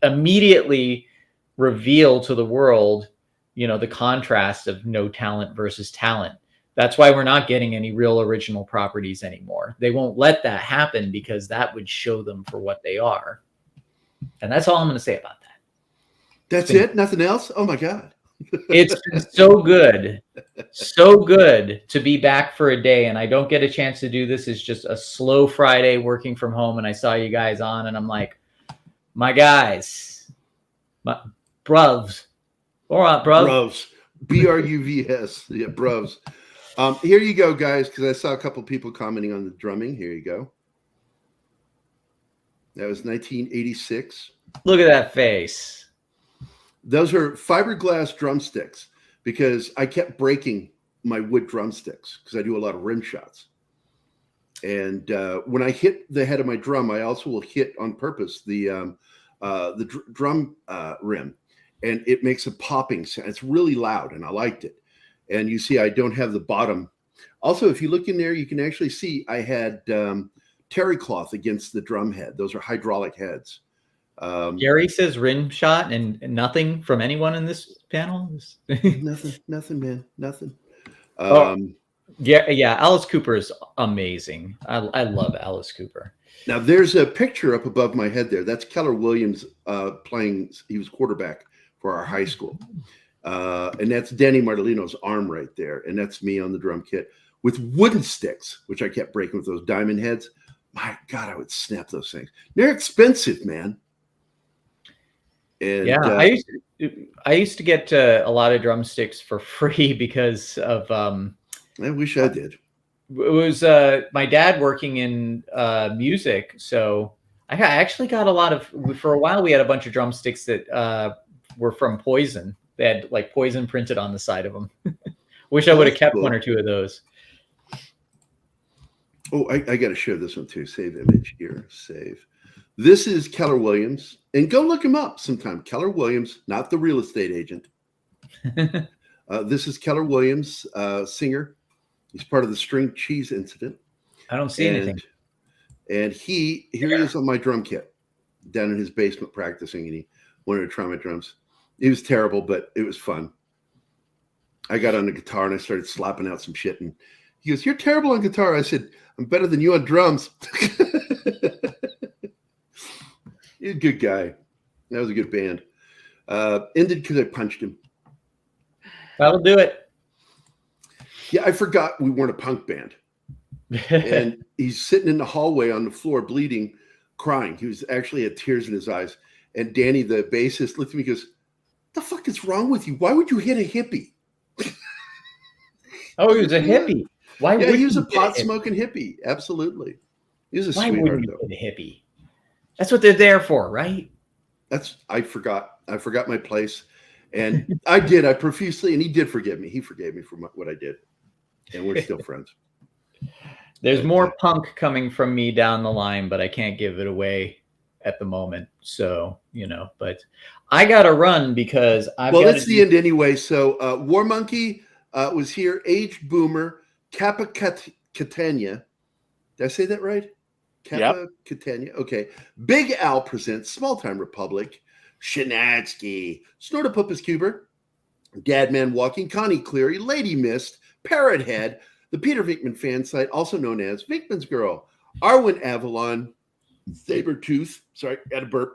immediately reveal to the world, the contrast of no talent versus talent. That's why we're not getting any real original properties anymore. They won't let that happen because that would show them for what they are. And that's all I'm going to say about that. That's it? Nothing else? Oh my God. It's been so good to be back for a day. And I don't get a chance to do this. It's just a slow Friday working from home. And I saw you guys on and I'm like, my guys, my bruvs. All right, bruv. Bruvs. B-R-U-V-S. Yeah, bruvs. Here you go, guys, because I saw a couple people commenting on the drumming. Here you go. That was 1986. Look at that face. Those are fiberglass drumsticks because I kept breaking my wood drumsticks because I do a lot of rim shots. And when I hit the head of my drum, I also will hit on purpose the drum rim, and it makes a popping sound. It's really loud, and I liked it. And you see, I don't have the bottom. Also, if you look in there, you can actually see I had terry cloth against the drum head. Those are hydraulic heads. Gary says rim shot, and nothing from anyone in this panel. nothing, man, nothing. Yeah, Alice Cooper is amazing. I love Alice Cooper. Now there's a picture up above my head there. That's Keller Williams playing. He was quarterback for our high school, and that's Danny Martellino's arm right there, and that's me on the drum kit with wooden sticks, which I kept breaking with those diamond heads. My God, I would snap those things. They're expensive, man. And, yeah, I used to get a lot of drumsticks for free because of. I wish I did. It was my dad working in music, so I actually got a lot of. For a while, we had a bunch of drumsticks that were from Poison. They had like Poison printed on the side of them. Wish I would have kept one or two of those. Oh, I got to share this one too. Save image here. Save. This is Keller Williams, and go look him up sometime. Keller Williams, not the real estate agent. This is Keller Williams, singer. He's part of the string cheese incident. I don't see anything. And here he is on my drum kit down in his basement practicing, and he wanted to try my drums. It was terrible, but it was fun. I got on the guitar and I started slapping out some shit, and he goes, "You're terrible on guitar." I said, "I'm better than you on drums." He's a good guy. That was a good band. Ended because I punched him. That'll do it. Yeah, I forgot we weren't a punk band. And he's sitting in the hallway on the floor, bleeding, crying. He was actually had tears in his eyes. And Danny, the bassist, looked at me and goes, "The fuck is wrong with you? Why would you hit a hippie?" Oh, he was a hippie. Why would he was a pot smoking hippie. Absolutely. He was a Why sweetheart, wouldn't though. you hit a hippie? That's what they're there for, right? I forgot my place. And I did. I profusely, and he did forgive me. He forgave me for what I did. And we're still friends. There's more punk coming from me down the line, but I can't give it away at the moment. So, but I got to run because that's the end anyway. So War Monkey was here, aged boomer, Kappa Catania. Did I say that right? Kappa Catania. Okay. Big Al presents Small Time Republic, Shinatsky, Snortopupus Cuber, Dadman Walking, Connie Cleary, Lady Mist, Parrot Head, the Peter Vinkman fan site, also known as Vinkman's Girl, Arwen Avalon, Sabretooth, sorry, had a burp.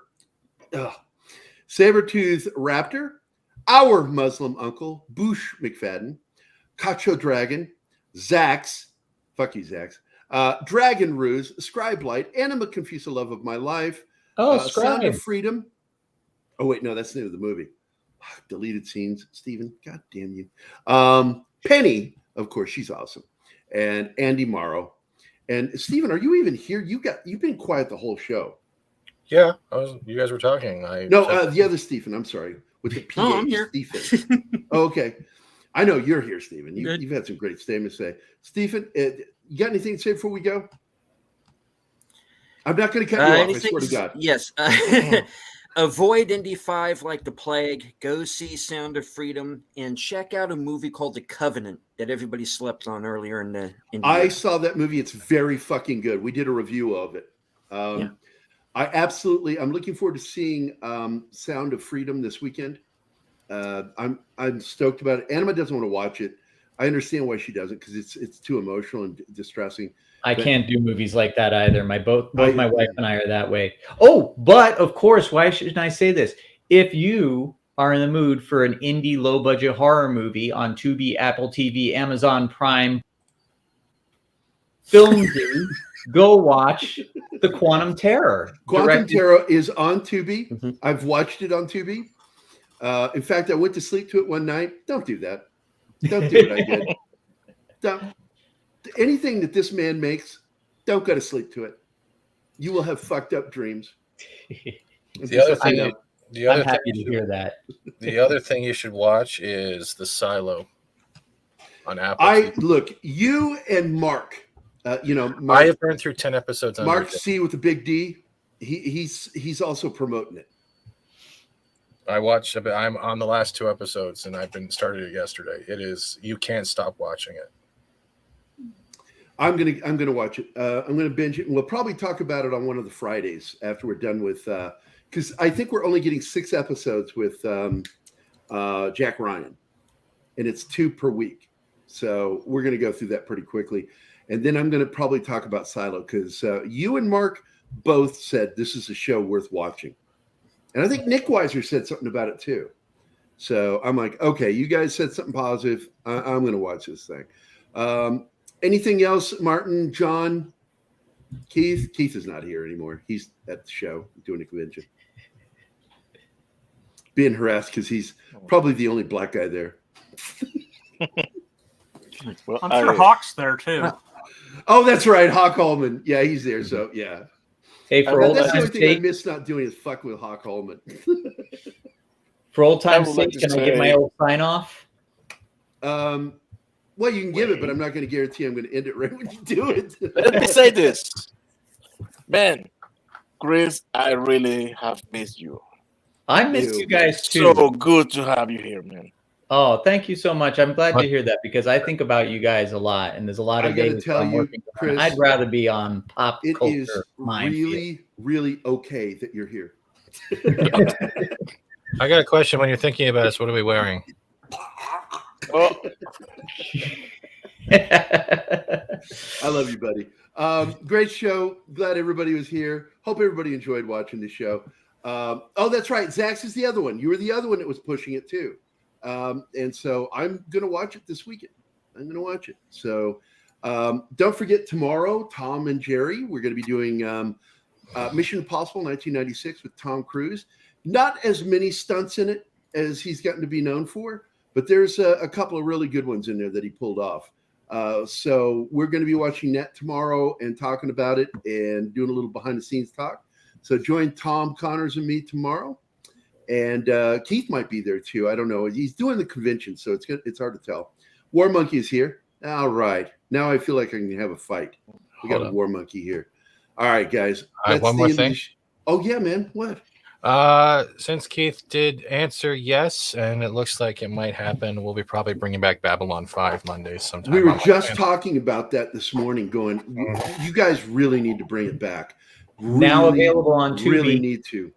Sabretooth Raptor, Our Muslim Uncle, Boosh McFadden, Cacho Dragon, Zax, fuck you, Zax, Dragon Ruse, Scribe Light, Anima Confuse the Love of My Life, Sound of Freedom. Oh, wait, no, that's the name of the movie. Deleted scenes, Stephen. God damn you. Penny, of course, she's awesome. And Andy Morrow. And Stephen, are you even here? You've been quiet the whole show. Yeah, you guys were talking. The other Stephen, I'm sorry. With the PH, I'm here. Stephen. Oh, okay. I know you're here, Stephen. You've had some great statements to say. Stephen, you got anything to say before we go? I'm not going to cut you off, I swear to God. Yes. Avoid Indy 5 like the plague. Go see Sound of Freedom and check out a movie called The Covenant that everybody slept on earlier in the. I saw that movie. It's very fucking good. We did a review of it. I'm looking forward to seeing Sound of Freedom this weekend. I'm stoked about it. Anima doesn't want to watch it. I understand why she doesn't, because it's too emotional and distressing. I can't do movies like that either. Both my wife and I are that way. Oh, but of course, why shouldn't I say this? If you are in the mood for an indie low budget horror movie on Tubi, Apple TV, Amazon Prime, Film go watch The Quantum Terror. Quantum Terror is on Tubi. Mm-hmm. I've watched it on Tubi. In fact, I went to sleep to it one night. Don't do that. Don't do what I did. Don't. Anything that this man makes, don't go to sleep to it. You will have fucked up dreams. The other thing, I'm happy to hear that. The other thing you should watch is The Silo on Apple. Look, you and Mark. Mark, I have burned through 10 episodes. Mark C with the big D. He's also promoting it. I'm on the last 2 episodes, and I've started it yesterday. It is, you can't stop watching it. I'm gonna watch it. I'm gonna binge it, and we'll probably talk about it on one of the Fridays after we're done with because I think we're only getting 6 episodes with Jack Ryan, and it's 2 per week. So we're going to go through that pretty quickly. And then I'm going to probably talk about Silo, because you and Mark both said this is a show worth watching. And I think Nick Weiser said something about it too. So I'm like, okay, you guys said something positive. I'm going to watch this thing. Anything else, Martin, John, Keith? Keith is not here anymore. He's at the show doing a convention. Being harassed because he's probably the only black guy there. Well, I'm sure Hawk's there too. Oh, that's right. Hawk Holman. Yeah, he's there. So, yeah. Hey, for old that's the only time's thing I sake, miss not doing is fucking with Hawk Holman. for old time's would like sake, to can I get my say- old sign off? Well, you can give it, but I'm not going to guarantee I'm going to end it right when you do it. Let me say this. Man, Chris, I really have missed you. I missed you guys too. So good to have you here, man. Oh, thank you so much. I'm glad to hear that, because I think about you guys a lot, and there's a lot I of gotta days tell I'm you, working on. Chris, I'd rather be on Pop It Culture is Minefield. really, really okay that you're here. I got a question. When you're thinking about us, what are we wearing? Oh, I love you, buddy. Great show. Glad everybody was here. Hope everybody enjoyed watching the show. Oh, that's right. Zax is the other one. You were the other one that was pushing it too. And so I'm going to watch it this weekend. I'm going to watch it. So don't forget tomorrow, Tom and Jerry, we're going to be doing Mission Impossible 1996 with Tom Cruise. Not as many stunts in it as he's gotten to be known for, but there's a couple of really good ones in there that he pulled off. So we're going to be watching that tomorrow and talking about it and doing a little behind the scenes talk. So join Tom Connors and me tomorrow. And Keith might be there too. I don't know. He's doing the convention, so it's hard to tell. War Monkey is here. All right. Now I feel like I can have a fight. We got a War Monkey here. All right, guys. One more thing. Oh, yeah, man. What? Since Keith did answer yes, and it looks like it might happen, we'll be probably bringing back Babylon 5 Mondays sometime. We were just talking about that this morning, going, you guys really need to bring it back. Now available on Tubi. Really need to.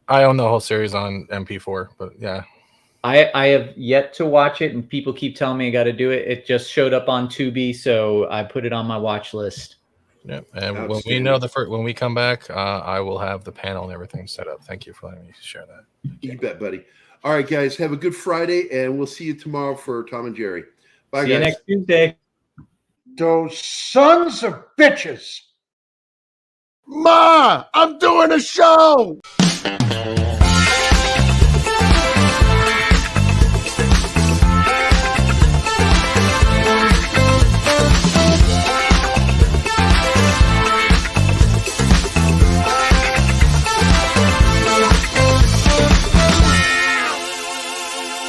I own the whole series on MP4, but yeah. I have yet to watch it, and people keep telling me I got to do it. It just showed up on Tubi, so I put it on my watch list. Yeah, and when we know when we come back, I will have the panel and everything set up. Thank you for letting me share that. You bet, buddy. All right, guys, have a good Friday, and we'll see you tomorrow for Tom and Jerry. Bye, See guys. you next Tuesday. Those sons of bitches. Ma, I'm doing a show.